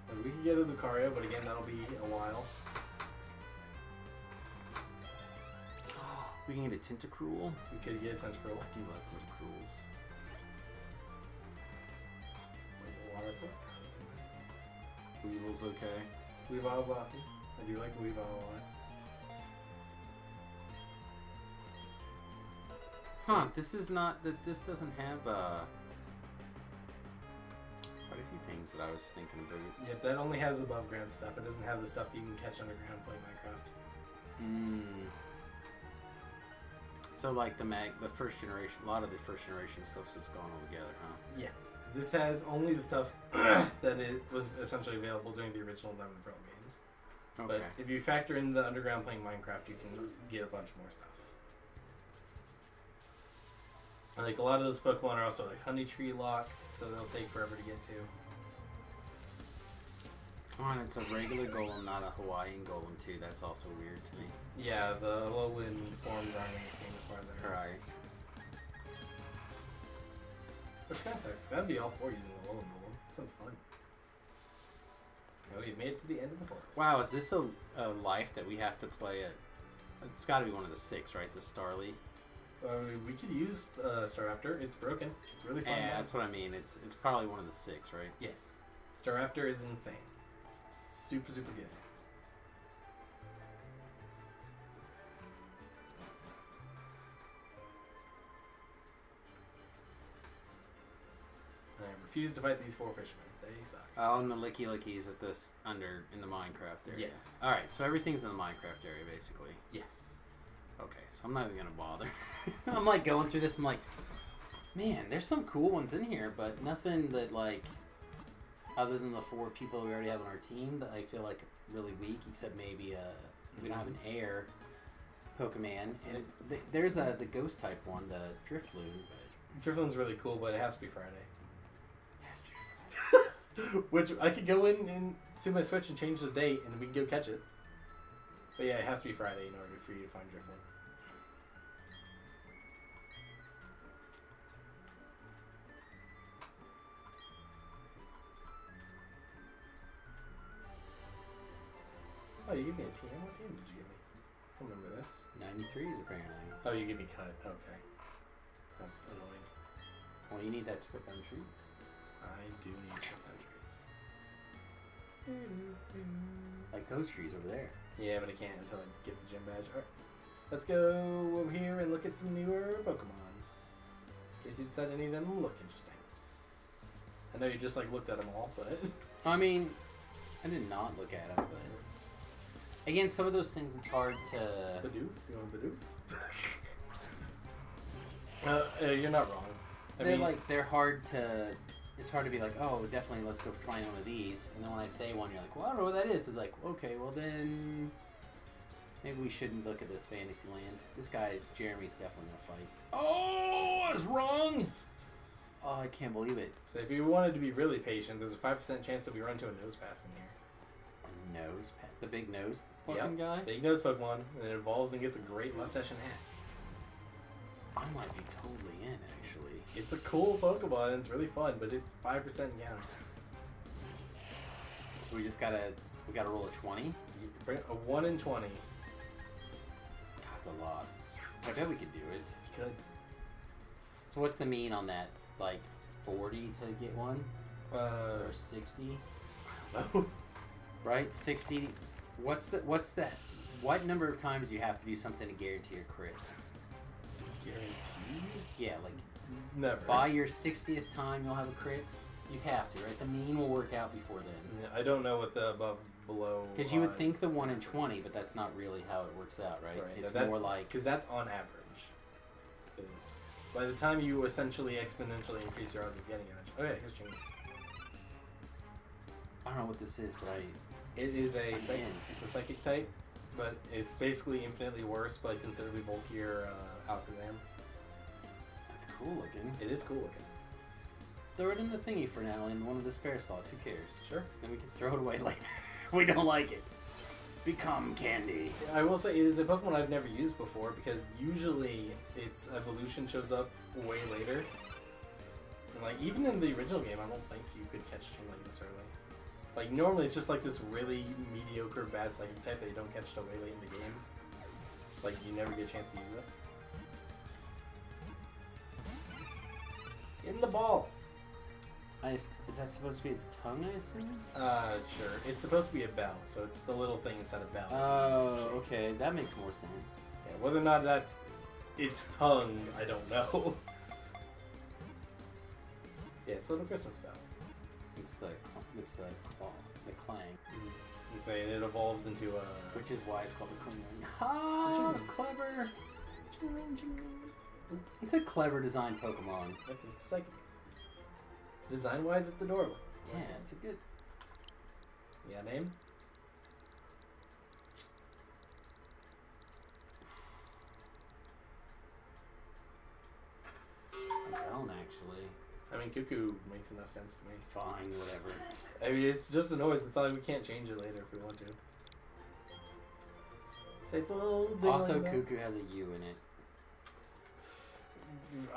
Like, we can get a Lucario, but again, that'll be a while. We can get a Tentacruel. We could get a Tentacruel. I do love Tentacruels. So a lot of those coming. Weevil's okay. Weavile's awesome. I do like Weavile a lot. Huh, this is not that this doesn't have quite a few things that I was thinking about. Yep, that only has above ground stuff. It doesn't have the stuff that you can catch underground playing Minecraft. So like the first generation, a lot of the first generation stuff's just going all together, huh? Yes. This has only the stuff that it was essentially available during the original Diamond Pro games. Okay. But if you factor in the underground playing Minecraft, you can get a bunch more stuff. Like a lot of those Pokemon are also like Honey Tree locked, so they'll take forever to get to. Oh, and it's a regular golem, not a Hawaiian golem too. That's also weird to me. Yeah, the Alolan forms aren't in this game as far as I know. Right. Which kind of sucks. That'd be all four using Alolan Golem. Sounds fun. Yeah, we made it to the end of the forest. Wow, is this a life that we have to play at? It's got to be one of the 6, right? The Starly. We could use Staraptor. It's broken. It's really fun. Yeah, now. that's what I mean. It's probably one of the 6, right? Yes. Staraptor is insane. Super, super good. I refuse to fight these 4 fishermen. They suck. Oh, and the Licky Lickies at this in the Minecraft area. Yes. All right, so everything's in the Minecraft area basically. Yes. Okay, so I'm not even gonna bother. I'm like going through this. I'm like, man, there's some cool ones in here, but nothing that like, other than the 4 people we already have on our team, that I feel like really weak. Except maybe we don't have an air Pokemon. And there's the ghost type one, the Drifloon. Drifloon's really cool, but it has to be Friday. It has to be. Which I could go in to my Switch and change the date, and we can go catch it. But yeah, it has to be Friday in order for you to find Drifloon. Oh, you gave me a TM? What TM did you give me? I don't remember this. 93s apparently. Oh, you gave me cut. Okay. That's annoying. Well, you need that to put down trees. I do need some countries. Like those trees over there. Yeah, but I can't until I get the gym badge. Alright. Let's go over here and look at some newer Pokemon. In case you decide any of them look interesting. I know you just like looked at them all, but... I mean, I did not look at them, but... Again, some of those things it's hard to... Bidoof? You want Bidoof? You're not wrong. They're hard to... It's hard to be like, oh, definitely let's go try one of these. And then when I say one, you're like, well, I don't know what that is. It's like, okay, well then... Maybe we shouldn't look at this Fantasyland. This guy, Jeremy's definitely gonna fight. Oh, I was wrong! Oh, I can't believe it. So if you wanted to be really patient, there's a 5% chance that we run into a nose pass in here. A nose? The big nose fucking guy? Big nose Pokemon, and it evolves and gets a great mustache and hat. I might be totally in, actually. It's a cool Pokemon, and it's really fun, but it's 5% down. So we gotta roll a 20? A 1 in 20. That's a lot. I bet we could do it. You could. So what's the mean on that? Like 40 to get one? Or 60? I don't know. Right? 60. What number of times do you have to do something to guarantee a crit? Guaranteed? Yeah, like Never. by your 60th time you'll have a crit? You have to, right? The mean will work out before then. Yeah, I don't know what the below. Because you would think the 1 in 20, but that's not really how it works out, right? It's more like... Because that's on average. By the time you essentially exponentially increase your odds of getting it. Okay, here's Chingy. I don't know what this is, but It is a psychic. It's a psychic type, but it's basically infinitely worse, but considerably bulkier Alakazam. That's cool looking. It is cool looking. Throw it in the thingy for now in one of the spare slots. Who cares? Sure. Then we can throw it away later. We don't like it. Become candy. I will say it is a Pokemon I've never used before because usually its evolution shows up way later. And like even in the original game, I don't think you could catch Chingy this early. Like normally it's just like this really mediocre bad psychic type that you don't catch till way late in the game. It's like you never get a chance to use it. In the ball. Is that supposed to be its tongue, I assume? Sure. It's supposed to be a bell, so it's the little thing inside a bell. Oh, okay. That makes more sense. Yeah, whether or not that's its tongue, I don't know. Yeah, it's a little Christmas bell. It's the claw, the clang. I'm saying it evolves into a... Which is why it's called a clang. Ha! Clever! It's a clever designed Pokemon. It's psychic. Design-wise, it's adorable. Yeah, it's a good... Yeah, name? I don't, actually. I mean, Cuckoo makes enough sense to me. Fine, whatever. I mean, it's just a noise. It's not like we can't change it later if we want to. So it's a little... Also, Cuckoo has a U in it.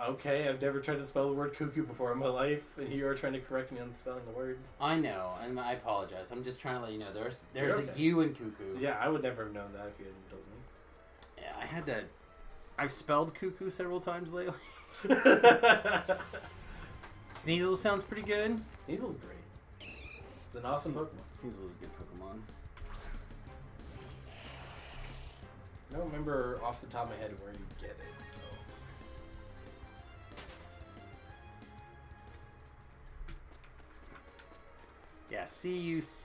Okay, I've never tried to spell the word cuckoo before in my life, and here you are trying to correct me on spelling the word. I know, and I apologize. I'm just trying to let you know there's okay. a U in Cuckoo. Yeah, I would never have known that if you hadn't told me. Yeah, I had to... I've spelled Cuckoo several times lately. Sneasel sounds pretty good. Sneasel's great. It's an awesome Pokemon. Sneasel is a good Pokemon. I don't remember off the top of my head where you get it. Yeah, C-U-C-K-O-O.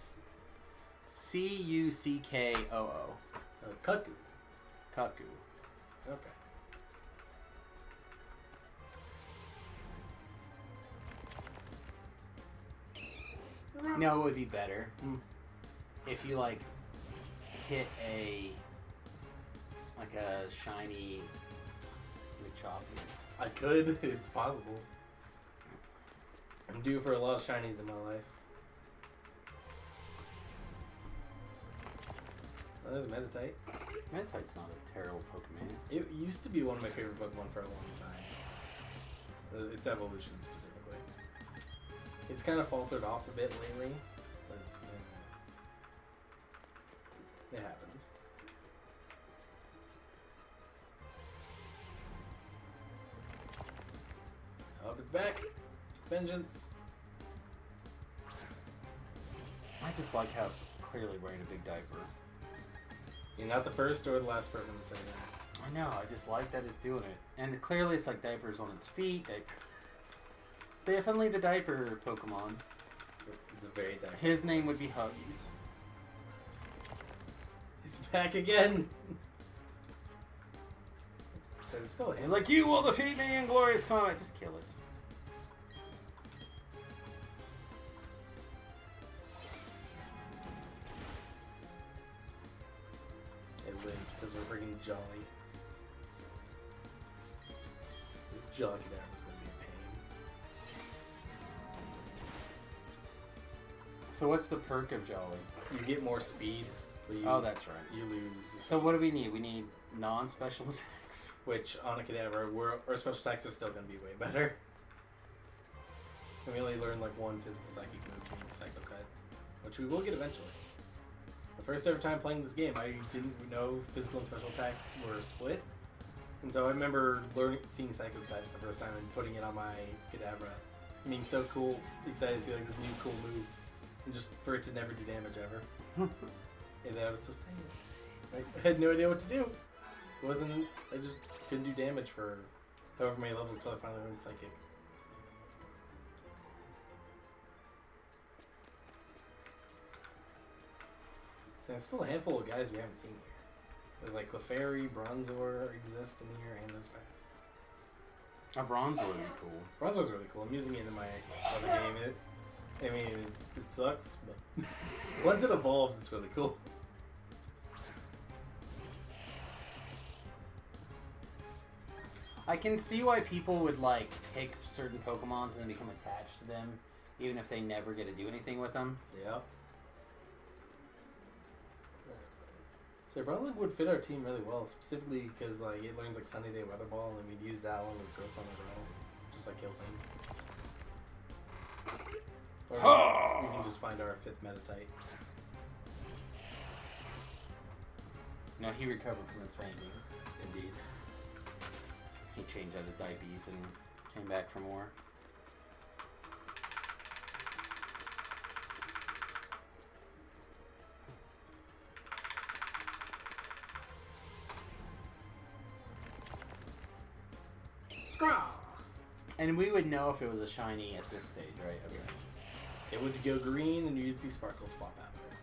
Cuckoo. Cuckoo. Okay. You know what would be better? If you, like, hit a shiny Machop. I could. It's possible. I'm due for a lot of shinies in my life. Oh, there's Meditite. Meditite's not a terrible Pokemon. It used to be one of my favorite Pokemon for a long time. Its evolution specifically. It's kind of faltered off a bit lately. But, It happens. Oh, it's back. Vengeance. I just like how it's clearly wearing a big diaper. You're not the first or the last person to say that. I know, I just like that it's doing it. And clearly it's like diapers on its feet. It's definitely the diaper Pokemon. It's a very diaper. His name would be Huggies. He's back again. So it's still He's like, you will defeat me in glorious combat. Just kill it. It lived because we're freaking jolly. This jolly down is gonna be a pain. So what's the perk of Jolly? You get more speed. But you, Oh, that's right. You lose. So what do we need? We need non-special attacks. Which on a cadaver, our special attacks are still gonna be way better. And we only learned like one physical psychic move being Psycho Cut, which we will get eventually. The first ever time playing this game, I didn't know physical and special attacks were split. And so I remember seeing Psycho Cut the first time and putting it on my Kadabra. Being so cool, excited to see like this new cool move. And just for it to never do damage ever. And that was so sad. I had no idea what to do. It wasn't, I just couldn't do damage for however many levels until I finally learned Psychic. So there's still a handful of guys we haven't seen here. There's like Clefairy, Bronzor exist in here, and those fast. A Bronzor would be cool. Bronzor's really cool. I'm using it in my other game. It sucks, but once it evolves, it's really cool. I can see why people would like pick certain Pokemons and then become attached to them, even if they never get to do anything with them. Yeah. So it probably would fit our team really well, specifically because like it learns like Sunny Day Weather Ball, and we'd use that along with Growth on the Ground, just like kill things. Or we can just find our 5th meta type. No, he recovered from his fainting. Indeed. He changed out his diapers and came back for more. Scraw! And we would know if it was a shiny at this stage, right? Okay. Yes. It would go green, and you'd see sparkles pop out of it.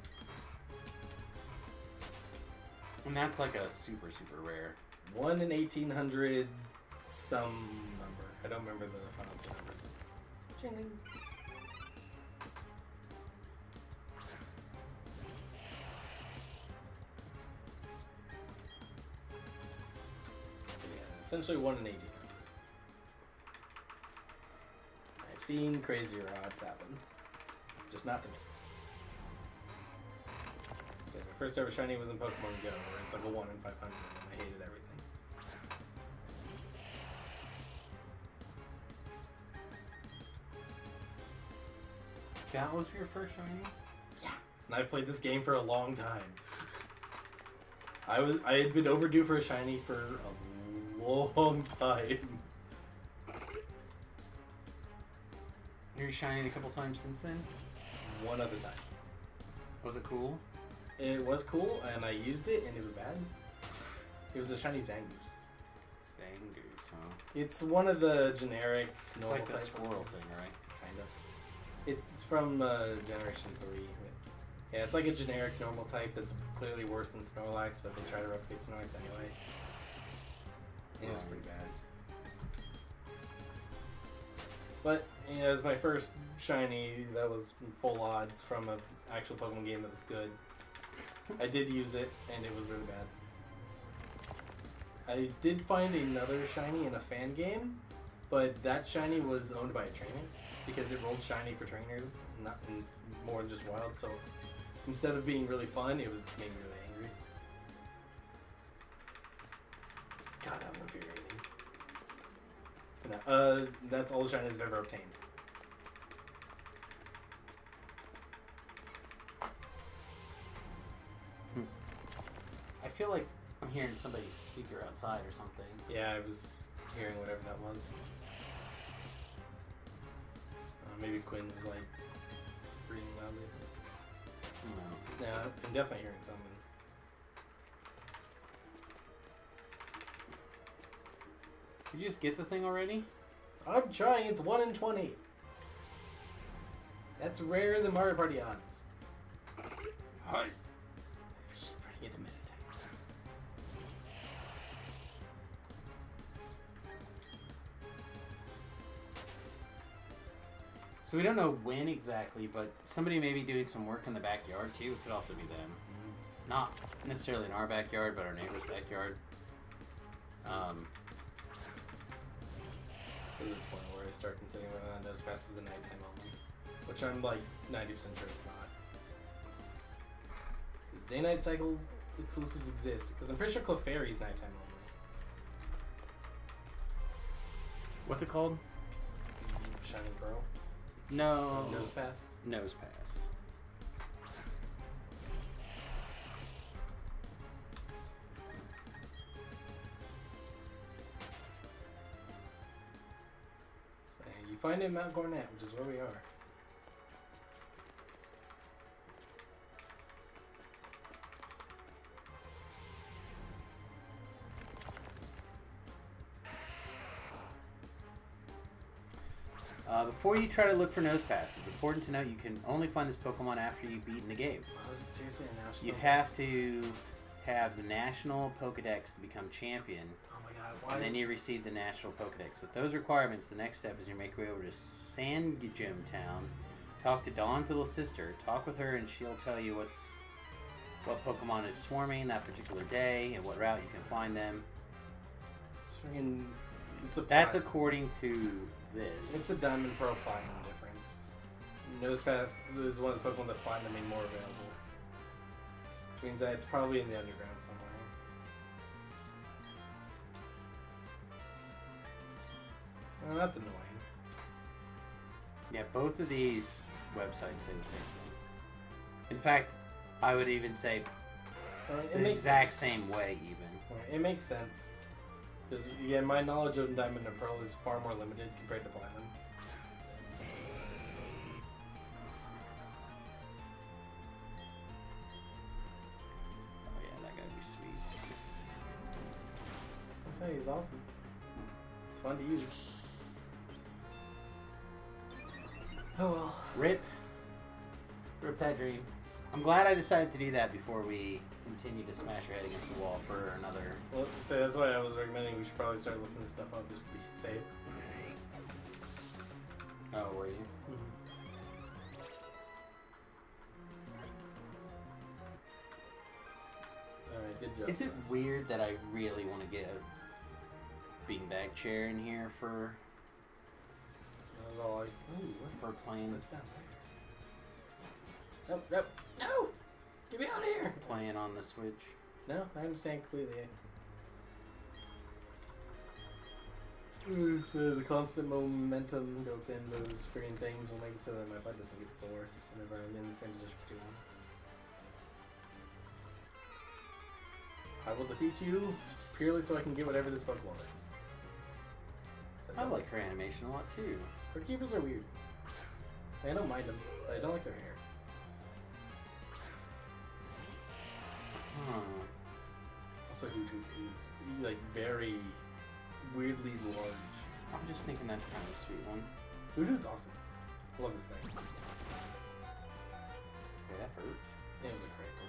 And that's like a super, super rare. 1 in 1800 some number. I don't remember the final 2 numbers. Jingling. Yeah, essentially 1 in 1800. I've seen crazier odds happen. Just not to me. So my first ever shiny was in Pokemon Go, where it's like a 1 in 500, and I hated everything. That was your first shiny? Yeah. And I've played this game for a long time. I had been overdue for a shiny for a long time. You're shining a couple times since then? One other time. Was it cool? It was cool, and I used it, and it was bad. It was a shiny Zangoose. Zangoose, huh? It's one of the generic It's normal like the type squirrel Pokemon. thing, right? Kind of. It's from Generation 3. Yeah, it's like a generic normal type that's clearly worse than Snorlax, but they try to replicate Snorlax anyway. And it's pretty bad. But, you know, it was my first shiny that was full odds from an actual Pokemon game that was good. I did use it, and it was really bad. I did find another shiny in a fan game, but that shiny was owned by a trainer because it rolled shiny for trainers, not in more than just wild. So instead of being really fun, it was made me really angry. God, that was infuriating. But no, that's all the shinies I've ever obtained. hearing somebody's speaker outside or something. Yeah, I was hearing whatever that was. Maybe Quinn was like breathing loudly or something. No. Yeah, I'm definitely hearing something. Did you just get the thing already? I'm trying. It's 1 in 20. That's rarer than Mario Party odds. Hi. Pretty into Meditates. So we don't know when exactly, but somebody may be doing some work in the backyard too. It could also be them. Not necessarily in our backyard, but our neighbor's backyard. To this point where I start considering whether or not Nose Pass is the nighttime only. Which I'm like 90% sure it's not. Because day-night cycles exclusives exist. Because I'm pretty sure Clefairy's nighttime only. What's it called? Shining Pearl. No. Nose Pass. Nose Pass. So you find it in Mount Gornet, which is where we are. Before you try to look for Nose Pass, it's important to note you can only find this Pokemon after you've beaten the game. Oh, is it seriously a national? You have to have the National Pokedex to become champion, Oh my god, why and then is you receive the National Pokedex. With those requirements, the next step is you make your way over to Sangijim Town, talk to Dawn's little sister, talk with her, and she'll tell you what Pokemon is swarming that particular day and what route you can find them. It's freaking... That's according to this. It's a Diamond Pearl Platinum difference. Nose Pass is one of the Pokemon that Platinum made more available. Which means that it's probably in the underground somewhere. Oh, that's annoying. Yeah, both of these websites say the same thing. In fact, I would even say the exact same way, even. It makes sense. Because, again, my knowledge of Diamond and Pearl is far more limited compared to Platinum. Oh yeah, that gotta be sweet. I say he's awesome. It's fun to use. Oh well. Rip that dream. I'm glad I decided to do that before we continue to smash your head against the wall for another. Well, so that's why I was recommending we should probably start looking this stuff up just to be safe. Oh, were you? Alright, good job. Is it Chris. weird that I really want to get a beanbag chair in here for Not at all. Like, ooh, for playing what's down there? Nope, nope, no! Get me out of here! playing on the Switch? No, I understand completely. So the constant momentum built in those freaking things will make it so that my butt doesn't get sore whenever I'm in the same position for too long. I will defeat you purely so I can get whatever this Pokeball is. I like her animation a lot too. Her keepers are weird. I don't mind them, but I don't like their hair. Huh. Also, Hoothoot is like very weirdly large. I'm just thinking that's kind of a sweet one. Hoothoot's awesome. I love this thing. Okay, that hurt. It was a critical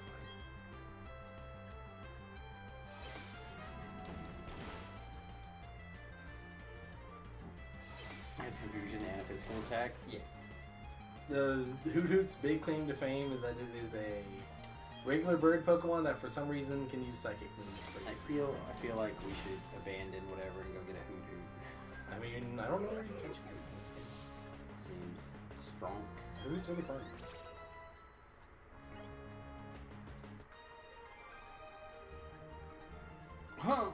Has confusion and a physical attack. Yeah. The Hoothoot's big claim to fame is that it is a regular bird Pokemon that for some reason can use psychic moves. I feel like we should abandon whatever and go get a Hoothoot. I mean, I don't know where you catch it in this game. Seems strong. Hoothoot's really fun. Huh.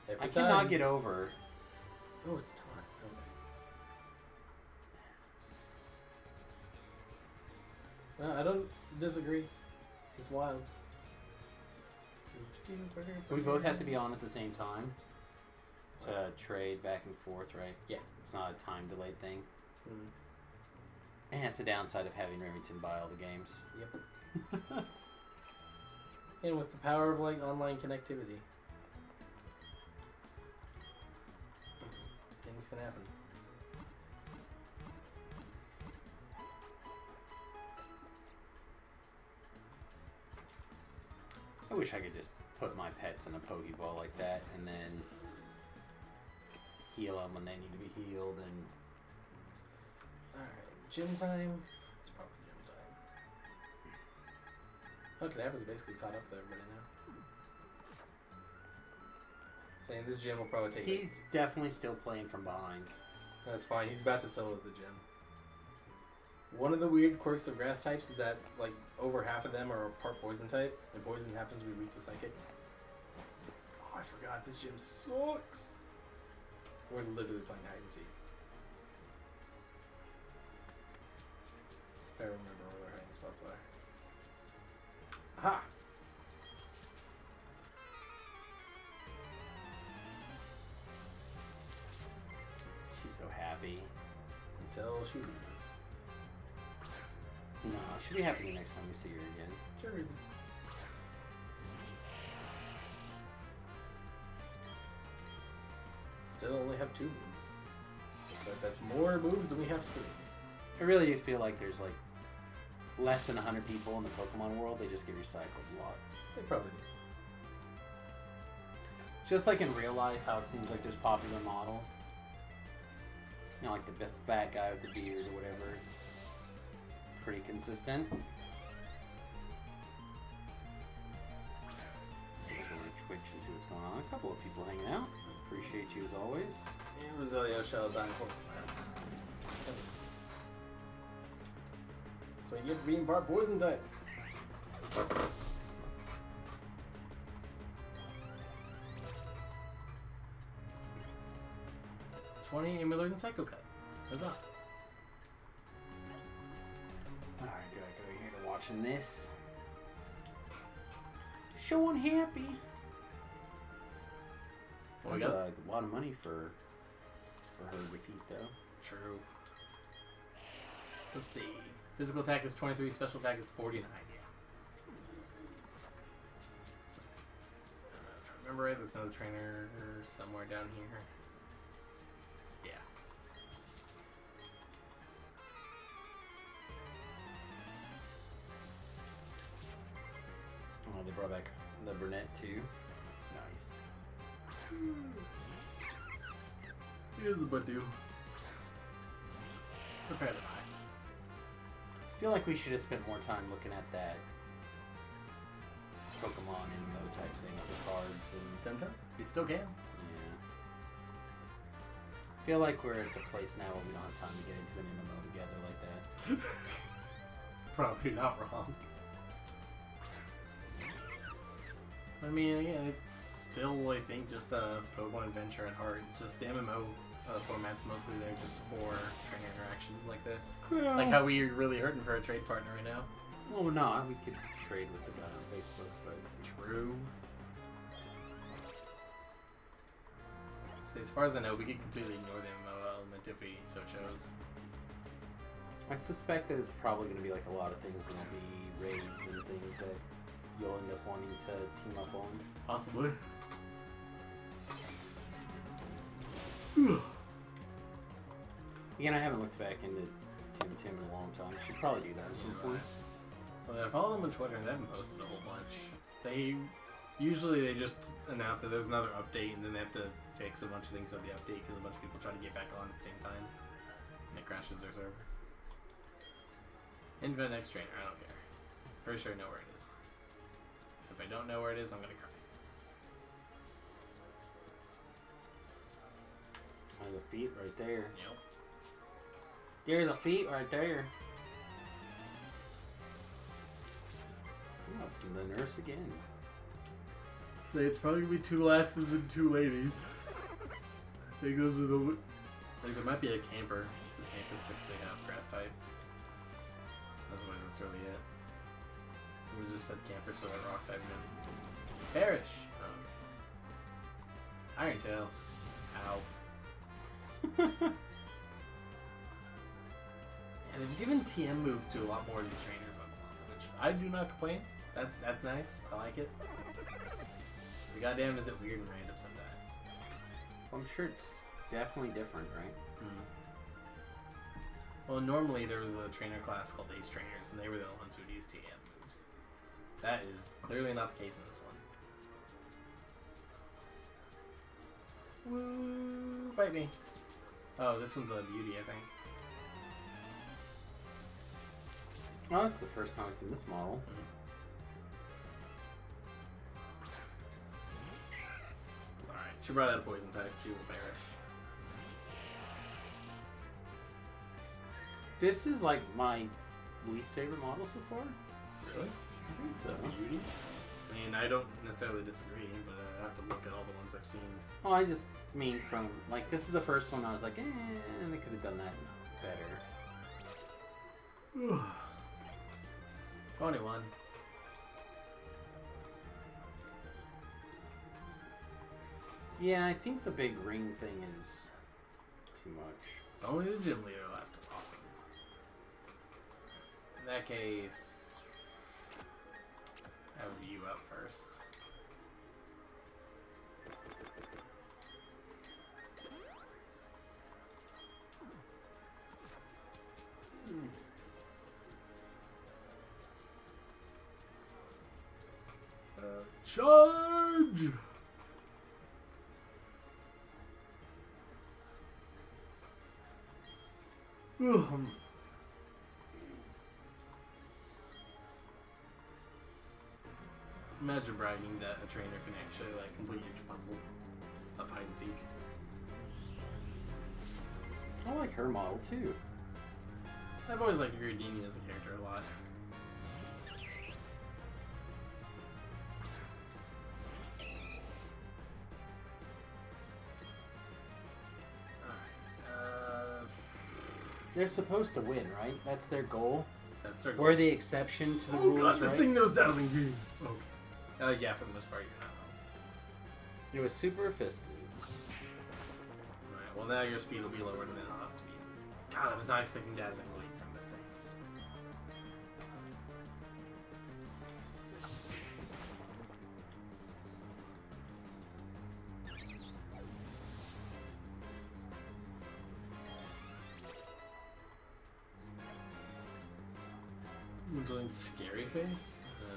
Every I time. cannot get over. Oh, it's taunt. Okay. I don't disagree. It's wild. We both have to be on at the same time to trade back and forth, right? Yeah. It's not a time delayed thing. Mm. And that's the downside of having Remington buy all the games. Yep. And with the power of like online connectivity, things can happen. I wish I could just put my pets in a Pokeball like that and then heal them when they need to be healed. And Alright, gym time. It's probably gym time. Oh, Kadabra's basically caught up with everybody now. Saying this gym will probably take. he's definitely still playing from behind. That's fine. He's about to solo the gym. One of the weird quirks of grass types is that like over half of them are part poison type, and poison happens to be weak to psychic. Oh, I forgot. This gym sucks. We're literally playing hide and seek. If I remember where their hiding spots are. Aha! She's so happy. Until she loses. No, she'll be happy the next time we see her again. Sure. Still only have 2 moves. But that's more moves than we have spoons. I really do feel like there's like less than 100 people in the Pokemon world. They just get recycled a lot. They probably do. Just like in real life, how it seems like there's popular models. You know, like the fat guy with the beard or whatever. It's pretty consistent. I'm gonna Twitch and see what's going on. A couple of people hanging out. Appreciate you as always. And Rosalio shall die for. So you get for being part poison type. Emulator and Psychopath. Huzzah. Alright, good. Go here to watching this. Showing happy. What we That's got? a lot of money for her defeat, though. True. Let's see. Physical attack is 23, special attack is 49. If I remember right, there's another trainer somewhere down here. Yeah. Oh, they brought back the brunette, too. Nice. Here's a Badu. Prepare to die. I feel like we should have spent more time looking at that Pokemon MMO type thing with the cards and Temtem? You still can. yeah. I feel like we're at the place now where we don't have time to get into an MMO together like that. Probably not wrong. I mean, again, it's still, I think, just a Pokemon adventure at heart. It's just the MMO format's mostly there just for trainer interaction like this. Like how we're really hurting for a trade partner right now. Well, we're not. We could trade with the guy on Facebook, but True. So as far as I know, we could completely ignore the MMO element if we so chose. I suspect that it's probably going to be like a lot of things. There'll be raids and things that you'll end up wanting to team up on. Possibly. Again, I haven't looked back into Tim in a long time. Should probably do that at some point. So I follow them on Twitter and they haven't posted a whole bunch. They just announce that there's another update and then they have to fix a bunch of things with the update because a bunch of people try to get back on at the same time and it crashes their server. Invent next trainer, I don't care. Pretty sure I know where it is. If I don't know where it is, I'm gonna cry. There's a feet right there. Yep. There's a feet right there. Oh, it's the nurse again. So it's probably gonna be 2 lasses and 2 ladies. I think those are the. I think there might be a camper. Because campers typically have grass types. Otherwise, That's really it. We just said campers for that rock type move. Perish! Oh. Iron Tail. Ow. And they've given TM moves to a lot more of these trainer Pokemon, which I do not complain. That's nice. I like it. But goddamn, is it weird and random sometimes. I'm sure it's definitely different, right? Well, normally there was a trainer class called Ace Trainers, and they were the ones who would use TM moves. That is clearly not the case in this one. Woo! Fight me! Oh, this one's a beauty, I think. Oh, that's the first time I've seen this model. It's alright. She brought out a poison type. She will perish. This is like my least favorite model so far. Really? I think so. Beauty? I mean, I don't necessarily disagree, but I have to look at all the ones I've seen. Well, I just mean from, like, this is the first one I was like, they could have done that better. 21. Yeah, I think the big ring thing is too much. It's only the gym leader left. Awesome. In that case, have you up first. Charge! Imagine bragging that a trainer can actually like complete each puzzle of hide and seek. I like her model too. I've always liked Gradini as a character a lot. They're supposed to win, right? That's their goal. That's their goal. Or the exception to the Oh rules, god, this right? thing knows Dowsing Green. Okay. Yeah, for the most part, you're not wrong. It was super fisted. Alright, well now your speed will be lower than hot speed. God, I was not expecting Dazzling Blade from this thing. I'm doing Scary Face? No.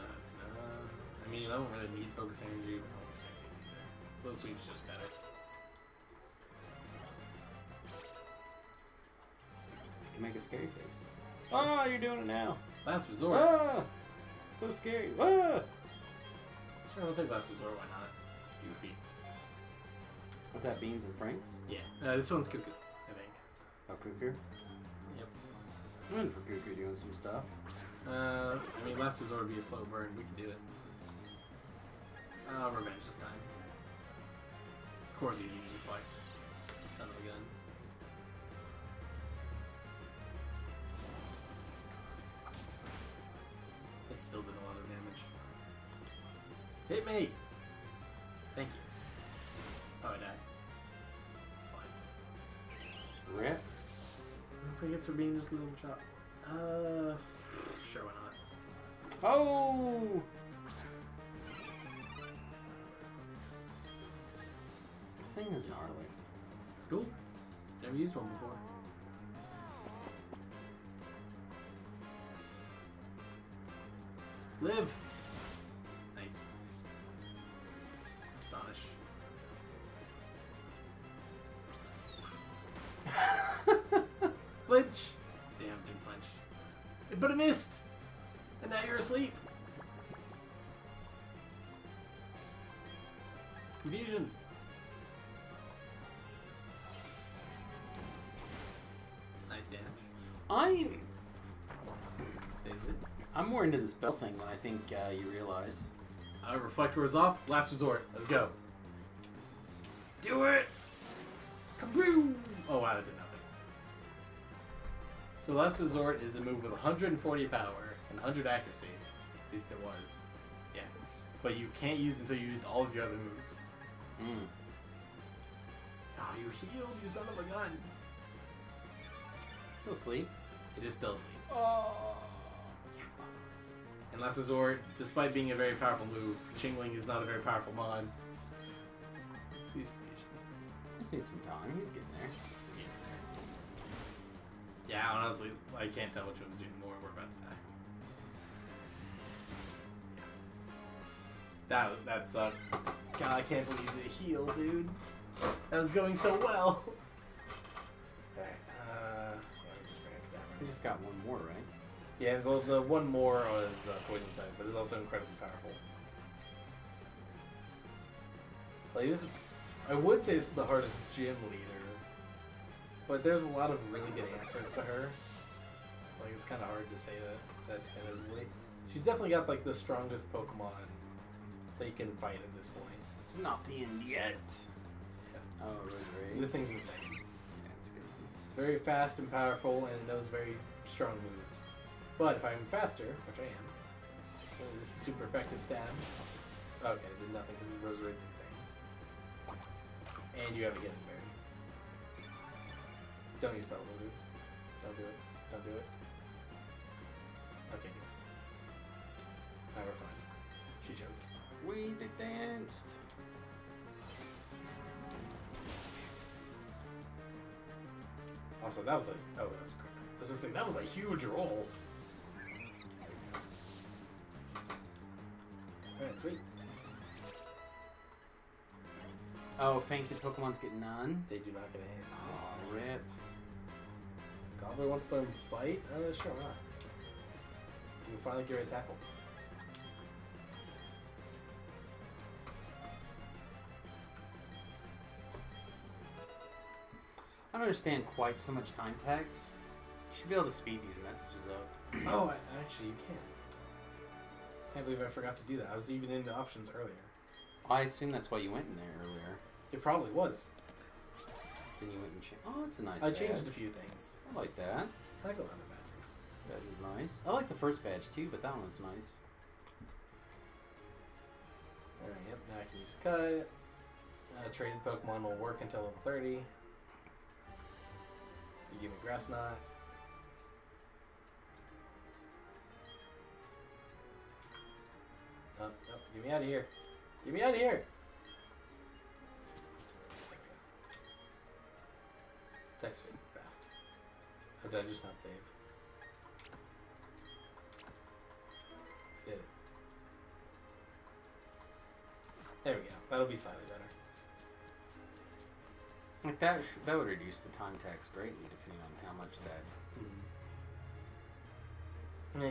I mean, I don't really need Focus Energy, but I don't want Scary Face either. Those sweeps just better. You can make a scary face. Oh, you're doing it now. Last Resort. Ah! So scary. Ah! Sure, I'll take Last Resort, why not? It's goofy. What's that, Beans and Franks? Yeah. This one's Cuckoo, I think. Oh, Cuckoo? Yep. I'm in for Cuckoo doing some stuff. I mean, Last Resort would be a slow burn. We can do it. Revenge this time. Of course he needs Reflect. Son of a gun. It still did a lot of damage. Hit me! Thank you. Oh, I died. It's fine. Rip. That's what I guess for being just a little chop. Sure, why not? Oh! This thing is gnarly. It's cool. Never used one before. Live! Nice. Astonish. Flinch! Damn, didn't flinch. But it missed! And now you're asleep! Confusion. Nice damage. Stays it. I'm more into the spell thing than I think you realize. Reflector is off. Last Resort. Let's go. Do it! Kaboom! Oh wow, that did nothing. So Last Resort is a move with 140 power and 100 accuracy. At least it was. Yeah. But you can't use until you used all of your other moves. Mm. Oh, you healed, you son of a gun. Still asleep. It is still asleep. Oh. And Last Resort, despite being a very powerful move, Chingling is not a very powerful mod. Let's use Confusion. Just need some time. He's getting there. Let's get in there. Yeah, honestly, I can't tell which one's doing more. We're about to die. Yeah. That sucked. God, I can't believe the heal, dude. That was going so well. Alright, yeah, just bring it down. We just got one more, right? Yeah, well, the one more was poison type, but it's also incredibly powerful. Like this, I would say this is the hardest gym leader, but there's a lot of really good answers to her. It's like it's kind of hard to say that definitively. She's definitely got like the strongest Pokemon that you can fight at this point. It's not the end yet. Yeah. Oh, Rosemary. This thing's insane. Yeah, it's good. It's very fast and powerful, and it knows very strong moves. But if I'm faster, which I am, this is super effective stab. Okay, did nothing because the Roserade's insane. And you have a Healing Berry. Don't use Battle Wizard. Don't do it. Don't do it. Okay, good. Now we're fine. She choked. We danced. Also, that was a... Oh, that was quick. I was going to say, that was a huge roll. Alright, sweet. Oh, fainted Pokemon's get none. They do not get a hands. Oh, rip. Gobbler wants to learn Bite? Sure, why not? You can finally get ready to tackle. I don't understand quite so much time tags. You should be able to speed these messages up. Oh, actually, you can. Can't believe I forgot to do that. I was even in the options earlier. I assume that's why you went in there earlier. It probably was. Then you went and changed. Oh, that's a nice I badge. changed a few things. I like that. I like a lot of badges. Badge was nice. I like the first badge too, but that one was nice. Alright, yep, now I can use Cut. Traded Pokemon will work until level 30. You give me Grass Knot. Oh, get me out of here. Get me out of here! Text fit fast. Or did I just not save? Did it. There we go. That'll be slightly better. Like that would reduce the time tax greatly, depending on how much that.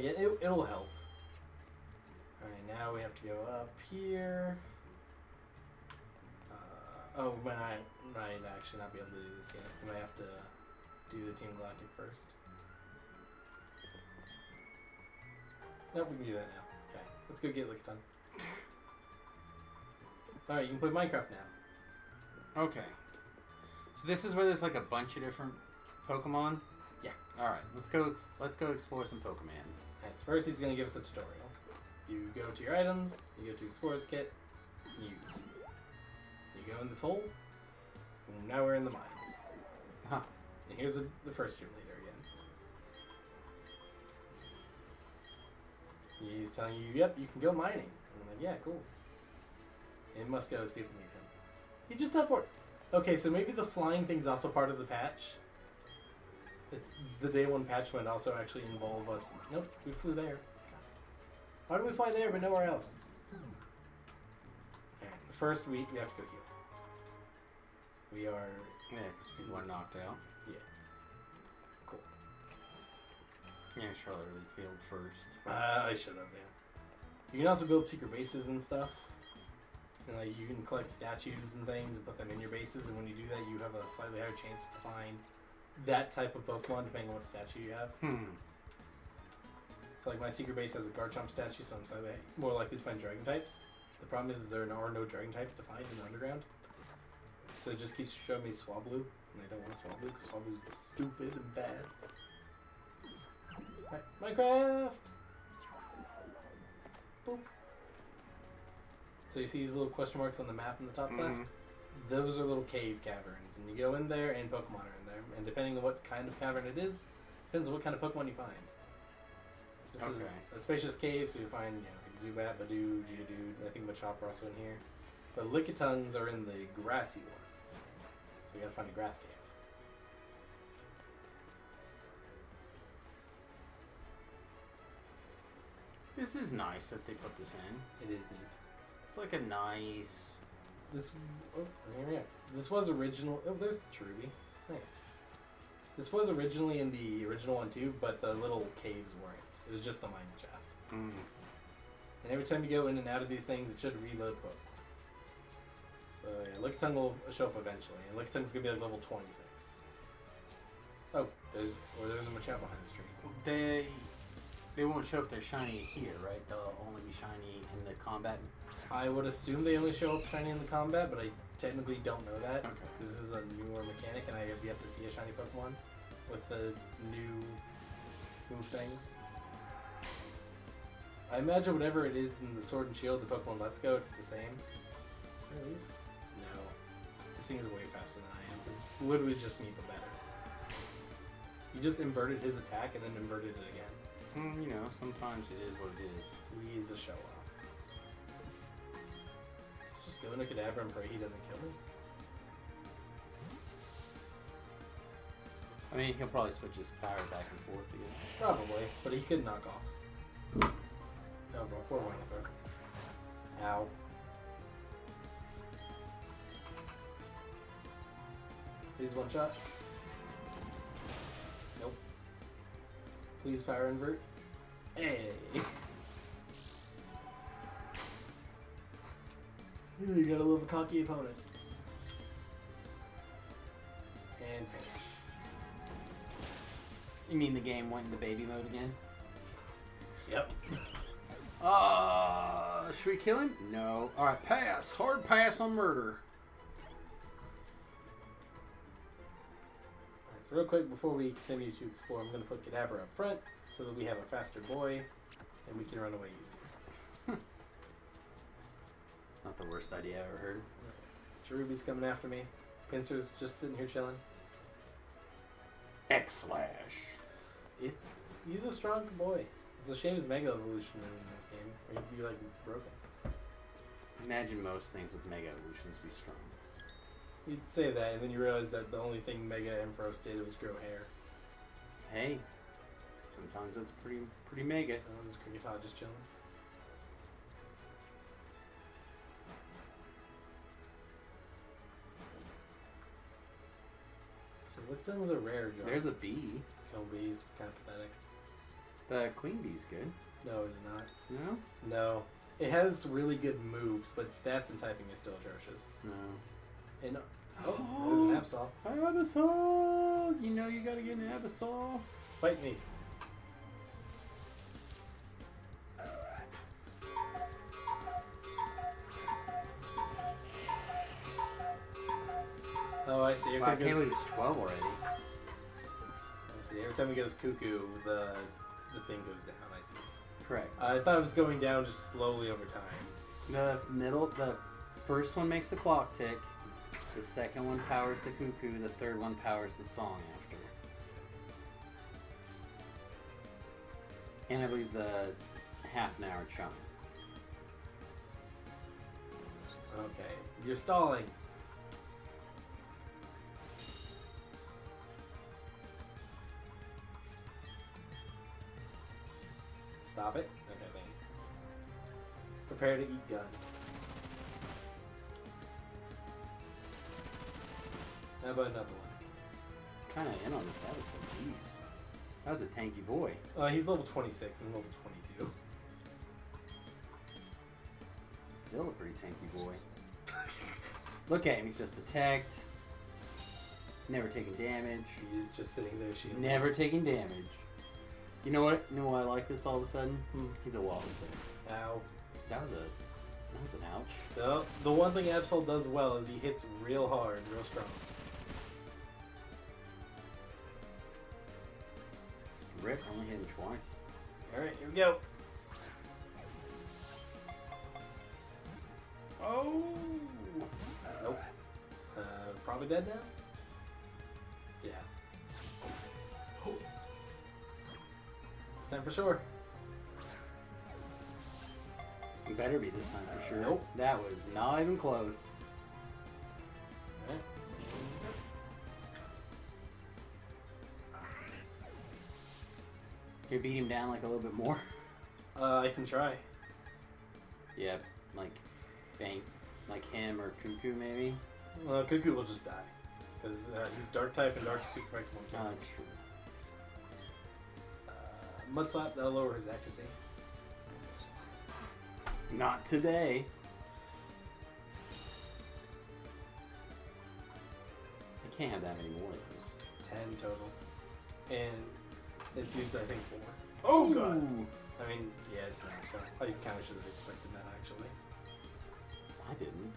Yeah, it'll help. Alright, now we have to go up here. Oh, we might actually not be able to do this yet. We might have to do the Team Galactic first. Nope, we can do that now. Okay, let's go get Lickitung. Alright, you can play Minecraft now. Okay. So this is where there's like a bunch of different Pokemon. Yeah. All right, let's go explore some Pokemans. Alright, so first he's going to give us a tutorial. You go to your items, you go to Explorer's Kit, use. You go in this hole, and now we're in the mines. Huh. And here's the first gym leader again. He's telling you, yep, you can go mining. And I'm like, yeah, cool. It must go as people need him. He just teleported. Okay, so maybe the flying thing's also part of the patch. The day one patch might also actually involve us. Nope, we flew there. Why do we fly there but nowhere else? Alright, first we have to go heal. So we are... Yeah, because people are knocked out. Yeah. Cool. Yeah, Charlotte really healed first. I should have, yeah. You can also build secret bases and stuff. And like you can collect statues and things and put them in your bases, and when you do that you have a slightly higher chance to find that type of Pokemon depending on what statue you have. So like my secret base has a Garchomp statue, so I'm slightly more likely to find dragon types. The problem is there are no dragon types to find in the underground. So it just keeps showing me Swablu, and I don't want Swablu because Swablu is stupid and bad. Right, Minecraft! Boop. So you see these little question marks on the map in the top left? Mhm. Those are little cave caverns, and you go in there, and Pokemon are in there. And depending on what kind of cavern it is, depends on what kind of Pokemon you find. This is Okay. a spacious cave, so you find like Zubat, Badoo, Geodude. I think Machop are also in here. But Lickitungs are in the grassy ones, so we gotta find a grass cave. This is nice that they put this in. It is neat. It's like a nice. This here we are. This was original. Oh, there's Cherubi. Nice. This was originally in the original one too, but the little caves weren't. It was just the mine shaft. Mm. And every time you go in and out of these things, it should reload Pokemon. So yeah, Lickitung will show up eventually, and Lickitungs gonna be like level 26. Oh, there's a Machop behind the stream. They won't show if they're shiny here, right? They'll only be shiny in the combat. I would assume they only show up shiny in the combat, but I technically don't know that. Okay. This is a newer mechanic, and I have yet to see a shiny Pokemon with the new move things. I imagine whatever it is in the Sword and Shield, the Pokemon Let's Go, it's the same. Really? No. This thing is way faster than I am, because it's literally just me, but better. He just inverted his attack and then inverted it again. You know, sometimes it is what it is. He's a show-off. Just go into Kadabra and pray he doesn't kill me. I mean, he'll probably switch his power back and forth again. Probably, but he could knock off. Oh, bro, poor Winifred. Ow. Please one shot. Nope. Please power invert. Hey. You gotta love a cocky opponent. And perish. You mean the game went into baby mode again? Yep. Should we kill him? No. Alright, pass. Hard pass on murder. Alright, so real quick before we continue to explore, I'm going to put Kadabra up front so that we have a faster boy and we can run away easier. Not the worst idea I ever heard. Cherubi's coming after me. Pinsir's just sitting here chilling. X-Slash. He's a strong boy. It's a shame his Mega Evolution isn't in this game, or he'd be like broken. Imagine most things with Mega Evolutions be strong. You'd say that, and then you realize that the only thing Mega Ampharos did was grow hair. Hey, sometimes that's pretty mega. So was Kricketot just chilling? So Lickitun's a rare job. There's a bee. Kilby's kind of pathetic. The queen bee's good. No, it's not. No? No. It has really good moves, but stats and typing is still atrocious. No. And there's an Absol. Absol! You know you gotta get an Absol. Fight me. Oh, I see. Every Wow, I time can't it believe goes, it's 12 already. I see. Every time it goes cuckoo, the thing goes down. I see. Correct. I thought it was going down just slowly over time. The first one makes the clock tick. The second one powers the cuckoo. The third one powers the song after. And I believe the half an hour chime. Okay, you're stalling. Stop it. Okay, thank you. Prepare to eat gun. How about another one? Kind of in on this episode. Jeez. That was a tanky boy. He's level 26 and level 22. Still a pretty tanky boy. Look at him. He's just attacked. Never taking damage. He's just sitting there shielding. Never taking damage. You know what? You know why I like this all of a sudden? He's a wall player. Ow. That was an ouch. The one thing Absol does well is he hits real hard, real strong. Rip, I only hit him twice. Alright, here we go. probably dead now? Yeah. This time for sure. It better be this time for sure. Nope. That was not even close. Alright. Can you beat him down like a little bit more? I can try. Yeah, like Bank, like him or Cuckoo maybe. Well, Cuckoo will just die. Because he's Dark type and Dark is super effective on Oh, something. that's true. Mud Slap, that'll lower his accuracy. Not today. I can't have that many more of those. 10 total. And it's used, I think, 4. Oh God. I mean, yeah, it's now, so I kind of should have expected that, actually. I didn't.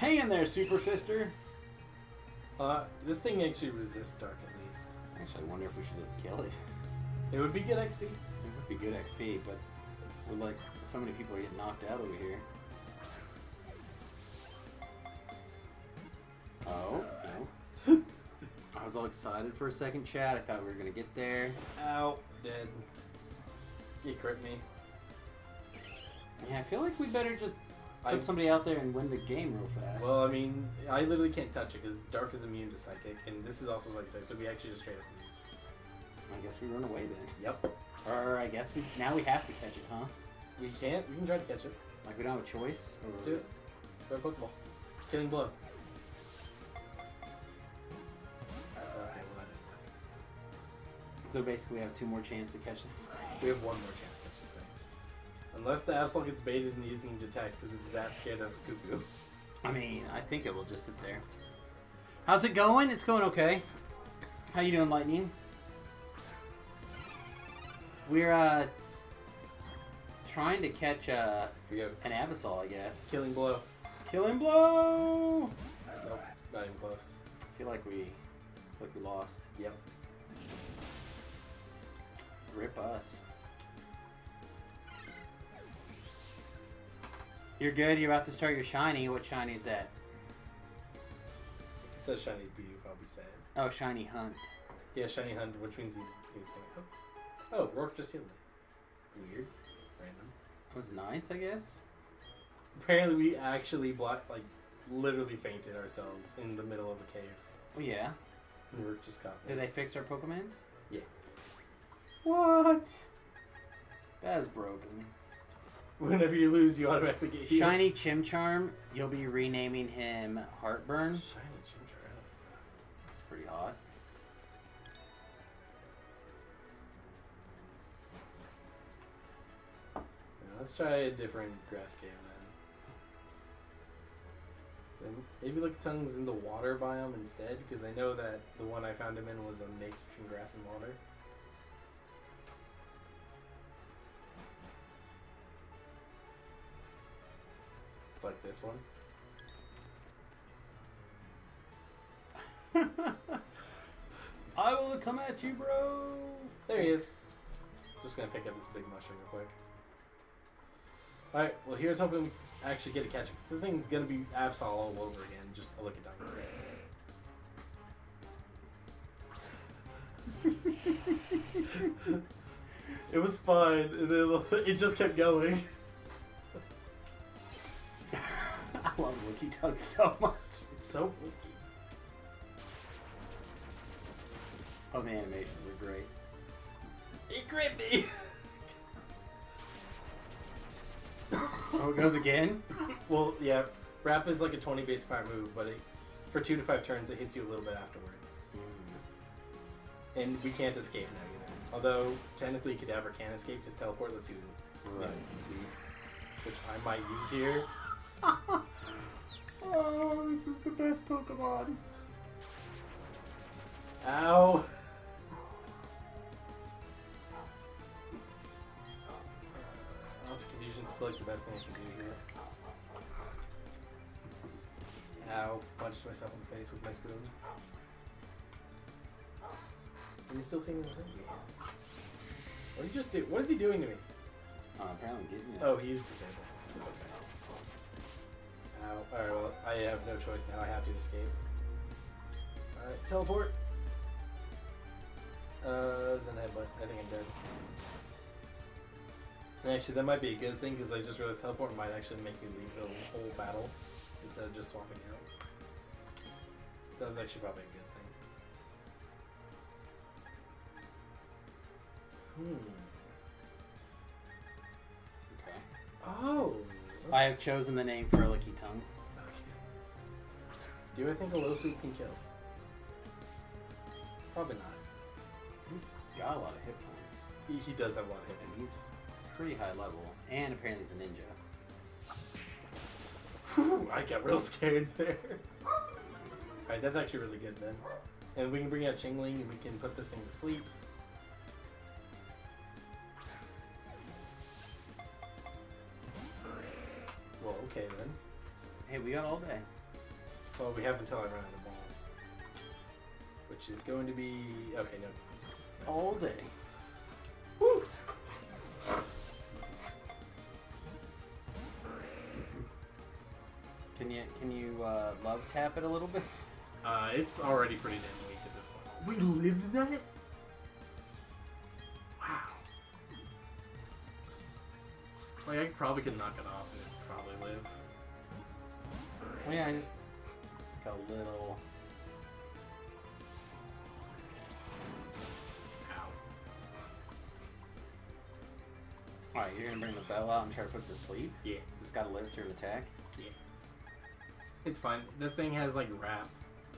Hang in there, Super Fister. This thing actually resists Dark, at least. Actually, I wonder if we should just kill it. It would be good XP. It would be good XP, but we're like, so many people are getting knocked out over here. Oh, no. I was all excited for a second, Chad. I thought we were gonna get there. Ow. Dead. He crit me. Yeah, I feel like we better just put I- somebody out there and win the game real fast. Well, I mean, I literally can't touch it because Dark is immune to Psychic, and this is also Psychic type, so we actually just straight up lose. I guess we run away then. Yep. Or I guess now we have to catch it, huh? We can't. We can try to catch it. Like we don't have a choice? Let's do it. Throw a Pokeball. Killing blow. Okay, well that didn't work. So basically we have 2 more chances to catch this. We have 1 more chance to catch this thing. Unless the Absol gets baited and using Detect because it's that scared of Cuckoo. I mean, I think it will just sit there. How's it going? It's going okay. How you doing, Lightning? We're trying to catch Here we go. an Absol, I guess. Killing blow. Killing blow. Nope, not even close. I feel like we lost. Yep. Rip us. You're good. You're about to start your shiny. What shiny is that? It says Shiny Boo, I'll be sad. Oh, shiny hunt. Yeah, Shiny Hunt, which means he's staying up. Oh, Rourke just healed me. Weird. Random. That was nice, I guess. Apparently we actually literally fainted ourselves in the middle of a cave. Oh yeah. And Rourke just got me. Did they fix our Pokemons? Yeah. What? That is broken. Whenever you lose, you automatically get healed. Shiny Chimcharm, you'll be renaming him Heartburn. Shiny Chimchar. That's pretty hot. Yeah, let's try a different grass game then. So maybe Lickitungue's in the water biome instead, because I know that the one I found him in was a mix between grass and water. Like this one. I will come at you, bro. There he is. Just gonna pick up this big mushroom real quick. Alright, well here's hoping we actually get a catch. 'Cause this thing's gonna be Absol all over again, just a Lickitung instead. It was fine, and then it just kept going. I love Lickitung so much. It's so wicky. Oh, the animations are great. It gripped me! Oh, it goes again? Well, yeah, Wrap is like a 20 base power move, but for 2 to 5 turns, it hits you a little bit afterwards. And we can't escape now either. Although, technically, Cadaver can escape because Teleport lets you Right. leave. Which I might use here. Oh, this is the best Pokemon. Ow! Also, Confusion's still like the best thing I can do here. Ow. Punched myself in the face with my spoon. Can you still see me with it? Yeah. What did he just do? What is he doing to me? Oh, apparently getting it. Oh, he used Disable. Okay. Ow. Alright, well, I have no choice now. I have to escape. Alright, teleport. It's an headbutt. I think I'm dead. And actually, that might be a good thing because I just realized teleport might actually make me leave the whole battle instead of just swapping out. So that's actually probably a good thing. Okay. Oh. I have chosen the name for a Licky Tongue. Okay. Do I think a low swoop can kill? Probably not. He's got a lot of hit points. He does have a lot of hit And points. he's pretty high level. And apparently he's a ninja. Whew, I got real scared there. Alright, that's actually really good then. And we can bring out Chingling and we can put this thing to sleep. Well, okay then. Hey, we got all day. Well, we have until I run out of balls. Which is going to be... Okay, no. All day. Woo! Can you love tap it a little bit? It's already pretty damn weak at this point. We lived that? Wow. Like, I probably could knock it off and it'd probably live. Oh yeah, I just got a little. Ow. Alright, you're gonna bring the bell out and try to put it to sleep? Yeah. It's gotta live through an attack? Yeah. It's fine. That thing has, like, wrap.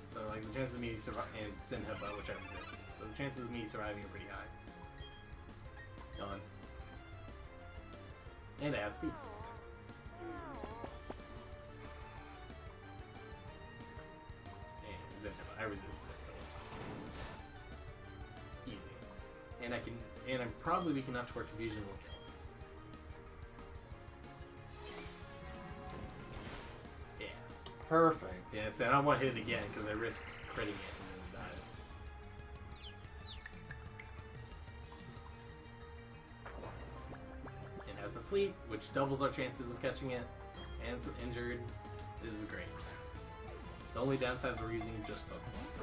So, like, the chances of me surviving... And Zen Headbutt, which I resist. So the chances of me surviving are pretty high. Gone. And add speed. And Zen Headbutt. I resist this, so... Easy. And I can... And I'm probably weak enough to where Confusion will kill. Yeah. Perfect. Yeah, so I don't want to hit it again because I risk critting it and then it dies. It has a sleep, which doubles our chances of catching it, and it's injured. This is great. The only downside is we're using just Pokeballs.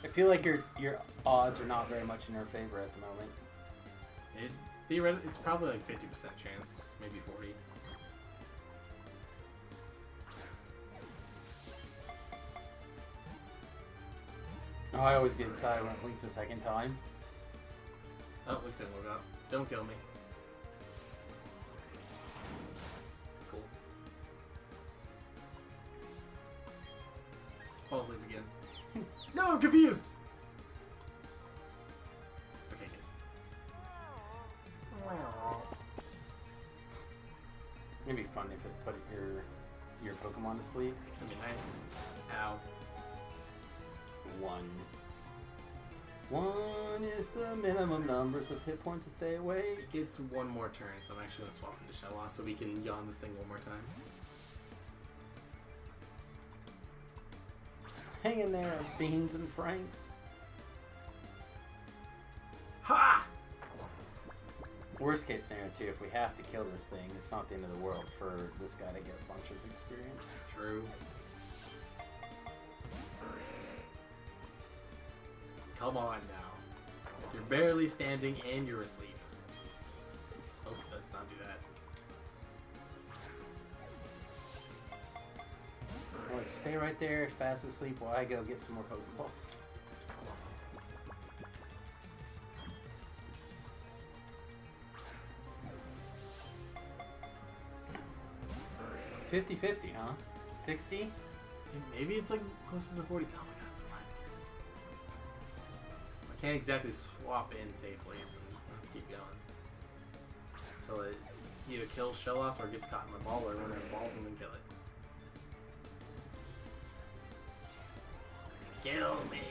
I feel like your odds are not very much in your favor at the moment. It's probably like 50% chance, maybe 40. Oh, I always get excited when it blinks a second time. Oh, look, didn't look up. Don't kill me. Cool. Fall asleep again. No, I'm confused! Okay, good. It'd be fun if it put your Pokemon to sleep. That'd be nice. Ow. One is the minimum numbers of hit points to stay awake. It gets one more turn, so I'm actually going to swap into Shellos so we can yawn this thing one more time. Hang in there, Beans and Franks. Ha! Worst case scenario too, if we have to kill this thing, it's not the end of the world for this guy to get a bunch of experience. True. Come on now. You're barely standing and you're asleep. Oh, let's not do that. Well, stay right there, fast asleep, while I go get some more Pokeballs. $50-50, huh? 60? Maybe it's like closer to 40. Oh my god, it's alive again. I can't exactly swap in safely, so I'm just gonna keep going. Until it either kills Shellos or gets caught in my ball or one of the balls and then kill it. Kill me!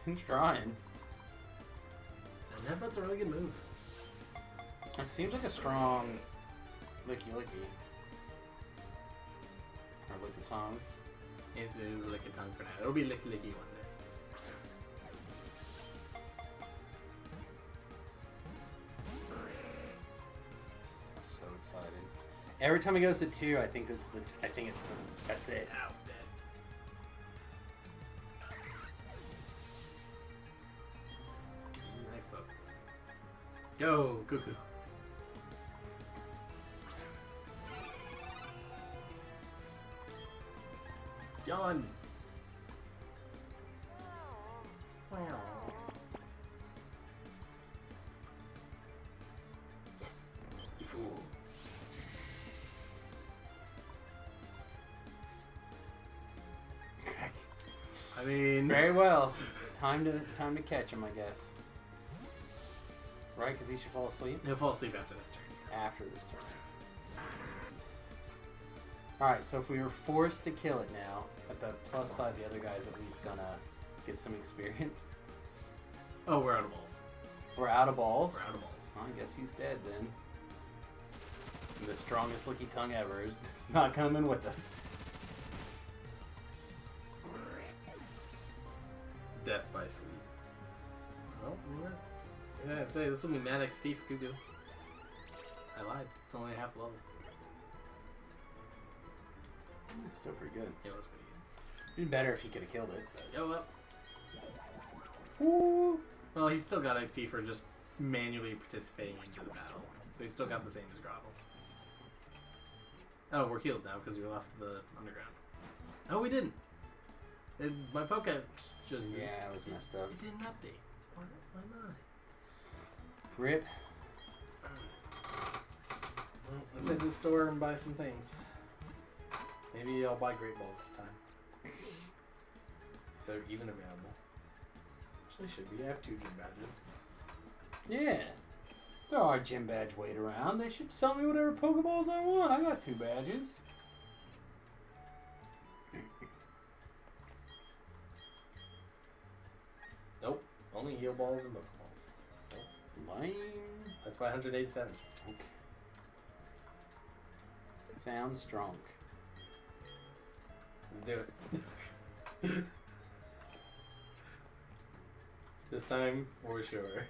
Who's trying? And Headbutt's a really good move. It seems like a strong licky. Or licky tongue. It is Licky Tongue for now. It'll be Licky Licky one day. Every time he goes to 2, I think that's that's it. Ow, dead. Nice though. Go, Cuckoo. Yawn. Yes, you fool. I mean, Very well. Time to catch him, I guess. Right? Because he should fall asleep he'll fall asleep after this turn. after this turn. Alright, so if we were forced to kill it now, at the plus side, the other guy's at least gonna get some experience. Oh, we're out of balls. We're out of balls. We're out of balls. Well, I guess he's dead then. And the strongest licky tongue ever is not coming with us. Death by sleep. Oh, what? Yeah, say this will be mad XP for Cuckoo. I lied. It's only half level. It's still pretty good. Yeah, it was pretty good. It'd be better if he could have killed it. But... Yo, up. Woo! Well, he's still got XP for just manually participating into the battle. So he's still got the same as Grovel. Oh, we're healed now because we left the underground. Oh, we didn't. My Poké just... Yeah, it was messed up. It didn't update. Why not? Rip. Well, let's head to the store and buy some things. Maybe I'll buy Great Balls this time. If they're even available. Actually should be. I have 2 gym badges. Yeah. There are gym badge wait around. They should sell me whatever Pokeballs I want. I got 2 badges. Nope. Only heal balls and Pokeballs. Nope. Lame. That's by 187. Okay. Sounds strong. Let's do it. This time, for sure.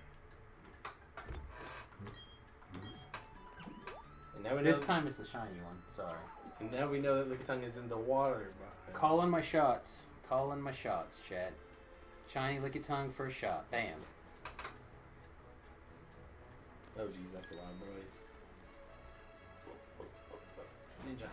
And now we know This time it's the shiny one. Sorry. And now we know that Lickitung is in the water. Calling my shots. Calling my shots, chat. Shiny Lickitung for a shot. Bam. Oh geez, that's a lot of noise. Ninja.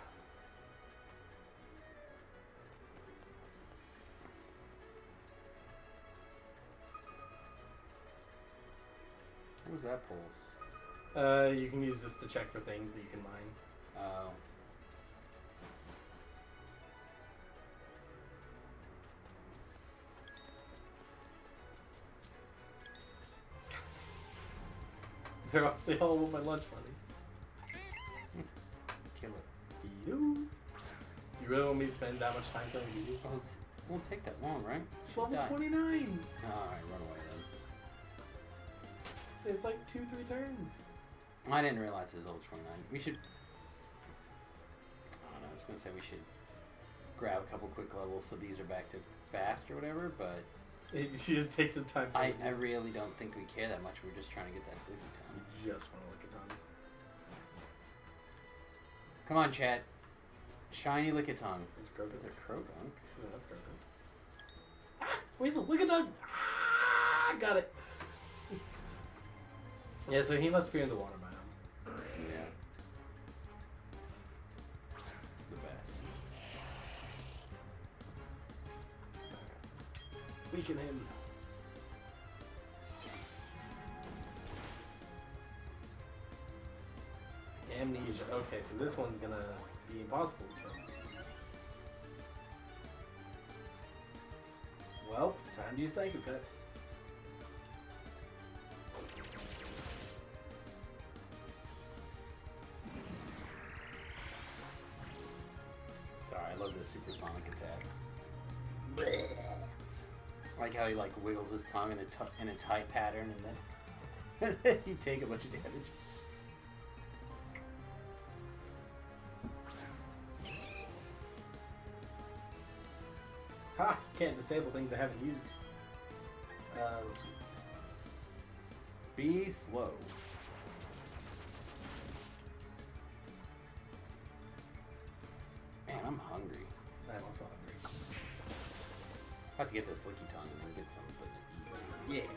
What was that pulse? You can use this to check for things that you can mine. Oh. They all want my lunch money. Kill it. You really want me to spend that much time killing you? Oh, it won't take that long, right? It's level Die. 29! Alright, run away then. See, it's like 2-3 turns. I didn't realize it was level 29. We should... I don't know, I was going to say we should grab a couple quick levels so these are back to fast or whatever, but... It should take some time for I really don't think we care that much. We're just trying to get that sleeping time. You just want to look at time. Come on, chat. Shiny Lickitung. Is it Krogan? Is it Krogunk? Is that Krogan? Ah! Weasel, look at that! Ah! Got it! Yeah, so he must be in the water biome. Yeah. The best. Weaken him. Amnesia. Okay, so this one's gonna be impossible to kill. Well, time to use Psycho Cut. Sorry, I love this supersonic attack. I like how he like wiggles his tongue in a tight pattern and then you take a bunch of damage. Ha! You can't disable things I haven't used. Let's see. Be slow. I'm also hungry. Have to get this licky tongue and get something to eat. Yeah.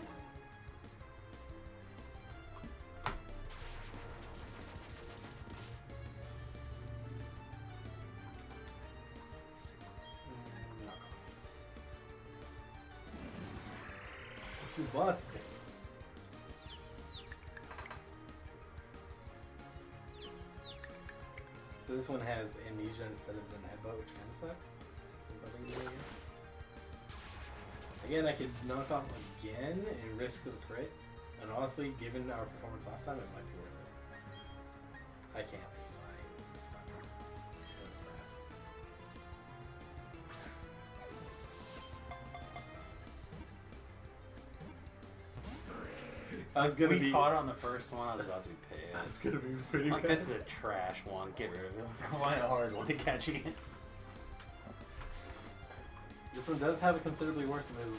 $2. So this one has amnesia instead of Zen Headbutt, which kind of sucks. Something to do, I guess. Again, I could knock off again and risk the crit. And honestly, given our performance last time, it might be worth it. I can't leave. It's not good. That was bad. I was gonna we be. caught on the first one. I was about to be pissed. I was gonna be pretty Like, bad. this is a trash one. Get rid of it. Let's go find a hard one to catch again. This one does have a considerably worse move.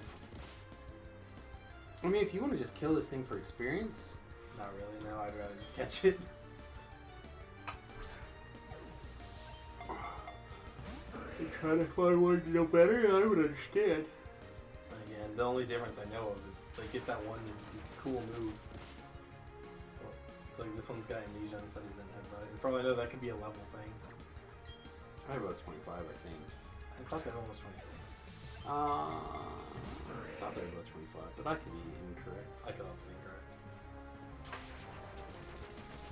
I mean, if you want to just kill this thing for experience, Not really. No, I'd rather just catch it. I'm trying to find one to know better, I would understand. Again, the only difference I know of is they get that one cool move. It's like this one's got amnesia instead of Zen Headbutt. And for all I know, that could be a level thing. probably about 25, I think. I thought the other one was 26. I thought they were about 25, but I could be incorrect. I could also be incorrect.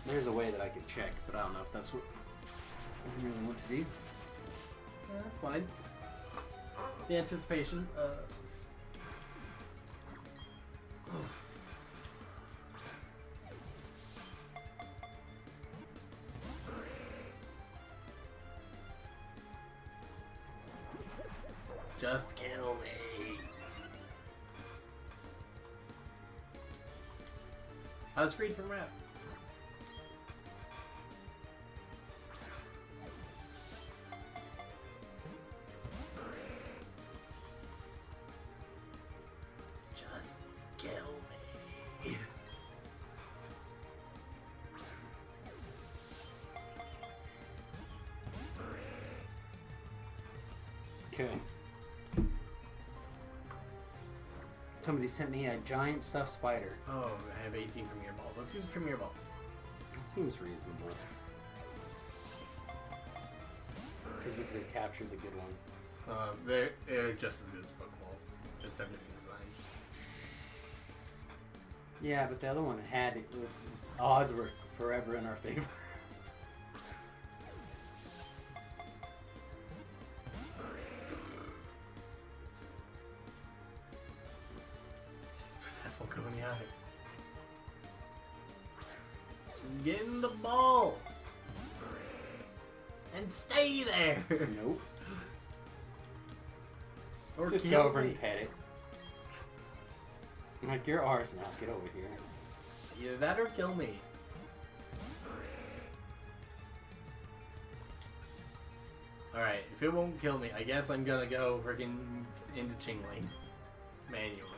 There's a way that I could check, but I don't know if that's what I really want to do. Yeah, that's fine. The anticipation. Just kill me. I was freed from rap. Just kill me. Okay. Somebody sent me a giant stuffed spider. Oh, I have 18 Premier Balls. Let's use a Premier Ball. That seems reasonable. Because we could have captured the good one. They're just as good as Pokeballs. Just have different design. Yeah, but the other one had it. Its odds were forever in our favor. Just put that Funko in the eye. Just get in the ball! And stay there! Nope. Or Just kill go over me. and pet it. I'm like, you're ours now. Get over here. Either that or kill me. Alright, if it won't kill me, I guess I'm gonna go freaking into Chingling. Manually.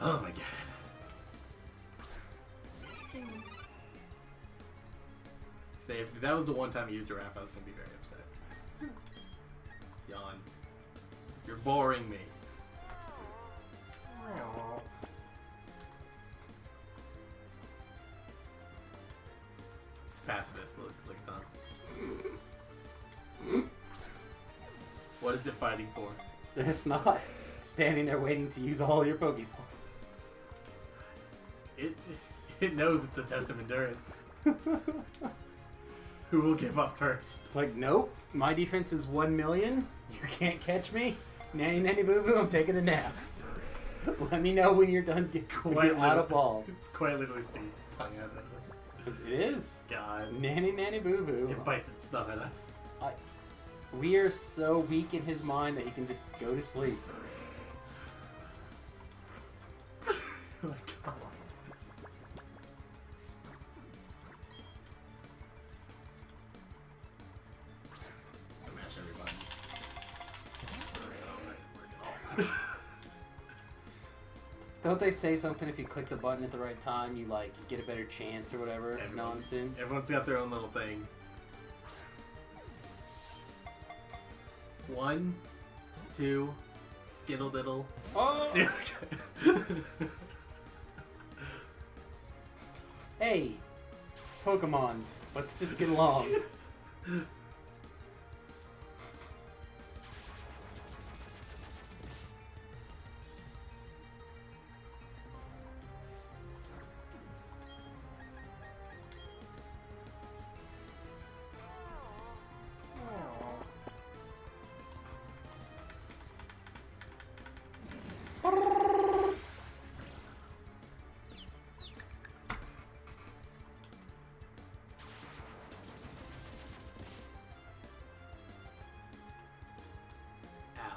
Oh my god. Say, if that was the one time I used a rap, I was gonna be very upset. Yawn. You're boring me. It's pacifist, look Tom. What is it fighting for? It's not standing there waiting to use all your Pokeballs. It knows it's a test of endurance. Who will give up first? It's like, nope. My defense is 1 million. You can't catch me. Nanny nanny boo boo. I'm taking a nap. Let me know when you're done getting out of balls. It's quite literally sticking its tongue out at us. It is. God. Nanny nanny boo boo. It bites its thumb at us. We are so weak in his mind that he can just go to sleep. Oh my god. Mash everybody. Don't they say something if you click the button at the right time, you like get a better chance or whatever nonsense? Everyone's got their own little thing. 1, 2, skittle diddle. Oh! Hey, Pokemons, let's just get along. Ow.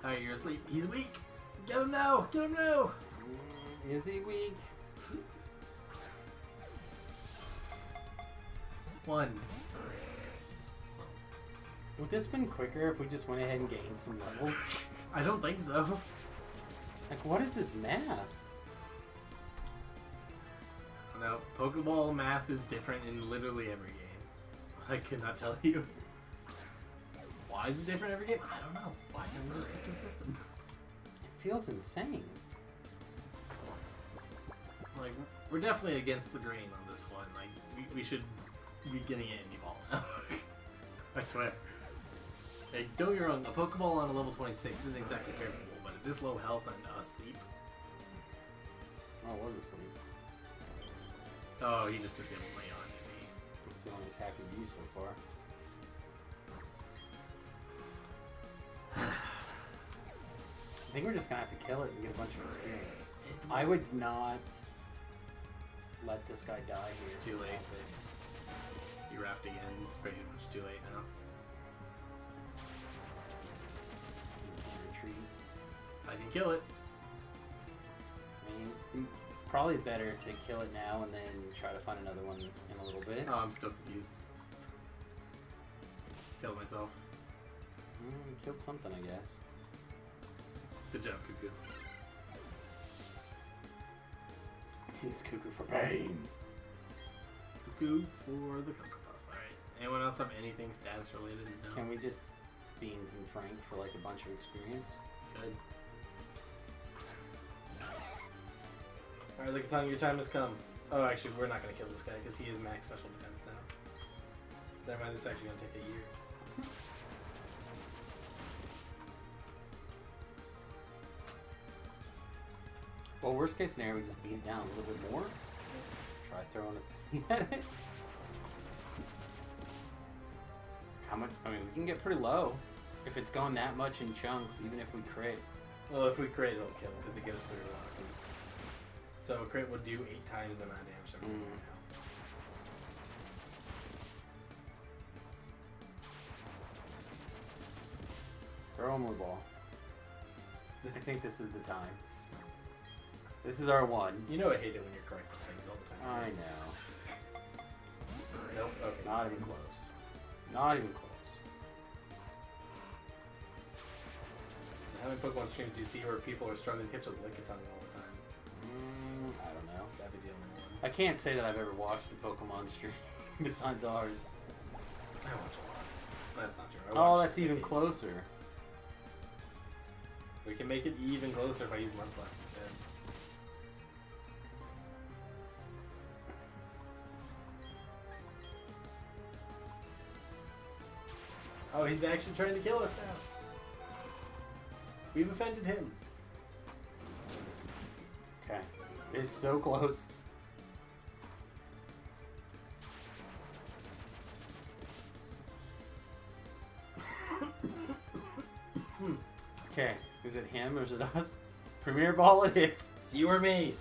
Alright, you're asleep. He's weak. Get him now. Get him now. Is he weak? 1. Would this been quicker if we just went ahead and gained some levels? I don't think so. Like, what is this math? No, Pokeball math is different in literally every game. So I cannot tell you. Why is it different every game? I don't know. Why can't we just stick to the system? It feels insane. Like, we're definitely against the grain on this one. Like, we should be getting it in ball now. I swear. Like, don't get me wrong, a Pokeball on a level 26 isn't exactly favorable, but at this low health and asleep. Oh, it was asleep. Oh, he just disabled my yarn, didn't he? It's the only attack we've used so far. I think we're just gonna have to kill it and get a bunch of experience. I would not let this guy die here. Too late. You wrapped again. It's pretty much too late now. You can retreat. I can kill it. I mean, probably better to kill it now and then try to find another one in a little bit. Oh, I'm still confused. Killed myself. Killed something, I guess. Good job, Cuckoo. He's Cuckoo for pain. Cuckoo for the Cocoa Puffs. Alright. Anyone else have anything status related? No. Can we just Beans and Frank for like a bunch of experience? Good. Alright, Lickitung, your time has come. Oh, actually, we're not going to kill this guy because he is max special defense now. So never mind, this is actually going to take a year. Well, worst case scenario, we just beat it down a little bit more. Try throwing a thing at it. How much? I mean, we can get pretty low if it's going that much in chunks, even if we crit. Well, if we crit, it'll kill because it goes through a lot of hoops. So a crit would do 8 times the amount of damage that we're doing now. Throw one more ball. I think this is the time. This is our one. You know I hate it when you're correcting things all the time. I know. Nope, okay. Not even close. Not even close. How many Pokemon streams do you see where people are struggling to catch a Lickitung all the time? I don't know. That'd be the only one. I can't say that I've ever watched a Pokemon stream besides ours. I watch a lot. That's not true. Oh, that's even closer. We can make it even closer if I use Mudslap instead. Oh, he's actually trying to kill us now. We've offended him. Okay. It's so close. Okay. Is it him or is it us? Premier Ball it is. It's you or me.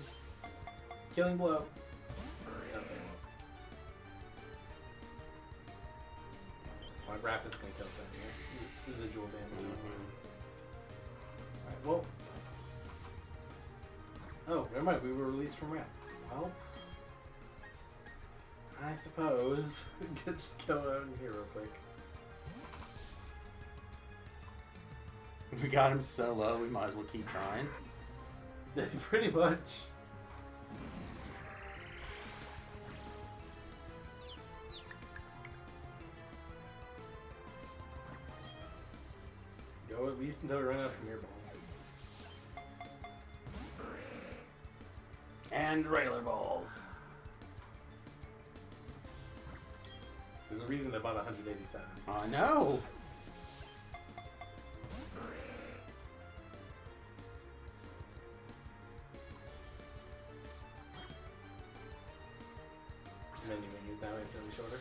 Killing blow. My Rapid's gonna kill something here. Residual damage. well. Oh, never mind. We were released from rap. Well, I suppose we could just go out in here real quick. We got him so low, we might as well keep trying. Pretty much. Go at least until we run out of mirror balls. And regular balls. There's a reason I bought 187. I know. Menus now infinitely shorter.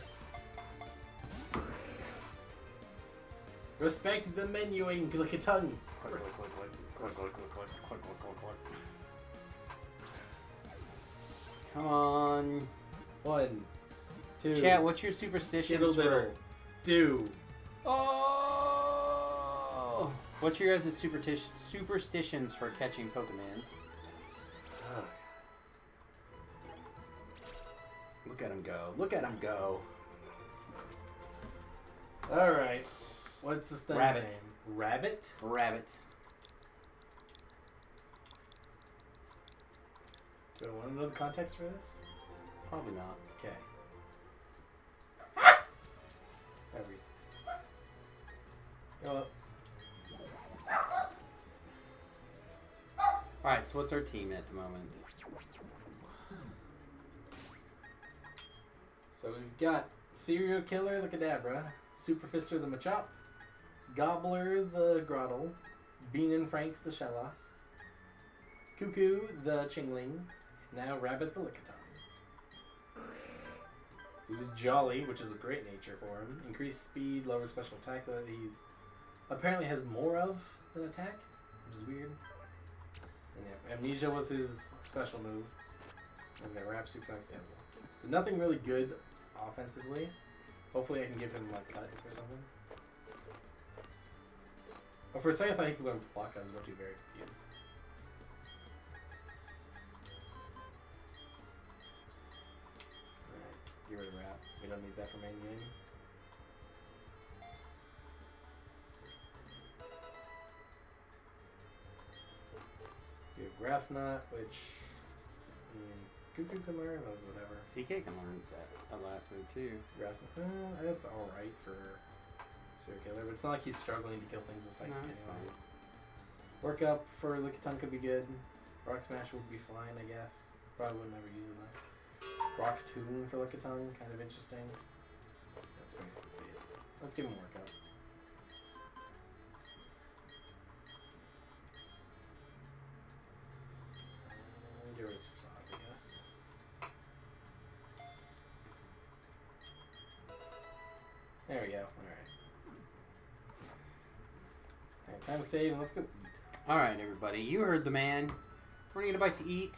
Respect the menuing, click a tongue. Click, click, click, click, click, click, click, click, click, click, click, click. Come on. 1, 2. Chat, what's your superstitions Skittle for... diddle. Do. Oh! What's your guys' superstitions for catching Pokemons? Look at him go. Look at him go. Alright. What's this thing's Rabbit. name? Rabbit? Rabbit. Do I want to know the context for this? Probably not. Okay. There we go. Up. Alright, so what's our team at the moment? So we've got Serial Killer the Kadabra, Super Fister the Machop, Gobbler the Grottle, Bean and Franks the Shellos, Cuckoo the Chingling, and now Rabbit the Lickitung. Who's jolly, which is a great nature for him. Increased speed, lower special attack that he's apparently has more of than attack, which is weird. And yeah, Amnesia was his special move. He's got Rap, Super Nice, and so nothing really good offensively. Hopefully I can give him like cut or something. But for a second I thought he could learn Pluck. I was about to be very confused. Alright, get rid of Rap. We don't need that for main game. We have Grass Knot, which Cuckoo can learn, that's whatever. CK can learn that last move too. Grass Knot, that's alright for Serial Killer, but it's not like he's struggling to kill things with Psychic No, it's anyway. Work Up for Lickitung could be good. Rock Smash would be fine, I guess. Probably would never use it though. Rock Tomb for Lickitung, kind of interesting. That's basically it. Let's give him Work Up. Get rid of Super Sonic, I guess. There we go. Alright, time to save and let's go eat. Alright, everybody. You heard the man. We're going to get a bite to eat.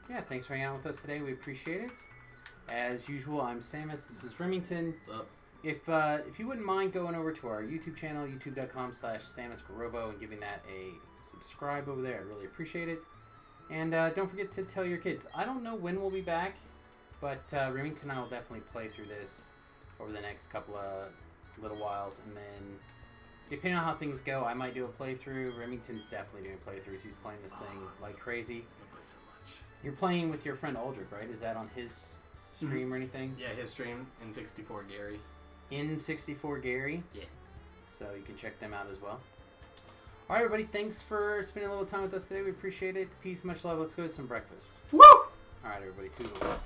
Yeah, thanks for hanging out with us today. We appreciate it. As usual, I'm Samus. This is Remington. What's up? If you wouldn't mind going over to our YouTube channel, youtube.com/SamusGarobo, and giving that a subscribe over there, I'd really appreciate it. And don't forget to tell your kids. I don't know when we'll be back, but Remington and I will definitely play through this over the next couple of little whiles, and then depending on how things go, I might do a playthrough. Remington's definitely doing playthroughs. He's playing this thing like crazy. I play so much. You're playing with your friend Aldrich, right? Is that on his stream or anything? Yeah, his stream in 64 Gary. In 64 Gary? Yeah. So you can check them out as well. Alright, everybody. Thanks for spending a little time with us today. We appreciate it. Peace, much love. Let's go get some breakfast. Woo! Alright, everybody. Toodles.